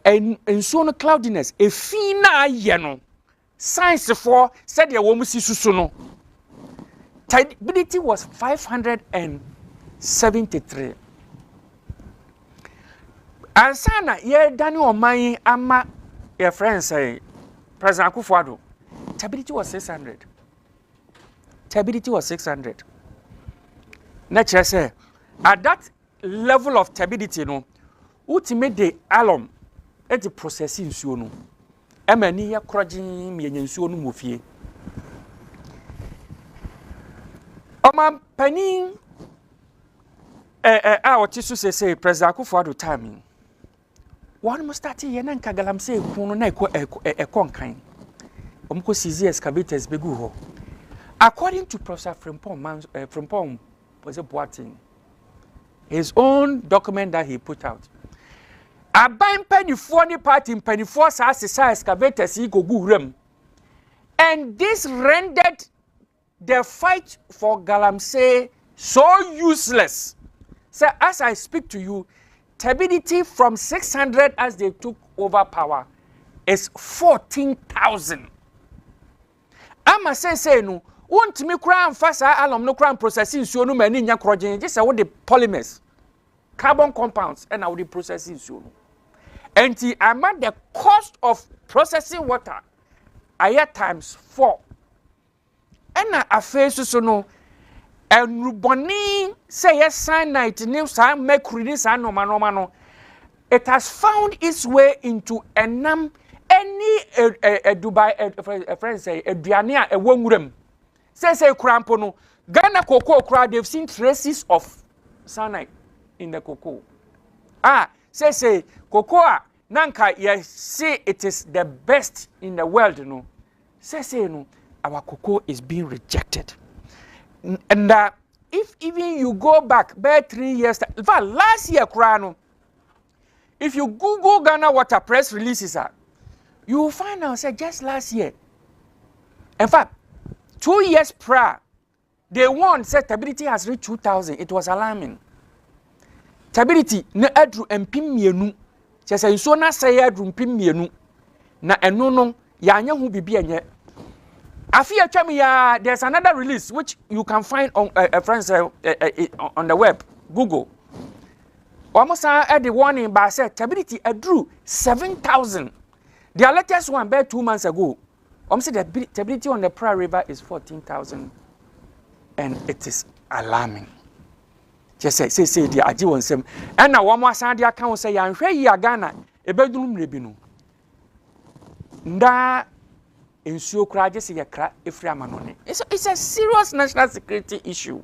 and so no cloudiness a fina yeno science for said the woman susuno turbidity was 573 and sana ye Daniel Omai ama your friends say President Akufo-Addo turbidity was 600 turbidity was 600 nature say at that level of turbidity no ultimate the alum at the processing nsuo no emani ya krogin mienye nsuo no mofie Oma panin otisu say President Akufo-Addo time one must start ye na nka galamsey kunu na ekonkan omko sizi excavators begu ho according to Professor Frimpong was a Boating his own document that he put out aban penifo ni party penifo sa excavators go rem and this rendered the fight for galamsey so useless. So as I speak to you, turbidity from 600 as they took over power is 14,000. I'ma say no, won't me cry fast alum no crime processing so no many nya crogin just what the polymers, carbon compounds and how the processing so. And I'm at the cost of processing water times 4. And I face so no. And Ruboni say yes, cyanide, new sign, mercury, this and no. It has found its way into any Dubai a friend say a Diania a wongrum. Say crampono. Ghana cocoa crowd, they've seen traces of cyanide in the cocoa. Say cocoa nanka yes say it is the best in the world, no. Say no, our cocoa is being rejected. And if even you go back by 3 years, in fact, last year, if you Google Ghana water press releases, you will find out say just last year. In fact, 2 years prior, they warned said turbidity has reached 2,000. It was alarming. Turbidity na adru empim mienu. Say so na say adru empim mienu. Na eno ya anya hu bibi enye. There's another release which you can find on friends on the web, Google. Almost at the warning by said turbidity drew 7,000. The latest one by 2 months ago. Almost the turbidity on the Praia River is 14,000, and it is alarming. Just say the aji one sem. And now one more side the account say I'm sure you are Ghana a bedroom rebino. Nda Insuo just it's a serious national security issue.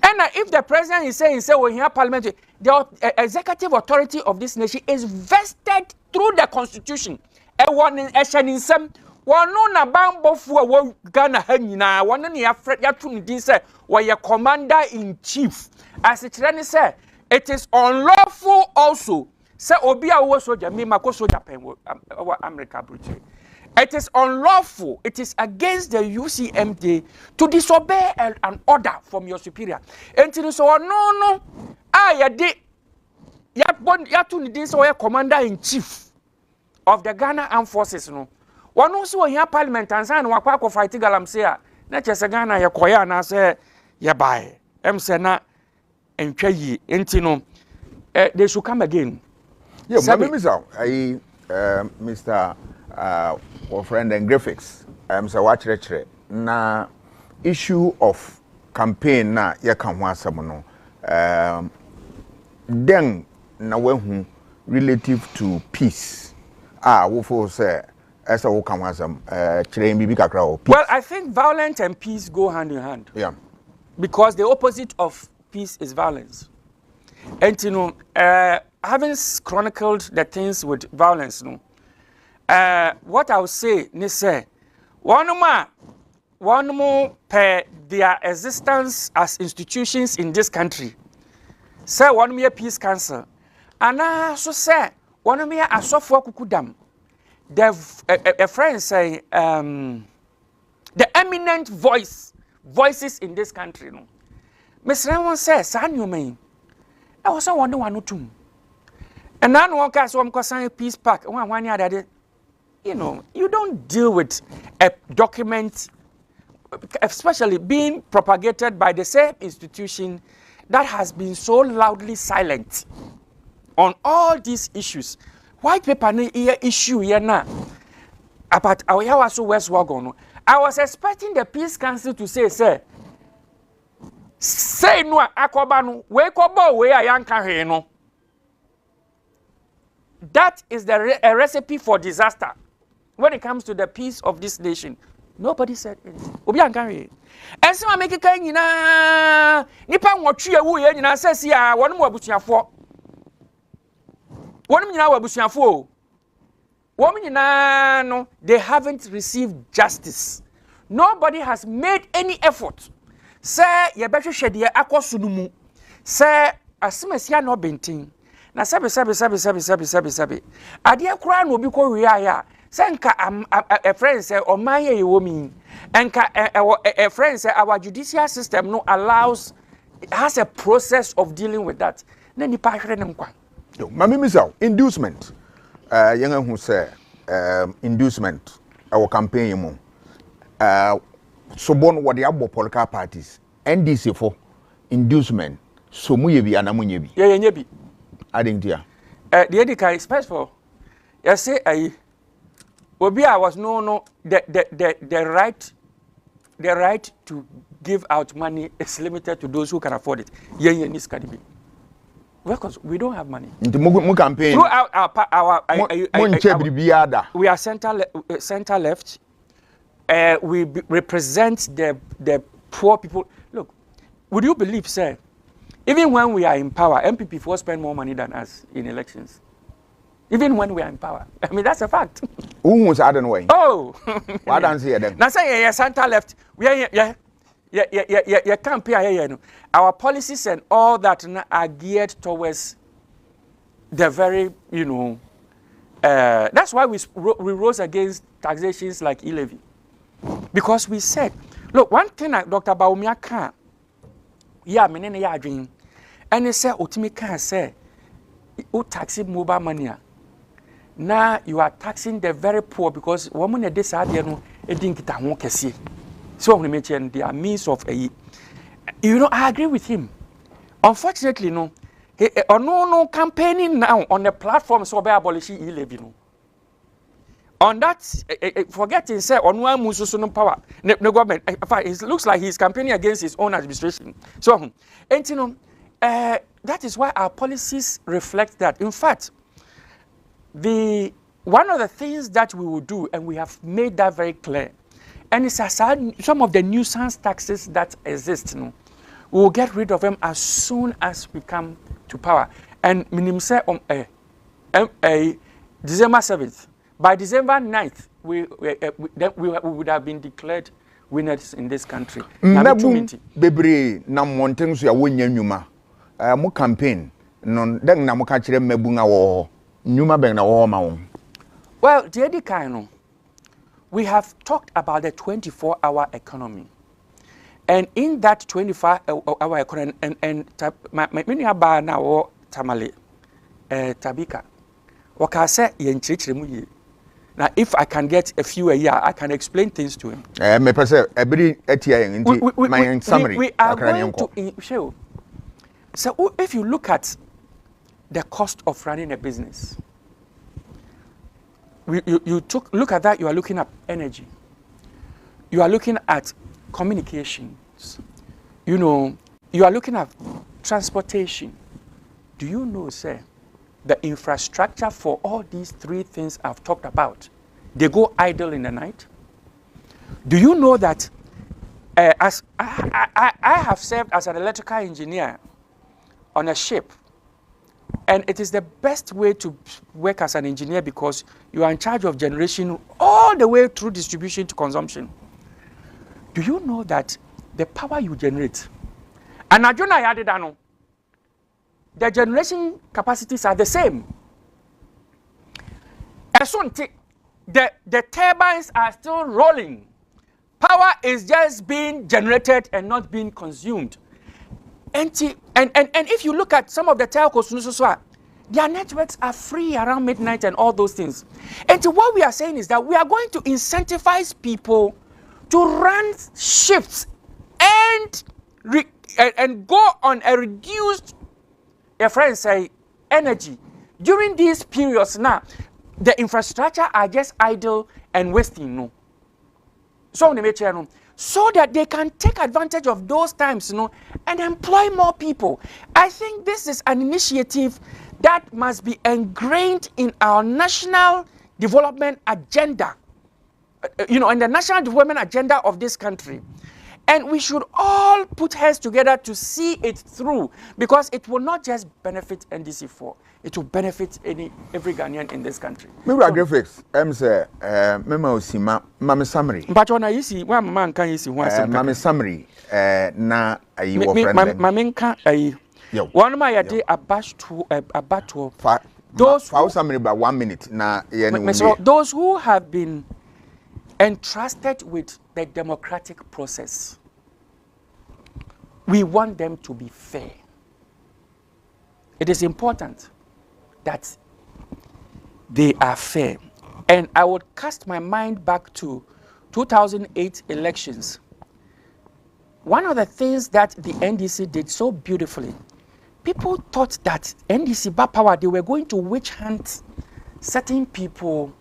And if the president is saying, say, we have parliament, the executive authority of this nation is vested through the constitution. And one in some one no bambo for Ghana Hanina, one in the say, where your commander in chief, as it say, it is unlawful also. Say, Obia was soldier, me, Mako soldier, America, British. It is unlawful. It is against the UCMD to disobey an order from your superior. And so no. Ya commander in chief of the Ghana Armed Forces no. One also here parliament and sign wakwa fight galamsey. Na chese Ghana ya koya na say ya buy. Say na entwa yi enti they should come again. Yeah, Mr. Our friend and graphics. So watch na issue of campaign na ya kan ho asem no. Then na wehu relative to peace. Wo for say esa wo kan ho asem kire bibi kakra o. Well, I think violence and peace go hand in hand. Yeah. Because the opposite of peace is violence. And having chronicled the things with violence, what I would say, one more per their existence as institutions in this country. Say one more peace council, and I so say one more asofo kukudam. The friend say the eminent voices in this country. Mr. Raymond says, "San you mean?" I was one no tum. And now one case one sign peace pack. One year that you know, you don't deal with a document, especially being propagated by the same institution that has been so loudly silent on all these issues. White paper issue here now about our Yawaso West Wagon. I was expecting the Peace Council to say no akobanu we kobo we ayanka no. That is a recipe for disaster when it comes to the peace of this nation. Nobody said anything. Obi anka and so make kan nyina nipa nwotwe awu ye nyina sesi a wonu mu abusuafo. Wonu nyina abusuafo. No, they haven't received justice. Nobody has made any effort. Say, ye better shed ye akosunu. Say, asimesia no bentin. Na sabe. Adia kura no bi ko wiya. Say nka a friend say o man ye womi. Nka a friend say our judicial system no allows, has a process of dealing with that. Na nipa hwere nem kwa. Yo, mami misao inducement. Yanga who say inducement our campaign mo so bon what the abo political parties NDC for inducement so mu yebi anamu yebi yebi adintia the edika is for you say obi I was no the right to give out money is limited to those who can afford it this can be. Because we don't have money. Mu campaign. Throughout our we are center left. We represent the poor people. Look, would you believe, sir? Even when we are in power, MPP for spend more money than us in elections. Even when we are in power, I mean that's a fact. Who was other way? Oh, why don't see them? Now say center left. We are campaign. Our policies and all that are geared towards the very, you know, that's why we rose against taxations like e-levy. Because we said, look, one thing that Dr. Baumia can, menene ya dream, and he said, Utimi can say, you taxi mobile money. Now you are taxing the very poor because woman at this idea, no, it didn't get a won't see. So we mentioned there are means of a. You know, I agree with him. Unfortunately, no, no campaigning now on the platform so by abolishing e-levy. No. On that, forgetting say on one mususunum power, the government. It looks like he's campaigning against his own administration. So, and you know, that is why our policies reflect that. In fact, one of the things that we will do, and we have made that very clear. And it's some of the nuisance taxes that exist, we will get rid of them as soon as we come to power. And minimum say on December 7th, by December 9th, we would have been declared winners in this country. Bebre na monten so ya wonya nyuma. Mo campaign non den na mo ka kire mabunga wo nyuma ben na wo ma wo. Well, the edika we have talked about the 24-hour economy. And in that 24-hour economy, and many about now, Tamale, Tabika, now, if I can get a few a year, I can explain things to him. My summary. We are going to show. So, if you look at the cost of running a business, look at that, you are looking at energy. You are looking at communications. You know, you are looking at transportation. Do you know, sir, the infrastructure for all these three things I've talked about, they go idle in the night? Do you know that as I have served as an electrical engineer on a ship, and it is the best way to work as an engineer because you are in charge of generation all the way through distribution to consumption. Do you know that the power you generate, and the generation capacities are the same? The turbines are still rolling. Power is just being generated and not being consumed. And if you look at some of the telcos, Their networks are free around midnight and all those things. And what we are saying is that we are going to incentivize people to run shifts and go on a reduced, your friends say, energy. During these periods now, the infrastructure are just idle and wasting. No. So that they can take advantage of those times, and employ more people. I think this is an initiative that must be ingrained in our national development agenda, in the national development agenda of this country. And we should all put heads together to see it through, because it will not just benefit NDC4, it will benefit every Ghanaian in this country. Maybe graphics, say, Mama summary. But when I see one man can you see one Mama summary, na ayi wo friend. Mama can ayi. One my day a battle. Those who summary by 1 minute na those who have been entrusted with the democratic process, we want them to be fair. It is important that they are fair. And I would cast my mind back to 2008 elections. One of the things that the NDC did so beautifully, people thought that NDC by power, they were going to witch hunt certain people,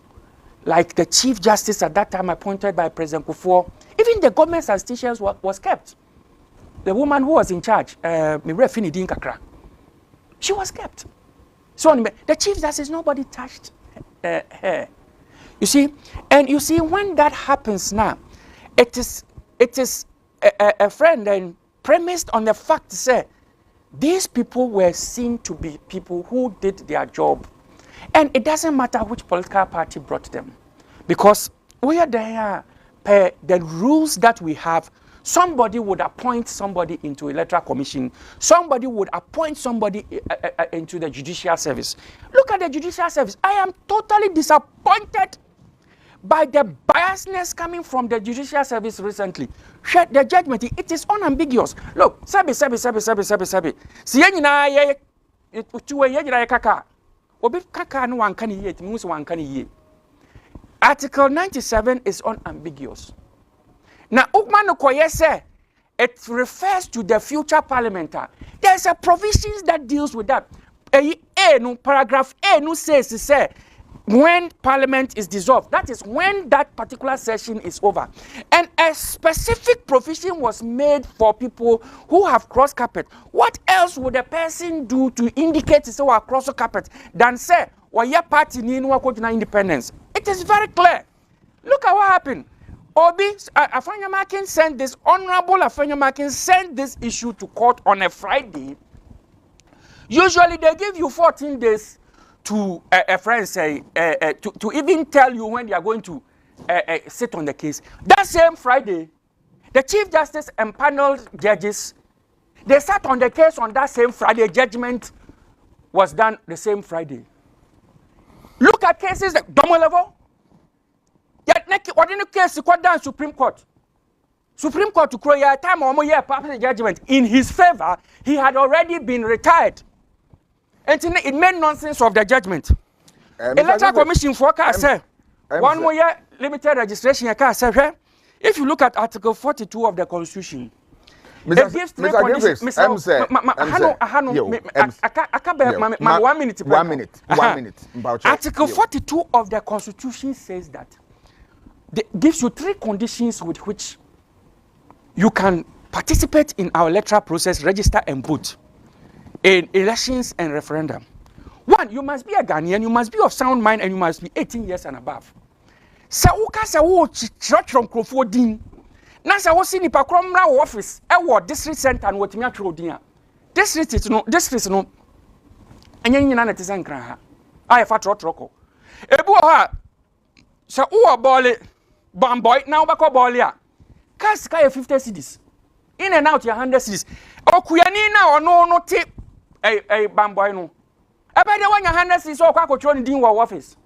like the Chief Justice at that time appointed by President Kufuor. Even the government statisticians was kept. The woman who was in charge, Mirefini Dinkakra, she was kept. So the Chief Justice, nobody touched her. You see, and you see when that happens now, it is a friend and premised on the fact to say these people were seen to be people who did their job. And it doesn't matter which political party brought them, because we are there per the rules that we have. Somebody would appoint somebody into electoral commission. Somebody would appoint somebody into the judicial service. Look at the judicial service. I am totally disappointed by the biasness coming from the judicial service recently. The judgment, it is unambiguous. Look, sabi. Si kaka. Obi kaka no wan kan ye, it means wan kan ye. Article 97 is unambiguous. Now, Ukman Okoye say it refers to the future parliament. There's a provisions that deals with that. Paragraph A no says when parliament is dissolved, that is when that particular session is over. And a specific provision was made for people who have crossed carpet. What else would a person do to indicate to say we cross carpet than say we are party ni independence? It is very clear. Look at what happened. Obi Afanyamakin sent this, Honorable Afanyamakin sent this issue to court on a Friday. Usually they give you 14 days to a friend say to even tell you when they are going to sit on the case. That same Friday, the Chief Justice and panel judges, they sat on the case on that same Friday. Judgment was done the same Friday. Look at cases that Domo level. Yet what in the case you down Supreme Court. Supreme Court to create a time or more year public judgment in his favor. He had already been retired. And it made nonsense of the judgment. Electoral Commission for say 1 more year limited registration. If you look at Article 42 of the Constitution, it gives three conditions. One minute. Article 42 of the Constitution says that it gives you 3 conditions with which you can participate in our electoral process, register and vote in elections and referendum. 1, you must be a Ghanaian, you must be of sound mind, and you must be 18 years and above. Sauka sawo church from Crofodin. Na sawo si nipa kromra office e district center and wotimi atwro din a. District no. Anya nyina na tese nkran ha. Aye fa trotro. Ebu ha sa wo bole bamboy na wo bole a. Kas ka 50 cedis. In and out your 100 cedis. Okuyani na ono no te bamboy no. Ebede wanya 100 cedis o kwa akotro ni din wo office.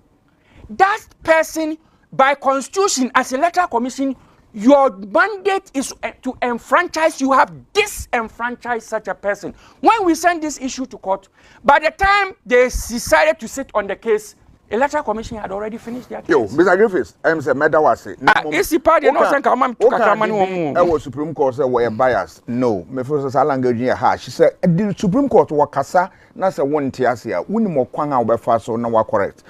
That person, by constitution, as electoral commission, your mandate is to enfranchise. You have this disenfranchise such a person. When we send this issue to court, by the time they decided to sit on the case, Electoral Commission had already finished their case. Yo, Mr. Griffiths, I'm saying, Madam was it. Is the party not saying come I was Supreme Court said we're biased. No, me first say language in her. She said the Supreme Court was kasa na say one tiasia. We ni mo kwanga obefa so na wa correct.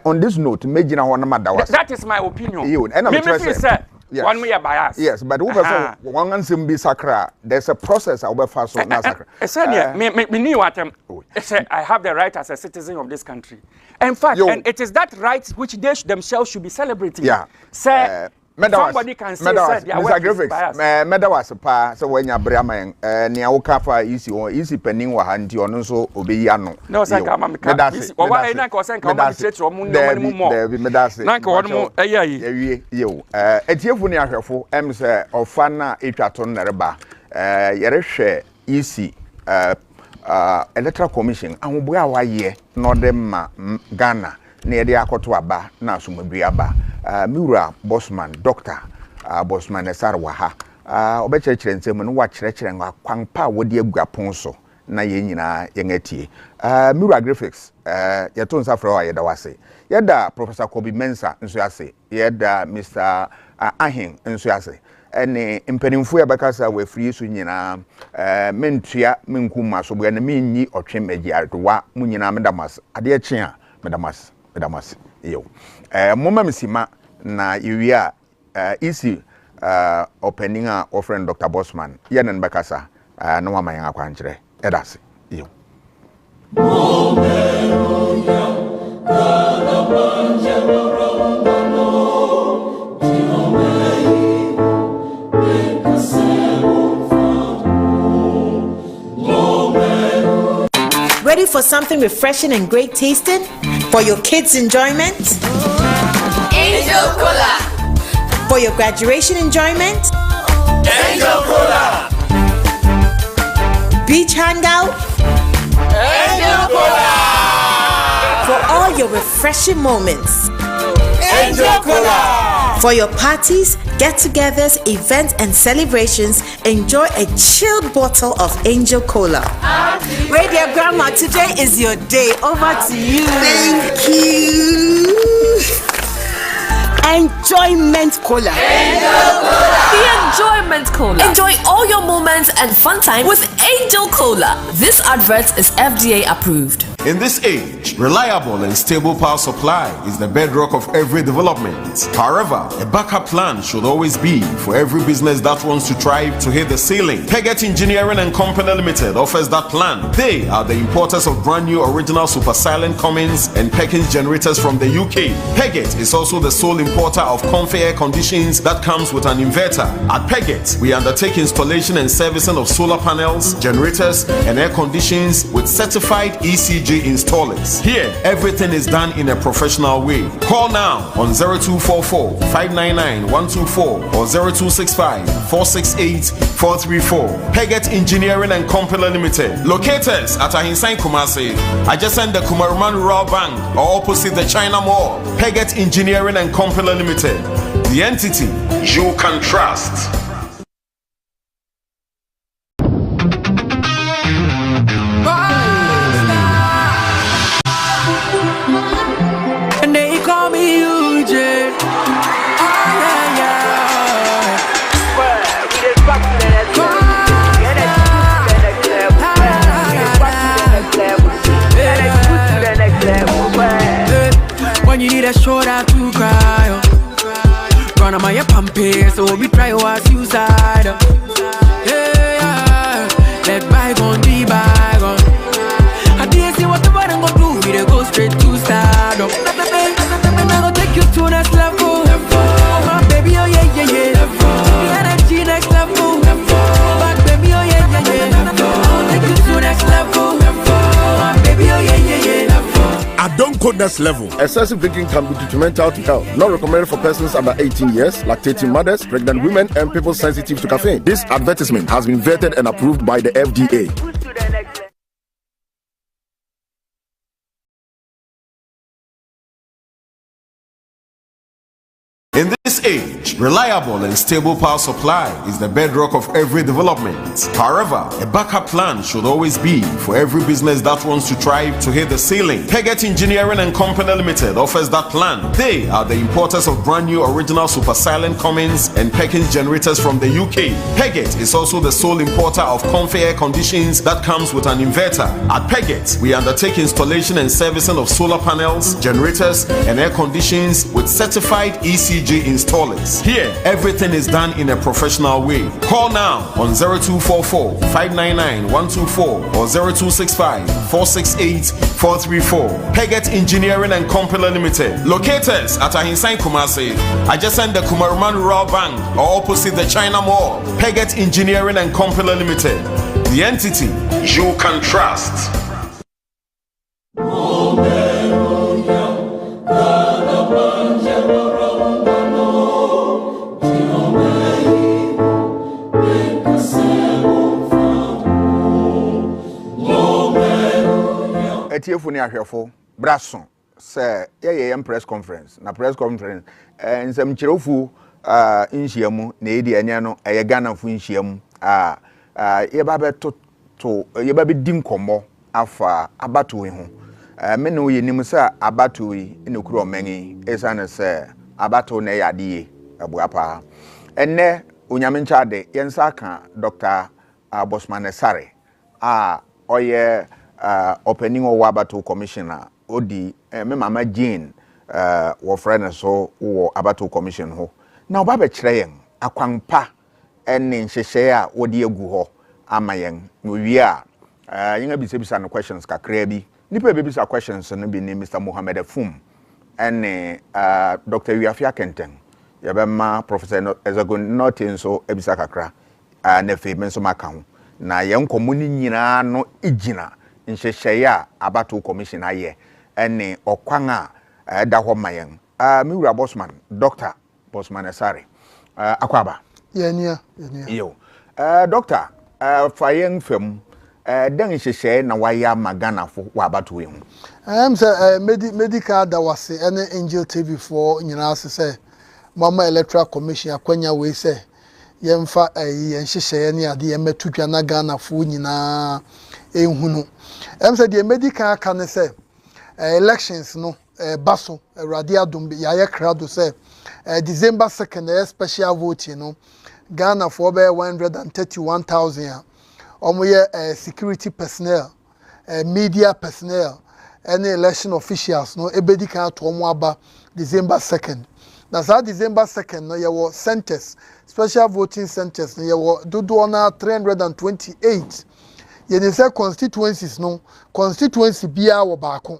On this note, major na one madawase. That is my opinion. You, and I'm say one way bias. Yes, but who person one ansem be sakra. There's a process obefa so na sakra. Me knew what I have the right as a citizen of this country. In fact, and it is that right which they themselves should be celebrating. Yeah. Say somebody can say their work is biased. Medawas pa so when ya brama ne awoka fa isi penin wa ha nti ono so obeyi ano. No say ka ma me ka. O wa na ka say ka ma treat o mu no mo. Medase. Na ka won mo eyi. Ewie yo. Etiefu ne ahwefo em se ofa na etwato no reba. Yere hwe isi Electoral Commission ahoboa awaye no dem ma Ghana na yede akoto aba na asomabri aba miwura Bosman Dr. Bosman Esarwa ha obekyerekere nsem no wa kyerɛkyerɛ kwampa wodi aguapon so na ye nyina yengatie miwura Graphics yeto nsafra wa yeda wase yeda Professor Kobi Mensa nso ase yeda Mr. Ahin nso ase ene mpanimfo yabakasa we free so nyina mentua menkuma so bwa na menyi otwe magi adowa mu nyina medamas ade kye a medamas yo moma misima na yewia isi opening a offering Dr. Bosman yenen bakasa na wa mayan akwankyere edase yo Ready for something refreshing and great tasting for your kids' enjoyment? Angel Cola. For your graduation enjoyment? Angel Cola. Beach hangout? Angel Cola. For all your refreshing moments? Angel Cola. For your parties, get-togethers, events, and celebrations, enjoy a chilled bottle of Angel Cola. Radio Grandma, today is your day. Over to you. Thank you. Enjoyment Cola. Angel Cola. The Enjoyment Cola. Enjoy all your moments and fun time with Angel Cola. This advert is FDA approved. In this age, reliable and stable power supply is the bedrock of every development. However, a backup plan should always be for every business that wants to thrive to hit the ceiling. Peggett Engineering and Company Limited offers that plan. They are the importers of brand new original super silent Cummins and Perkins generators from the UK. Peggett is also the sole importer of comfy air conditions that comes with an inverter. At Peggett, we undertake installation and servicing of solar panels, generators, and air conditions with certified ECG installers. Here, everything is done in a professional way. Call now on 0244 599 124 or 0265 468 434. Peggett Engineering and Company Limited. Locators at Ahinsan Kumasi, adjacent the Kumaruman Rural Bank or opposite the China Mall. Peggett Engineering and Company Limited. The entity you can trust. When you need a shoulder to cry, run on my pampas, so we try was suicide. Yeah, let bygone be bygone. I didn't see what the bottom go do, we go straight to stardom. And I'll take you to next level. Oh my baby, oh yeah, yeah, yeah. The energy next level. Back baby, oh yeah, yeah, yeah. I'll take you to next level. Oh my baby, oh yeah, yeah, yeah. I don't code this level. Excessive drinking can be detrimental to health. Not recommended for persons under 18 years, lactating mothers, pregnant women, and people sensitive to caffeine. This advertisement has been vetted and approved by the FDA. In This age, reliable and stable power supply is the bedrock of every development. However, a backup plan should always be for every business that wants to thrive to hit the ceiling. Peggett Engineering and Company Limited offers that plan. They are the importers of brand new original super silent Cummins and Perkins generators from the UK. Peggett is also the sole importer of comfy air conditions that comes with an inverter. At Peggett, we undertake installation and servicing of solar panels, generators, and air conditions with certified ECG installers. Here, everything is done in a professional way. Call now on 0244 599 124 or 0265 468 434. Peggett Engineering and Company Limited. Locators at Ahinsan Kumasi, adjacent the Kumaruman Rural Bank or opposite the China Mall. Peggett Engineering and Company Limited. The entity you can trust. Etiefo ni ahwefo braso se ye press conference na press conference nsem kirofu nhyiamu na edi anya no eye Ghana fu nhyiamu ye ba beto to ye ba bedi nkomo afa abato ho me no ye nim se abato yi ne kuro mengi esane se abato na yade abuapa enne onyame nchade yensa ka Dr. Bosman Esare oye opening of Wabato Commissioner Odi me mama Jane wo friend so wo Abato Commission ho na oba be kire yen akwanpa enne nhyehyɛ a wodi egu ho ama yen no wi a yen abisabisa no questions kakra bi nipa bebisa questions no bi ni Mr. Mohammed Fum enne Dr. Wiafia Kenten yabema Professor Ezagun Norton so ebisa kakra na fe menso maka ho na yen komuni nyina no igina nhyehyɛ Abato Commission aye ene okwan a da ho mayen mi wura Bosman Dr. Bosman Esare akwaba yenia yo doctor fayen fam den nhyehyɛ na waya magana fo wa Abato hu say medical da wase ene Angel TV for nyina se mama electoral commission akwanya we say yemfa nhyehyɛ ne ade yematudwa na Ghana fo nyina ehunu say the medical can say elections no baso radia dum ya crowd say December 2nd special vote no Ghana for be 131,000 omoye security personnel media personnel any election officials no ebedi kan to omo aba December 2nd na sa December 2nd no ye centers special voting centers no ye dodo na 328 ye say constituencies no constituency bia wo baako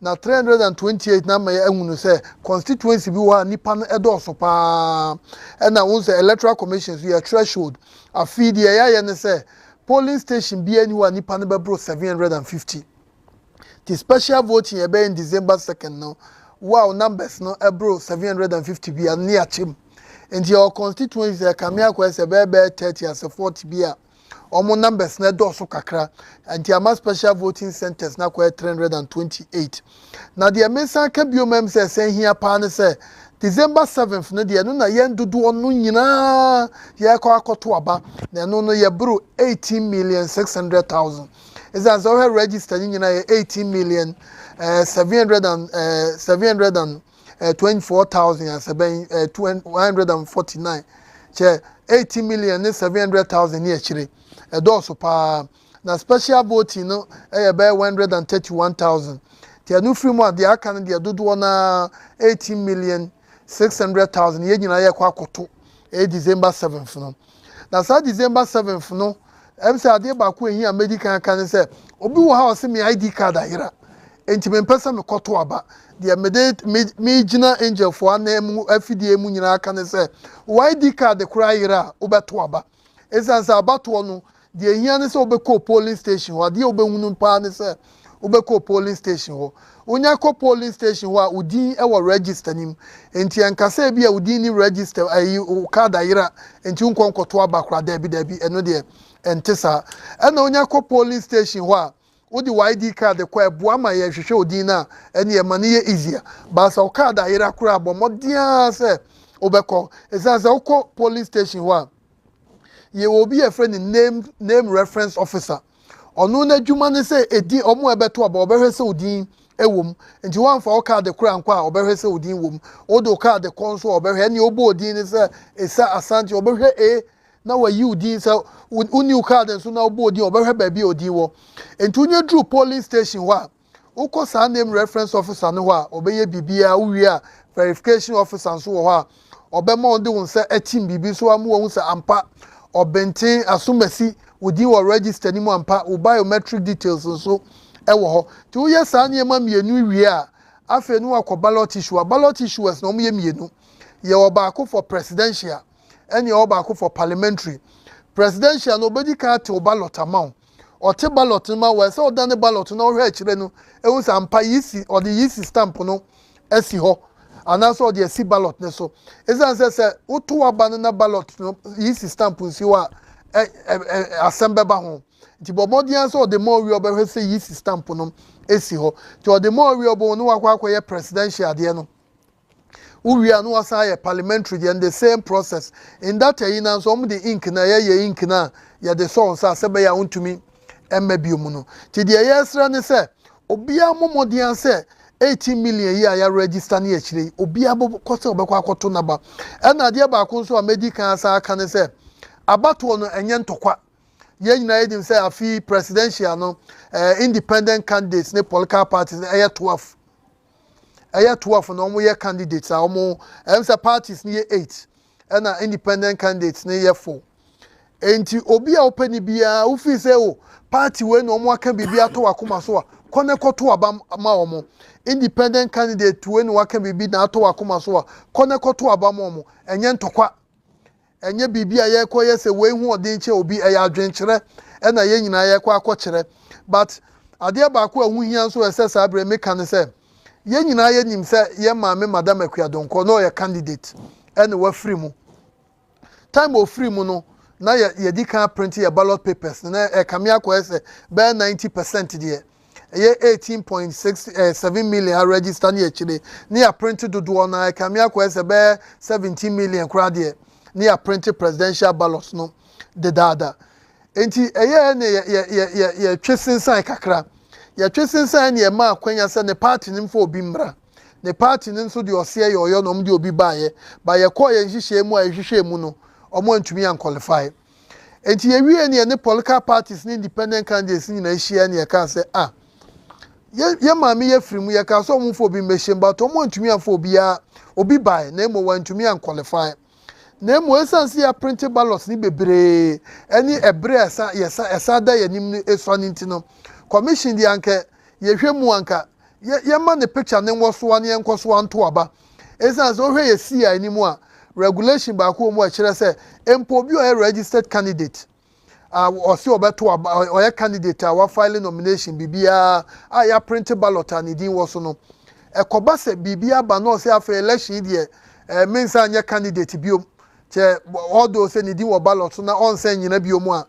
na 328 na may ehunu say constituency bi wa nipa no edoso pa na won say electoral commissions we threshold afidi ye ne say polling station bi ani wa nipa no bebro 750 the special voting ye be in December 2nd no wow numbers no ebro 750 bi ani achim and your constituency kamia kwa say be 30 as 40 bia omo numbers na doso kakra anti ama special voting centers na kwa 328 na the mensa ka biomem say hia pa ne say December 7th no de no na yen dodo onu nyina ye kwa akoto aba na no no ye bro 18,600,000 is as our register nyina ye 18,724,149 che 80,700,000 ni achire edoso pa na special voting no e be 131,000 ti anu free mo de aka no de dodo na 18,600,000 ye nyina ye kwa akoto December 7th no na sa December 7th no say ade ba ko ehia medical kan say obi wo ha o se me ID card ahira enti me pesa me koto aba de me gina angel for anemu afidie mu nyina kan say ID card kura ahira obeto aba esansa abato no de ehia ne say obeko polling station ho de obehunu pa ne say obeko polling station ho unya ko polling station ho a udin e wo register nim enti ankasa bi a udin ni register ayi card ahira enti unkonkoto aba kura da bi eno de entesa ena unya ko polling station ho a odi ID card kwa ebua ma ye hwehwe odin na ene ye mane ye easier ba sa card ahira kura bomodia se obeko esanse oko police station wa ye will be a friend in name reference officer ono na adwuma ne say edi omo ebeto aba obehwese odin ewom nti wan fa o card kura nkwa obehwese odin wom o do card konso obehwe ne obo odin ne say esa asante obehwe na wa yi odin say uni card nso na obo odin obehwe ba bi odin wo nti unye dru police station wa uko sa name reference officer no wa obeye bibia uwi a verification officer nso wo ha obema onde won say etim bibi so amu won say ampa obenten asumasi odi wo register ni mu ampa o biometric details nso ewo ho ti wo ye sa niema mienu wie a afa nu akọ ballot issues na omo ye mienu ye obaako for presidential ene obaako for parliamentary presidential no obedi ka te ballot amount o te ballot ma we say odane ballot na o hwe akire no ewu sa ampa yisi or the yisi stamp no esi ho anaso the esi ballot ne so ezan say utu aba na ballot no yisi stamp nsi wa assemble ba ho ti bomodian so the more we obehwe say yisi stamp no esi ho ti the more we obo no akwa presidential de no we are no asaya parliamentary and the same process in that na so the ink na ye ink na ya the so say ya untumi emmabium no ti de yesra ne say obia momodian say 18 million year ya register na akire obia bo kwose obekwa akoto naba na de ba ko so medical asa aka ne say abato no enye ntokwa ye nyina yedim say afi presidential no independent candidates ne political parties eye 12 no mo ye candidates a mo say parties ne 8 na independent candidates ne 4 enti obi a opani bia wo fi say o party we no mo aka bibia to akoma so a kone koto aba ma omo independent candidate we no aka bibi na to akoma so a kone koto aba ma omo enye ntokwa enye bibia ye ko ye se we hu odin che obi e ya adwenkyere e na ye nyina ye ko akọkyere but ade ba ko ahu hia so ese sa bre meka ne se ye nyina ye nim se ye maame madam Akuadonko no ye candidate e na wa free mu time of free mu no na ye di kan print your ballot papers na e kamia ko ese be 90% de ye 18.67 million register na chile na ya print dodo na e kamia ko ese be 17 million kra de na ya print presidential ballots no de dada enti eye na ye twesensan kakra ye twesensan na ma akwanya se ne party nimfo obi mra ne party nso de ose ye oyo no mde obi baaye ba ye ko ye nhihye mu a ehihye mu no omo ntumi an qualify enti ye wie ne political parties ne independent candidates ni na ehia ne ye ka say ye maame ye firi mu ye ka so omo fo obi mehye but omo ntumi an fo obi a obi baaye na emo wa ntumi an qualify na emo esansi ya print ballots ni bebre eni ebre esa da yanim ni eso ni ntino commission di anke ye hwemu anka ye ma ne picture ne nwoso ane enkoso anto aba esansi o hwe ye si ya animu a regulation ba ko mu a kire se empo obi o registered candidate o si obeto aba o ye candidate a wa file nomination bibia a ya print ballot ani din wo so no ekoba se bibia ba no se afa election die mensa anya candidate biom che odo se ni di wo ballot na on se nyina biom a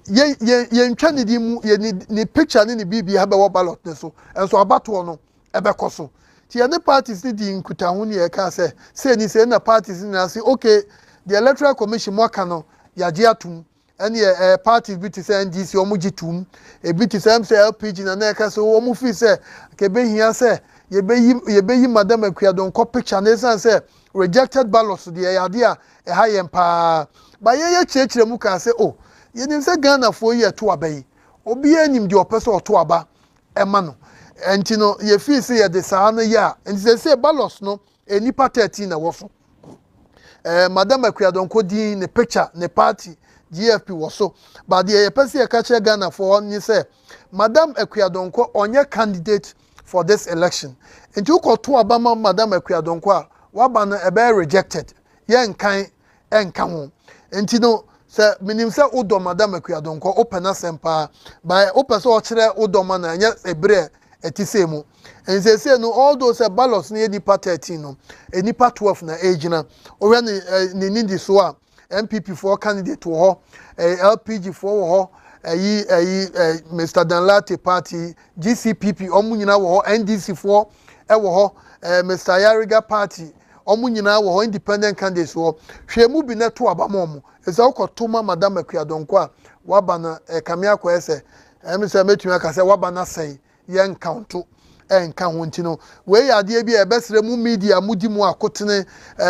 ye ntwa ni di mu ye ni picture ni bibia ha be wo ballot ne so enso abato no ebe koso ti ye ne parties ni di nkuta hu ni e ka se ni se na parties ni na se okay the electoral commission mo ka no ya je atum ene parties bi ti se NDC o mu gitum e bi ti se LPG na e ka so o mu fi se ke be hia se ye be yi madam Akuadonko picture na se rejected ballots de ya de a e ha ye mpa ba ye chekire mu ka se oh ye nim se Ghana fo ye to abai obi anim de opese oto aba e ma no enti no ye fi se ye de sa no ya enti se ballots no enipa 13 na wo so madam Akuadonko din ne picture ne party GFP was so but the person ye catch Ghana for ni say madam Akuadonko onye candidate for this election enti ukoto abama madam Akuadonko a waba no ebe rejected ye nkan enka ho enti no se minim se odo madam Akuadonko open asempa by open so kire odo ma na nya ebre etisemu ense se no all those ballots ni nipa 13 no enipa 12 na agina ohwe ni nindi so a MPP for candidate wo LPG for wo Mr. Danlate party GCPP omunyina wo NDC for wo Mr. Yariga party omu nyina wo independent candidates wo hwe mu bi neto abamom eza ukotuma madam Akuadonko a waba na Kwame Asah emi se metumi aka se waba na sei ye nkanto enka ho ntino we ade bi e besre mu media mudi mu akotene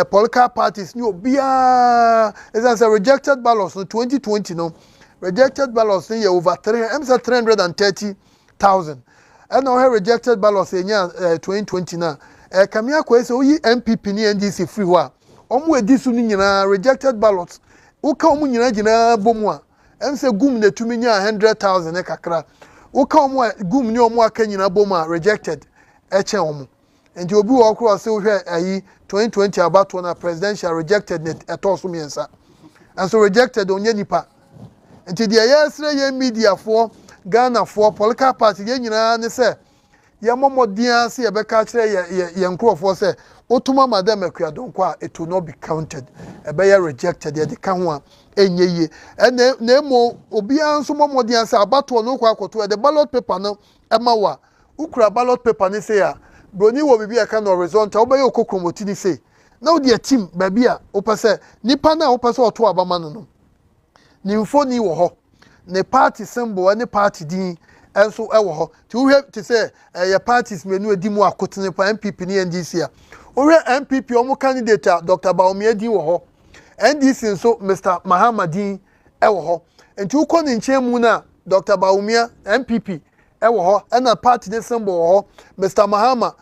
political parties ni obia eza se rejected ballots no 2020 no rejected ballots ni over 330,000 and now rejected ballots in 2020 na Kwame Asah oyi MPP ni NDC free ho a omo edisu ni nyina rejected ballots uka omo nyina gina bomu a emse gum na tumi nya 100,000 kakra uka omo gum ni omo aka nyina bomu a rejected eche omo enti obi wo kro se hwe ayi 2020 abato na presidential rejected net etoso miensa and so rejected onye nipa enti de yesre ye media for Ghana for political party ye nyina ne se ye momodian se ye beka kire ye nkrofo se otuma madam Akuadonko a it will not be counted e be ye rejected ye de ka ho a enyeye na emo obian so momodian se abato no kwa akoto the ballot paper no emawa ukura ballot paper ne se ya broni wo bibi aka no horizontal wo be ye okokromoti ni se na wo de team ba bia wo pese nipa na wo pese oto abama no ni mfoni wo ho ne party symbol ne party din enso ewo ho ti wo hwe ti se ye parties menu edi mu akotene pa MPP ni NDC a wo hwe MPP omo candidate Dr. Baumia din wo ho NDC nso Mr. Mahamadin ewo ho enti wo kɔ ne nkyɛn mu na Dr. Baumia MPP ewo ho na party ne symbol wo ho Mr. Mahama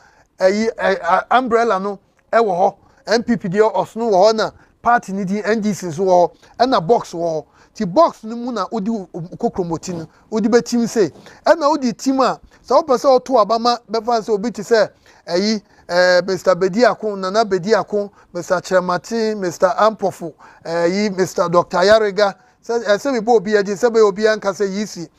umbrella no ewo ho MPP di osno wo ho na party ni din NDC nso wo ho na box wo ho ti box no mu na odi kokromoti no odi betim se na odi team a so opese oto abama befa se obi ti se Mr. Bediako Nana Bediako Mr. Chermati Mr. Ampofu Mr. Dr. Yarega se bi bo obi agi se be obi anka se yisi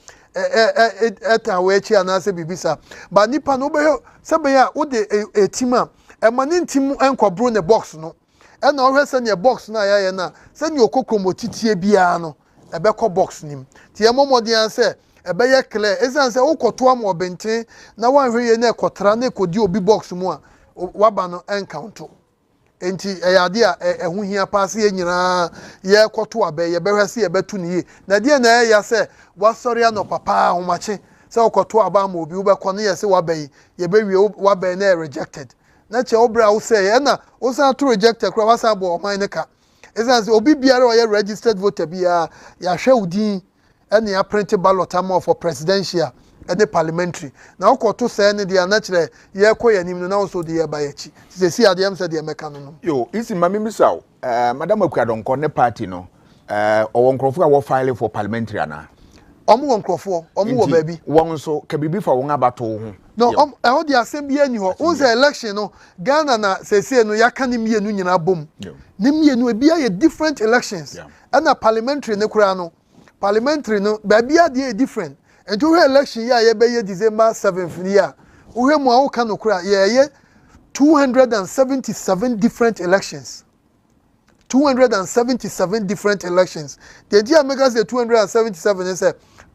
eta wechi anase bibisa ba nipa no be se be ya odi team a mani team enkobro ne box no na ohwese ne box na ya na se ne okokromoti tie bia no ebeko box nim tie momodian se ebe ye clear ezan se ukoto am obenten na wanhwe ye na ekotra na ekodi obi box mu a waba no encounter enti eyade a ehu hia pass ye nyina ye koto abe ye behwese ye betu ne na die na ya se wasori ano papa ahomache se ukoto aba ma obi ubekọ na ye se wabai ye bewie wabai na rejected na che obra wo se ye na wo san to rejected kra wasa bo oman ne ka ezan se obi biara o ye registered voter bia ya hwe udin ene ya print ballot am for presidential and parliamentary na okoto se ne dia na kire ye koyanim no na so de ye ba yachi se si ade am se de meka no yo isi mami misaw madam Akuadonko ne party no owo nkrofo a wo file for parliamentary ana omo wo nkrofo omo wo baabi won so ka bibi fa won abato ho no e de asem bia ni ho unse election no Ghana na sese no yaka ne mienu nyina bom ne mienu e bia ye different elections and parliamentary ne kura no parliamentary no baabi ade different and to election ya ye be ye December 7th year we mu awuka no kura ye 277 different elections 277 different elections the dia make say 277 is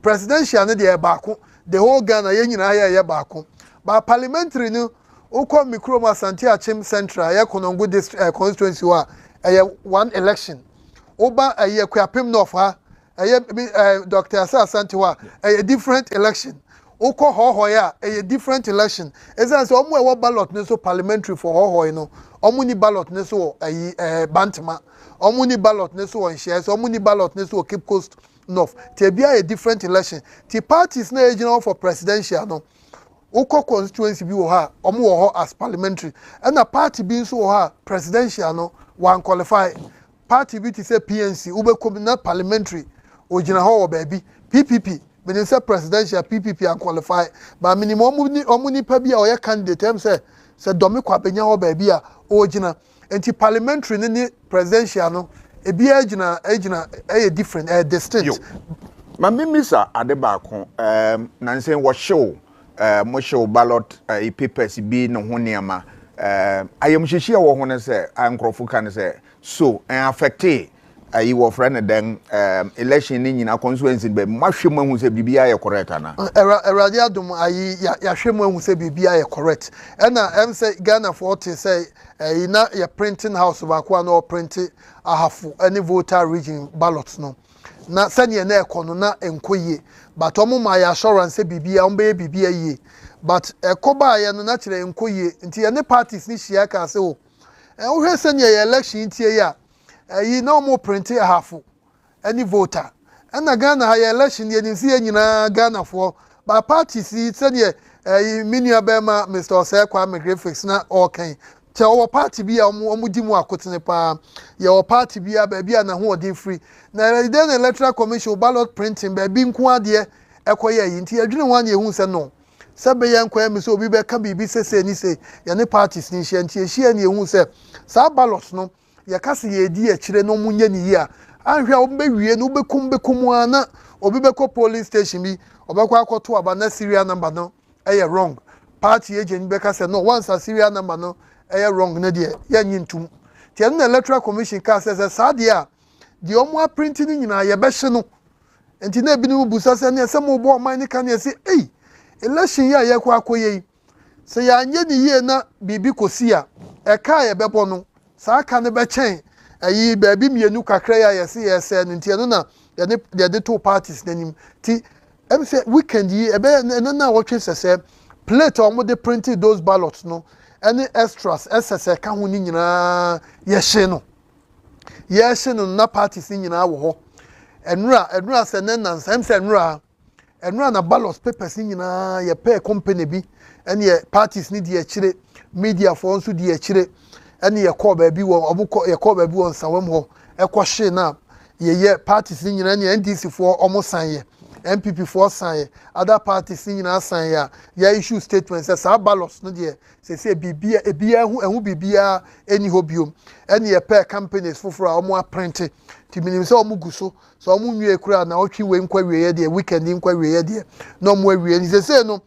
presidential ne de baako the whole Ghana ye nyina ye baako ba parliamentary no ukọ Kwame Asah-Asante Central ye Konongo district constituency wa one election oba ye Kwapem North ha Dr. Asah-Asante wa a different election ukọ hoho ya a different election ezan so omo e ballot ne so parliamentary for hoho no omo ni ballot ne so Bantama omo ni ballot ne so Onshies omo ni ballot ne so Cape Coast North te bia a different election the parties na regional for presidential no ukọ constituency bi wo ha omo wo ho as parliamentary and a party bi so wo ha presidential no one qualify party bi ti say PNC ubekom na parliamentary ojina ho wo baabi PPP meaning say presidential PPP and qualify but minimum omuni pa bia oye candidate em say domi kwa benya ho baabi a ojina enti parliamentary ni presidential no e bia agina different distinct ma mimisa adebako nansen wo show mo show ballot papers bi no ho niama ayemhyehyia wo ho ne say ankrofo kan say so affect ayi wo friend den election ni nyina constituency be mahwe mu hu se bibia ye correct ana erade adom ayi ya hwe mu hu se bibia ye correct na em say Ghana for te say na ya printing house ba kwa na print ahafu any voter region ballots no na sanye na ekono na enkoye but omo ma ya assurance bibia ombe bibia yi but ekoba ye no na kire enkoye nti ye ne parties ni hia ka se o wo sanye ye election tie ya yi na omo print ahafu any voter na Ghana ha ye election ye nsi ye nyina Ghana for ba parties sanye minua bema Mr. Osei Kwame graphics na okay che o party bia omo di mu akotene pa ye o party bia ba bia na ho odin free na the electoral commission ballot printing ba bi nko ade ekoye yi nti adwene wan ye hu se no se be ye nko emi so obi be ka bibi sese ni se ye ne parties ni hia nti ehia ni ehu se sa ballot no ye ka se ye di akire no munye ni yi a anhwe a obe wie no bekum ana obi be ko police station bi obekọ akoto aba na serial number no wrong party agent be ka se no once a serial number no wrong na de ya nyintum ti na electoral commission ka se sa de a de omo printing nyina ye be hye no enti na ebinu busa se na se mo bo man ni ka na se election ya ye kwa akoye se ya anye ni ye na bibi kosi a ka ye be bo no sa ka ne be chen ayi ba bi mienu kakra ya ye se ye se enti no na ye de two parties nanim ti em say weekend yi ebe na watch say plate omo de printed those ballots no any extras ss ka ho ni nyina ye hye no na parties ni nyina wo ho enura se nenans em say enura na ballot papers ni nyina ye pay company bi ene ye parties ni de akire media for nso de akire ene ye call ba bi wo obukọ ye call ba bi wo nsawam ho ekọ hye na ye parties ni nyina ne NDC for omo san ye MPP for sign other parties in sign ya issue statements say ballots no there say bibia ebia hu bibia any hobium any pair companies foforo omo print ti minim say omo guso so omo nwie kura na otwi we nkwa wie there weekend nkwa wie there no mo wie ni say no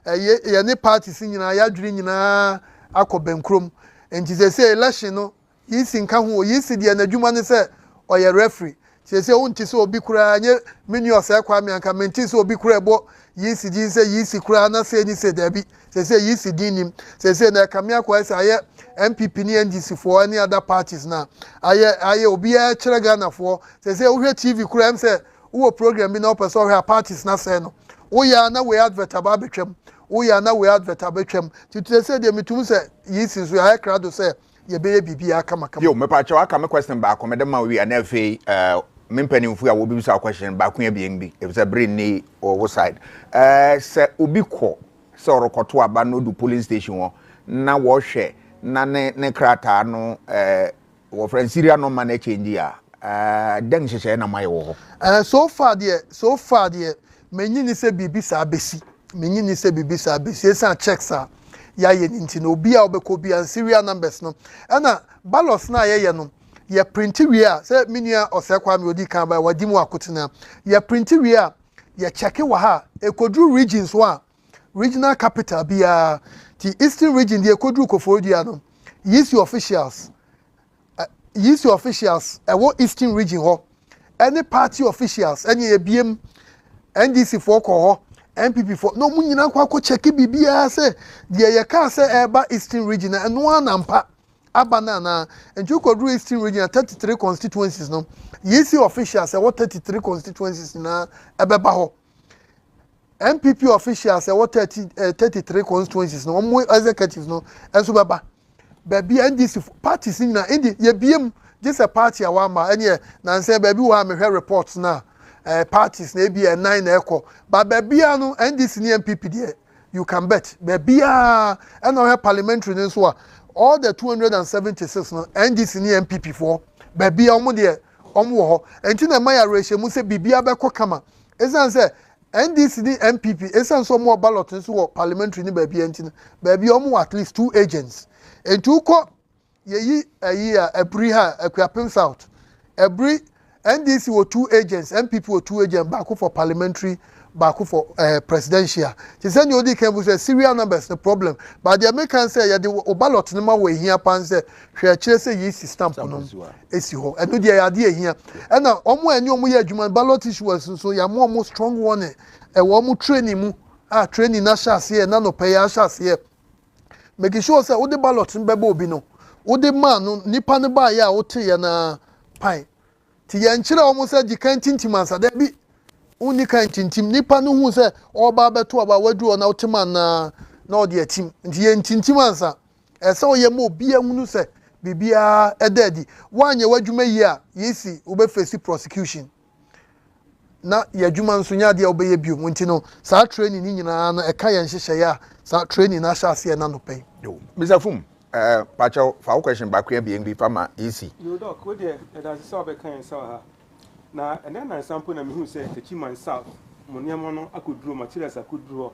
ye ne parties nyina ya dwiri nyina akobenkrom enti say election no yisi nka ho yisi dia na dwuma ne say oye referee se wonti so obi kura nye menu Osei Kwame anka menti so obi kura ebo yisi din se yisi kura na se ni se dabi se yisi dinim se na kamia kwa se aye MPP ni NDC for any other parties na aye obi a kire Ghana for se wo hwe TV kura em se wo program bi na opeso hwe parties na se no wo ya na we advert aba betwam wo ya na we advert aba betwam titu se de mitum se yisi so aye krado se ye be bibi aka makama yo me pa che aka me question ba ko me de ma we na fe mempanimfu ya wo bi bisa question ba ko ebien bi e bisa brain ni wo side se obi ko se orokoto aba no du police station wo na wo hwe na ne krata no wo fransiria no man change ya den hyehyɛ na mai wo ho so far there menyi ni se bibi sa abesi esa checks a ya ye nti no obi a obekọ bi an serial numbers no na ballots na ye no ye print we a say minua Osei Kwame odi kan ba wadi mu akotena ye print we a ye check wa ha ekodru regions wa regional capital bia the eastern region the ekodru Koforidua no use your officials what eastern region ho any party officials any ebiem NDC for ko ho MPP for no munyina kwa check bibia say the ye ka say eba eastern region and one ampa abana na enju kodru eastern region 33 constituencies no yesi officials say what 33 constituencies na ebeba ho MPP officials say what 33 constituencies no mo executives no enso beba baby NDC parties na indi ye biem just a party awama ene na say baby wa me reports na parties na be 9 na ekọ but baby anu NDC ni MPP there you can bet baby and our parliamentary nso a all the 276 no NDC ni MPP for baby omo de omo ho enti na maya ratio mu se bibia be kama esan se NDC ni MPP esan so mo ballot nso wo parliamentary ni baby enti baby omo at least 2 agents enti uko yeyi ayi a ebri ha Akuapem South ebri NDC were 2 agents MPP were 2 agents back for parliamentary back for presidential. She said you only can say serial numbers the problem. But the American say ya the ballot number we here pan say she say yes stamp no. Esi ho. And no the idea here. And now omo eni omo ye adwuma ballot issue was so ya more strong one e wo training mu training na sha se na no pay sha se. Make sure say wo the ballot mbebe obi no. Wo the man no nipa ne ba ya wo te ya na pai. Ti ya nkyira omo say di kan tintimansa da bi unika ntintim nipa no hu se oba beto aba wadu na otima na odi atim nti ye ntintim ansa ese oye ma obi ahunu se bibia edadi wanye wadwuma yi a yesi obe face prosecution na ye adwuma nso nya de obeye bio nti no sa training ni nyina na eka ye nhyehyɛ ya sa training na hyase na no pay yo Mr. Fum pacho fa question back here bi nbi fama easy yo doc we dey that is so be kan so ha na na sample na mehu say Techiman South moniamo no akoduro materials akoduro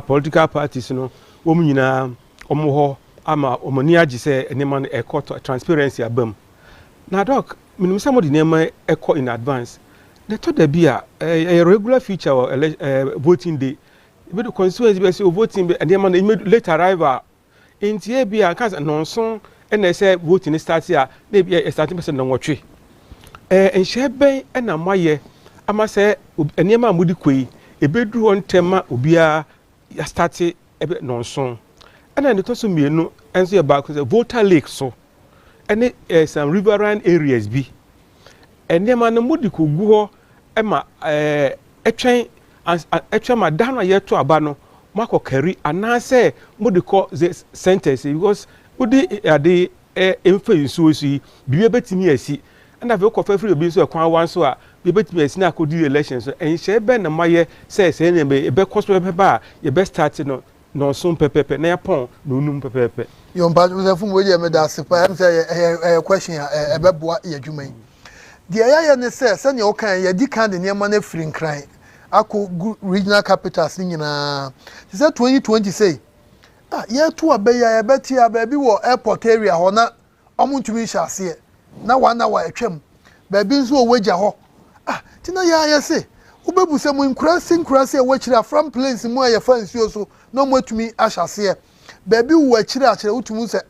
political parties no wo nyina omo ho ama omoni agi say enema no ekọ transparency abam na doc minimum somebody name ekọ in advance the to da bia a regular feature voting day be the constituency be say voting be enema no late arrival intie bia kan nonso na say voting start here na bia starting person na nwotwe enhye na maye ama se enema amudi koi ebedru on tema obia ya start ebe nonson ana ne to so mienu enso ye back voter lake so ene some riverine areas bi enema no mudi kogu ho ema etwen ma dano ye to aba no mako carry anase mudi ko centers because udi ade emfa nsuo si biwe betimi asi and I've got free be so kwan wan so a be betimi asi na akodi elections enhye be na maye say na be cost ba ye be start no so pepepe na yapon no num pepepe yo mba we fun we dey me da sepa am say question e be boa ye adwuma yi de ya ne say ne o kan ye di kan de ne ma na free nkran ako regional capitals nyina say 2020 say ye to abeya ye beti ababi wo airport area ho na omuntumi hyase na wana wa etwam baabi nso owagia ho tina ya se ubebuse mu nkurase e wachira from planes mu aye fansuo so na omutumi ahyase baabi wo achira akire utumu se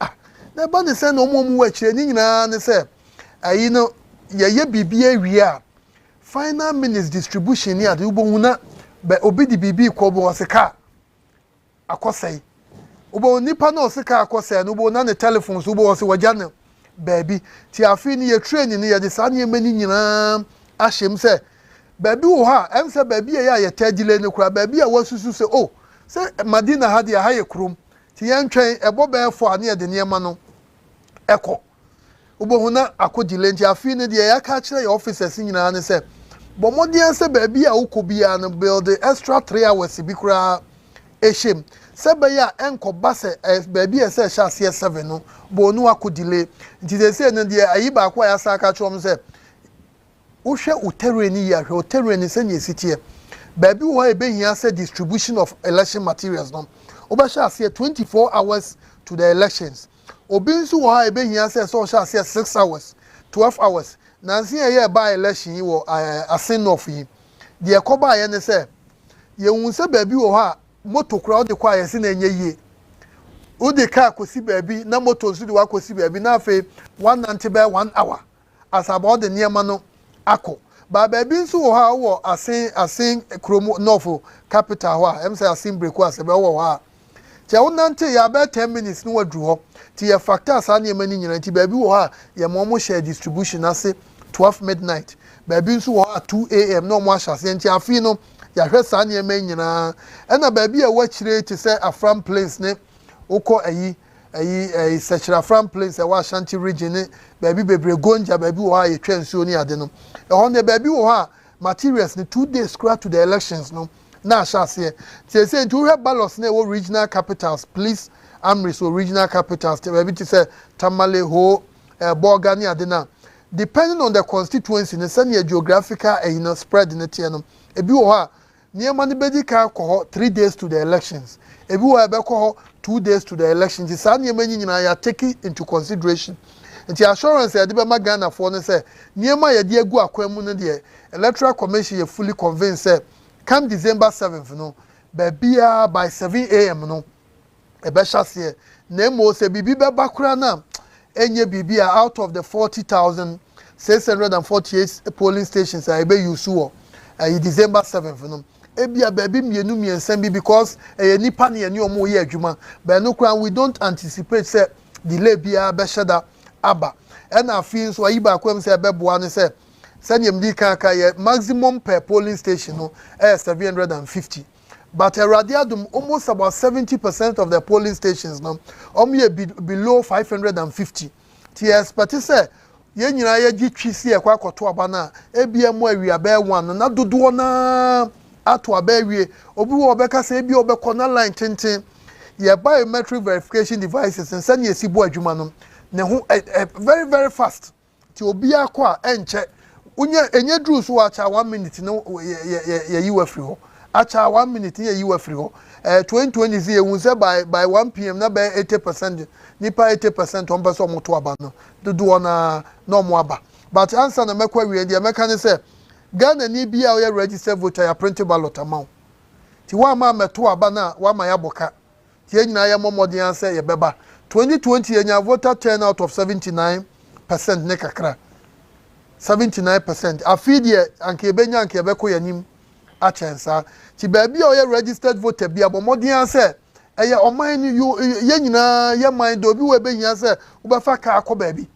na ba ne se na omu wachire ni nyina ne se ayi no ye bibia wi final minutes distribution ni ade ubohuna be obi di bibi ko bo oseka akosai ubo nipa na oseka akosai no ubo na ne telephones ubo ose wagya ne baby ti afi ni ye training ni ye de sa ne mani nyina ahyem se baby wo ha em se baby ye tagile ne kura baby a wasusu se se madina ha de ha ye krum ti ye ntwen ebo be fo ane ye de ne ma no eko ubohuna akodile nti afi ni de ya ka kire ye officers nyina ne se bomodian se baby a ukobia no build extra 3 hours bi kura eshem sebe ya enko base baby ese sha se 7 no bo nu akodile nti de se ne de ayi ba kwa ya sa ka chom se uhwe utereni ya hwe utereni se ne sitie baby wo e be hia se distribution of election materials no oba sha se 24 hours to the elections obi nso wo ha e be hia se so sha se 6 hours 12 hours nansi ye ba election wo asin of yi de ekoba ye ne se ye hunse baby wo ha moto crowd de kwa yesi na enye yie udi ka kosi baabi na moto nso de wa kosi baabi na afi 1 hour as about the niema no akọ ba baabi nso wo ha wo asin kromo north capital ho em say asin break wo asebe wo ha che wo nante ya ba 10 minutes no wadru ho ti ya factors a niema ni nyina ti baabi wo ha ya mo share distribution ase 12 midnight baabi nso wo ha 2 am no mo ahyase nti afi no ya hwe sa ne ema nyina ena baabi a wachire ti se afram place ne ukọ ayi sechira afram place e wa Ashanti region ne baabi bebre gonja baabi wo ha ye twensuo ni ade no e ho ne baabi wo ha materials ne 2 days scratch to the elections no na ashase ti say to hwe ballots ne wo regional capitals please amri so regional capitals te baabi ti se Tamale ho Boga ni ade na depending on the constituency ne senior geographical spread ne tie no ebi wo ha niema ne bedi ka ko 3 days to the elections ebi wo ebe ko 2 days to the elections ti sa niema nyina ya take into consideration nti assurance ya de be magana for ne say niema ya de agu akwan mu ne de electoral commission ya fully convinced say come December 7th no babia by 7 a.m. no ebesha se na emo se bibi beba kura na enye bibia out of the 40,648 polling stations I be use wo December 7th no ebia baby mienu miensan bi because nipa na ye omo ye adwuma but no kura we don't anticipate say delay bia be sheda aba and afin so ayi ba kwem say beboa ne say sanyem di kaka ye maximum per polling station no 750 but Radiadum almost about 70% of the polling stations now below 550 ts but say ye nyina ye gi twisi e kwa koto aba na ebia mo awia be one na dodo na ato aba awie obi wo obeka say ebia obekọ na line tenten ye biometric verification devices and send ye sibo adwuma no ne ho very very fast ti obi akọ a enche enye dru so acha 1 minute no ye yiwa free ho acha 1 minute ye yiwa free ho 2020 ze ehun se by 1 pm na by 80% nipa 80% on person moto aba no dodo na no mo aba but answer na mekwa wie dia meka ne se Ghana ni bia o register voter ya print ballot amount ti wa ma meto aba na wa ma ya boka ti enyina ya momodi answer ye beba 2020 enya voter turn out of 79% ne kakra 79% afidie anke benya anke beko yanim achensa ti baabi o registered voter bia bomodi answer eye oman ni ye nyina ye man do bi we behia se wo befa ka akọ baabi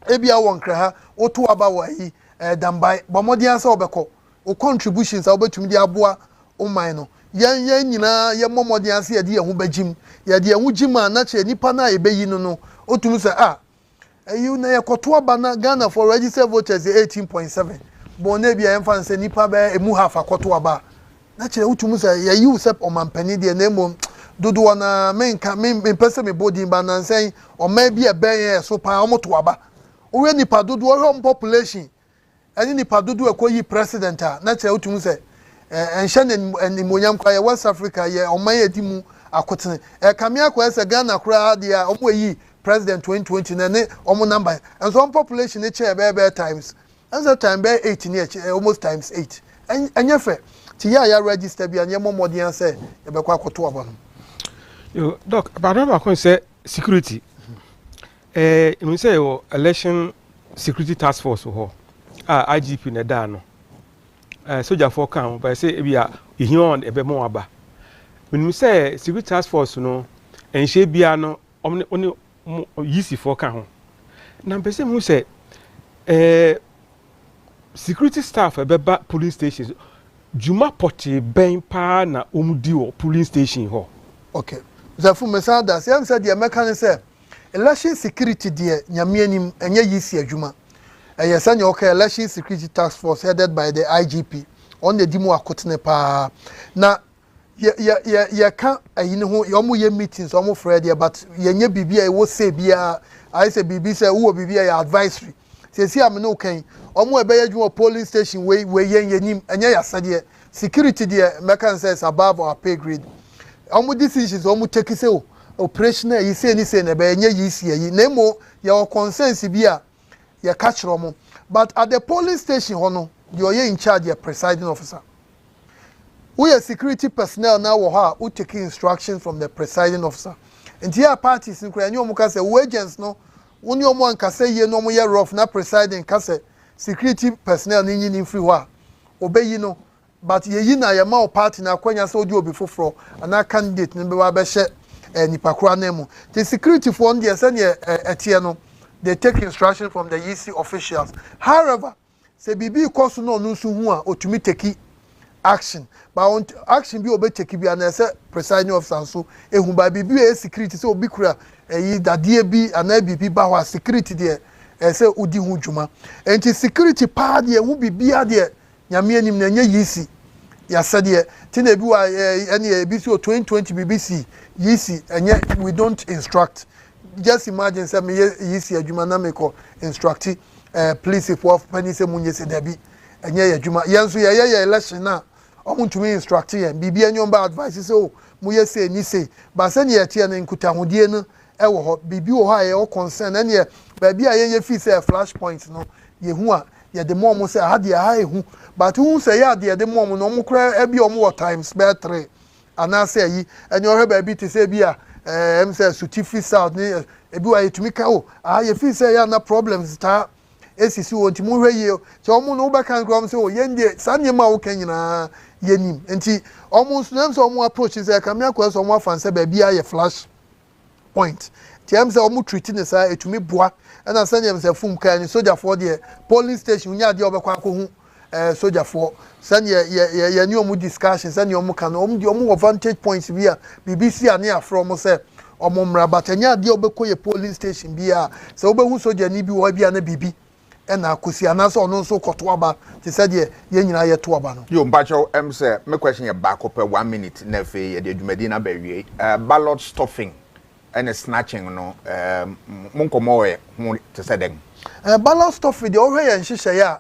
ebia won kra ha oto aba wa yi dambai bomodi answer obeko o contributions obetumi di aboa o man no ye nyina ye momodi answer ye di ye hu bagim ye di ye hu gima na che nipa na ebeyi no otumi se you na yakoto aba na Ghana for registered voters 18.7 but na bia emfa nse nipa ba emu half akoto aba na chere utumu say ya you sep omampani de na emo dodo na menka me pese me body ba na nsen o ma bia ben so pa omoto aba owe nipa dodo o population ani nipa dodo ekoyi president na chere utumu say enhye ne monyam kwa ya West Africa ya o ma yedimu akotene kamia kwa ese Ghana kura dia omo yi president 2020 na ne omo number and so population e chair be times and the time be 18 almost times 8 anya fe ti ya register bi anya momodi an say e be kwa akoto aba no yo doc ba kon say security you say your election security task force ho IGP na da no soldier for kan but say e bia e on e be mo aba when you say security task force no enhye bia no oni yisi for kan ho na pese mu say security staff beba police stations juma poti ben pa na omudi o police station ho okay zafu mesada say am say the American say election security there nyame anim enye yisi adwuma yesanya okay election security task force headed by the IGP on the dimu akotene pa na ya ka ayine ho yomo ye meetings omo frede but yenye bibia e wo say bia I say bibi say wo bibia ya advisory say am no kan omo ebe ya dwuma polling station we yenim enye ya sade security there mekan says above our pay grade omo decisions omo take say operational yi say ni say na be enye yi si yi nemo ya concerns bia ya catch romo but at the polling station hono you are in charge, the presiding officer. We are security personnel now who taking instructions from the presiding officer. And here parties in Korea, you say agents no, when you want to say you no more rough na presiding kase security personnel ni free wa obey you know, but ye na your mouth party na kwenya so do before for and na candidate ni be wa be she nipa kura nemu. The security for on the send etie no, they take instruction from the EC officials. However, say bibi koso no nsu hu a otumi take action but action bi obe take bi na say presiding officer so ehun ba bibi e security say obi kura yi dadie bi ana bibi ba wa security there say odi hu dwuma enti security pa de hu bibi ade nyame anim na nya yisi ya sade ti na bi wa ene bi so 2020 BBC yisi enye we don't instruct just imagine say me yisi adwuma na me ko instruct police for penny say munye se dabi enye adwuma yenso ye election na omuntumi instruct ye bibia nyomba advice say o muye say ni say ba se ne yete na nkutahodie no ewo ho bibi wo ha ye o concern na ne ba bia ye fee say flash point no ye hu a ye the mom say ha dia ha ehu but who say ya dia the mom no mo kra e bi omo times be 3 ana say yi enye ohwe ba bi te say bi a em say sutifi south ni e bi wa yetumi ka o ye fi say ya na problems ta esisi wo nti mo hwe ye che omo no ba kan krom say o ye ndie sanye ma wo kan nyina yenim nti omo nso so omo approach say kamia kwa so omo afanse ba bi a flash point tiam say omo treat ne say etumi boa na sanye say fum kan ni soldier for the polling station nya de obekwa akohu soldier for sanye ye ni omo discussion sanye omo kan omo advantage points bi a BBC ani afro omo say omo mra batanya de obekọ ye polling station bi a say obehu soldier ni bi wo bi na bibi na akosi anase ono nso kọtọ aba te se de ye nyina ye to aba no yo mpacho say me question ye back up 1 minute na fe ye de adwumadi na ba wie ballot stuffing and snatching no monkomo we hu te se den ballot stuffing de ohwe ye nhihye ya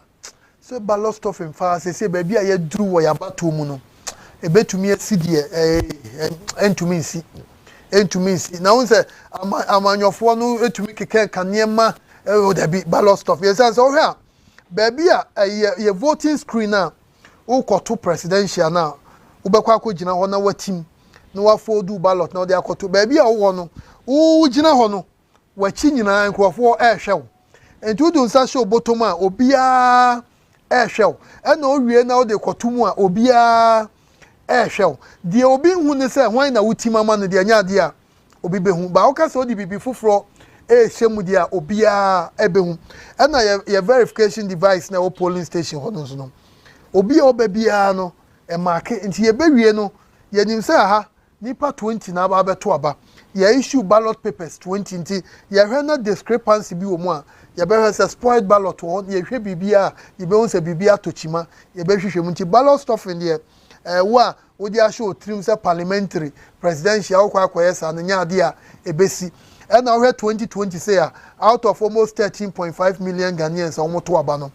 so ballot stuffing fa se ba bia ye duru wo ya bato mu no ebetumi asidi entumi nsi na won say amanyofo no etumi keke kanema there be ballot stuff. Yes, so here, baby, a voting screen now. Who got to presidential now? Ubekwa ko jina ho na watim. No wa for do ballot now they are to baby a wo no. Who jina ho no. Wachi nyina nkrofo hwe. Enti do nsa show bottom a obia hwe. E na owie na de kotum a obia hwe. De obi hu ne se hwan na wutim ama no de anya de a obi behu. Ba o ka se odi bibi foforo shemu dia obia ebehu na ye verification device na polling station ho no obia obabia no e mark nti ye bewie no ye nim say ha nipa 20 na aba beto aba ye issue ballot papers 20 nti ye hwe na discrepancy bi wo mu a ye be hwe say spoiled ballot wo ye hwe bibia ye be won say bibia tochima ye be hwehwe mu nti ballot stuffing there wa odi a show trim say parliamentary presidential kwa yesa na nya ade a ebesi and now here 2020 say out of almost 13.5 million Ghanaians almost to abano.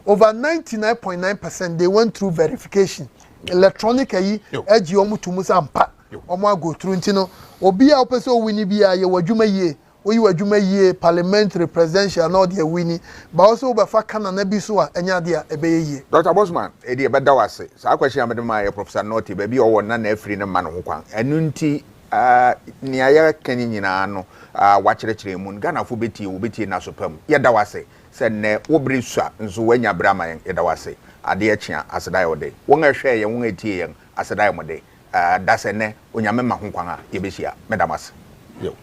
Over 99.9% they went through verification. Electronic ayi eji omu tumusa mpa. Omu go through ntino. Obi a opeso wini biya ye wadwuma ye. Oyi wadwuma ye parliamentary presidential na odi wini. Ba also obefa kana na bi so a enya dia ebeye ye. Dr. Bosman, edi ebeda wase. Sa question amedema ye Professor Noti baby owo na na afri ne ma no ho kwan. Enu nti ni aya kan nyina no wakyerɛkyerɛ mu Ghana fo betie na sopam yɛda wase sɛ ne wobri sua nso wanya brama yɛn yɛda wase ade akyia aseda yɛ ode wɔn ahwɛ yɛn wɔn atie yɛn aseda yɛ mode da sɛ ne onyame ma ho kwan a yɛbɛhyia meda mas yo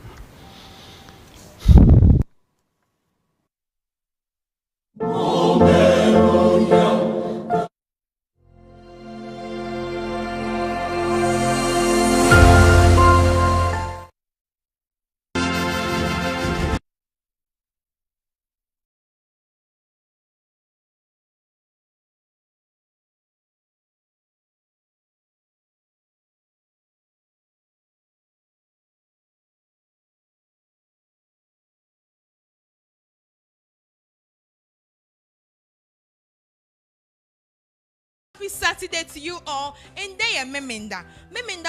Happy Saturday to you all. And they are Meminda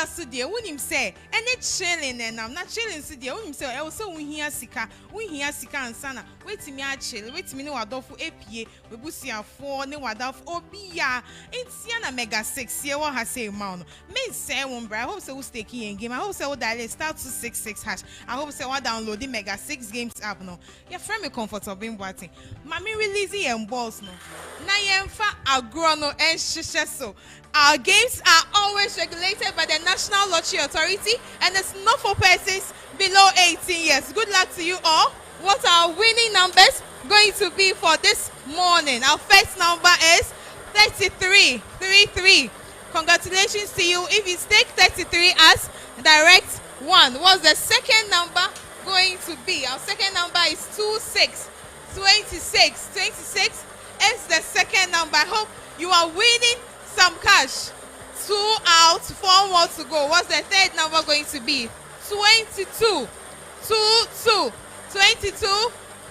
Sudia. When him say, and it's chilling, and I'm not chilling Sudia. When him say, I also win here Sika, and Sana. Wait to me, I chill. Wait to me, no Adolfo APA. We busia 4, no Adolfo Obia. It's Siana Mega 6. Here, what has say, Mount. May say, one bra. I hope so. Stay key in game. I hope so. Dial start to 66 hash. I hope so. I download the Mega 6 games app. No, your friend me comfortable being watching. Mommy releasing and balls no. Na yemfa agrono and so our games are always regulated by the National Lottery Authority and it's not for persons below 18 years. Good luck to you all. What are our winning numbers going to be for this morning? Our first number is 33. Congratulations to you. If you stake 33 as direct one, what's the second number going to be? Our second number is 26 is the second number. I hope you are winning some cash. 2 out, 4 more to go. What's the third number going to be? 22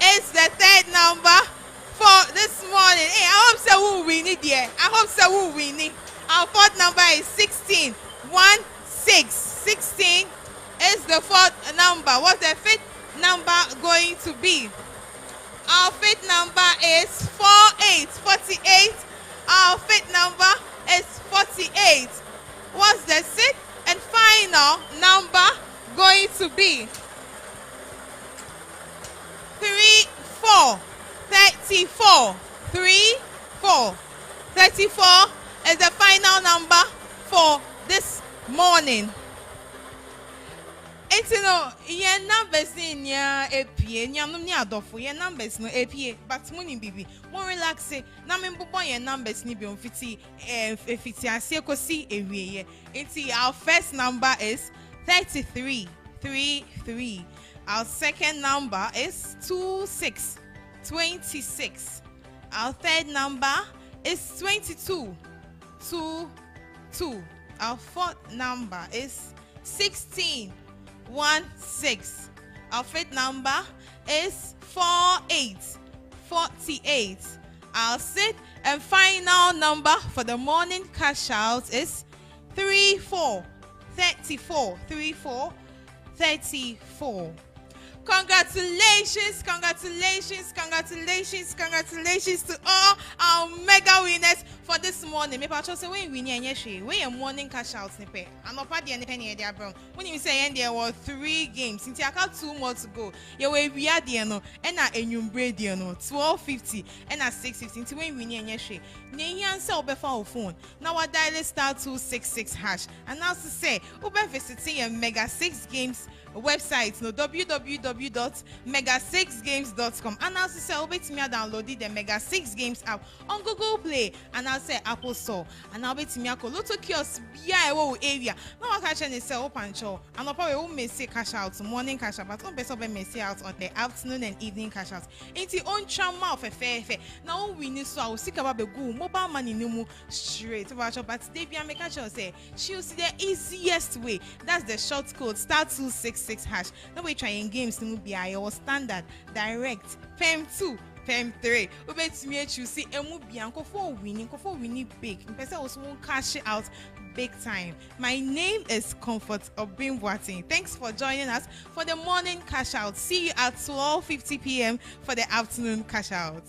is the third number for this morning. Hey, I hope so we'll win it there. I hope so we'll win it. Our fourth number is 16. 16 is the fourth number. What's the fifth number going to be? Our fifth number is 48. 48. Our fifth number is 48. What's the sixth and final number going to be? 34. 34. 34. 34 is the final number for this morning. It's your numbers in your APA, Yamum Yadofo, your numbers no APA, but money baby. More relax, Namimbo, your numbers nibion fiti, if it's a sekosi area. Our first number is 33. 33. Our second number is 26. 26. Our third number is 22. 22. Our fourth number is 16. 16. Our fifth number is 48. 48. Our sixth and final number for the morning cash out is 34. 34. 34. 34. Congratulations, congratulations, congratulations, congratulations to all our mega winners for this morning. Me pacho say when win yenye we morning cash out nipe. Anopa de ne penny dey abron. When you say there were 3 games, since I got 2 more to go. You we wia de no, and na enyumbre de no 12:50 and na 6:50. Until when win yenye hwe. Ne yan say obefa o phone. Now we dial *266# and now to say obe visit your Mega 6 Games website no www.mega6games.com and also say obetimi download the Mega 6 Games app on Google Play and also say Apple Store and obetimi akoloto kiosk bia ewo area no wa catch any say open show and opa we may say cash out morning cash out but on beso be may say out on the afternoon and evening cash out inti on chama of fefe na we ni so I seek about be go mobile money no mu straight voucher but today bia make sure say she see the easiest way that's the short code *266#. No way trying games to be your standard, direct, PEM2, PEM3. Ubetimi you see emubianko for winning big. Person also won't cash it out big time. My name is Comfort Obimboating. Thanks for joining us for the morning cash out. See you at 12:50 p.m. for the afternoon cash out.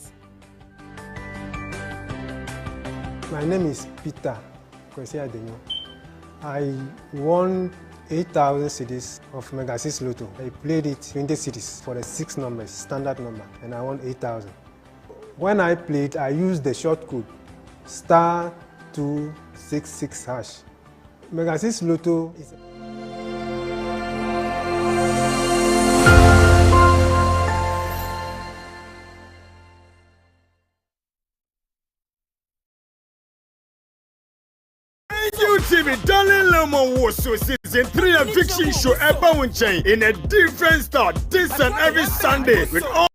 My name is Peter Kwame Asah-Asante. I won 8,000 cedis of Mega 6 Lotto. I played it 20 cedis for the 6 numbers, standard number, and I won 8,000. When I played, I used the short code *266#. Mega 6 Lotto is TV Darling Lemon was so season 3 eviction show ever chain in a different style this and every Sunday with all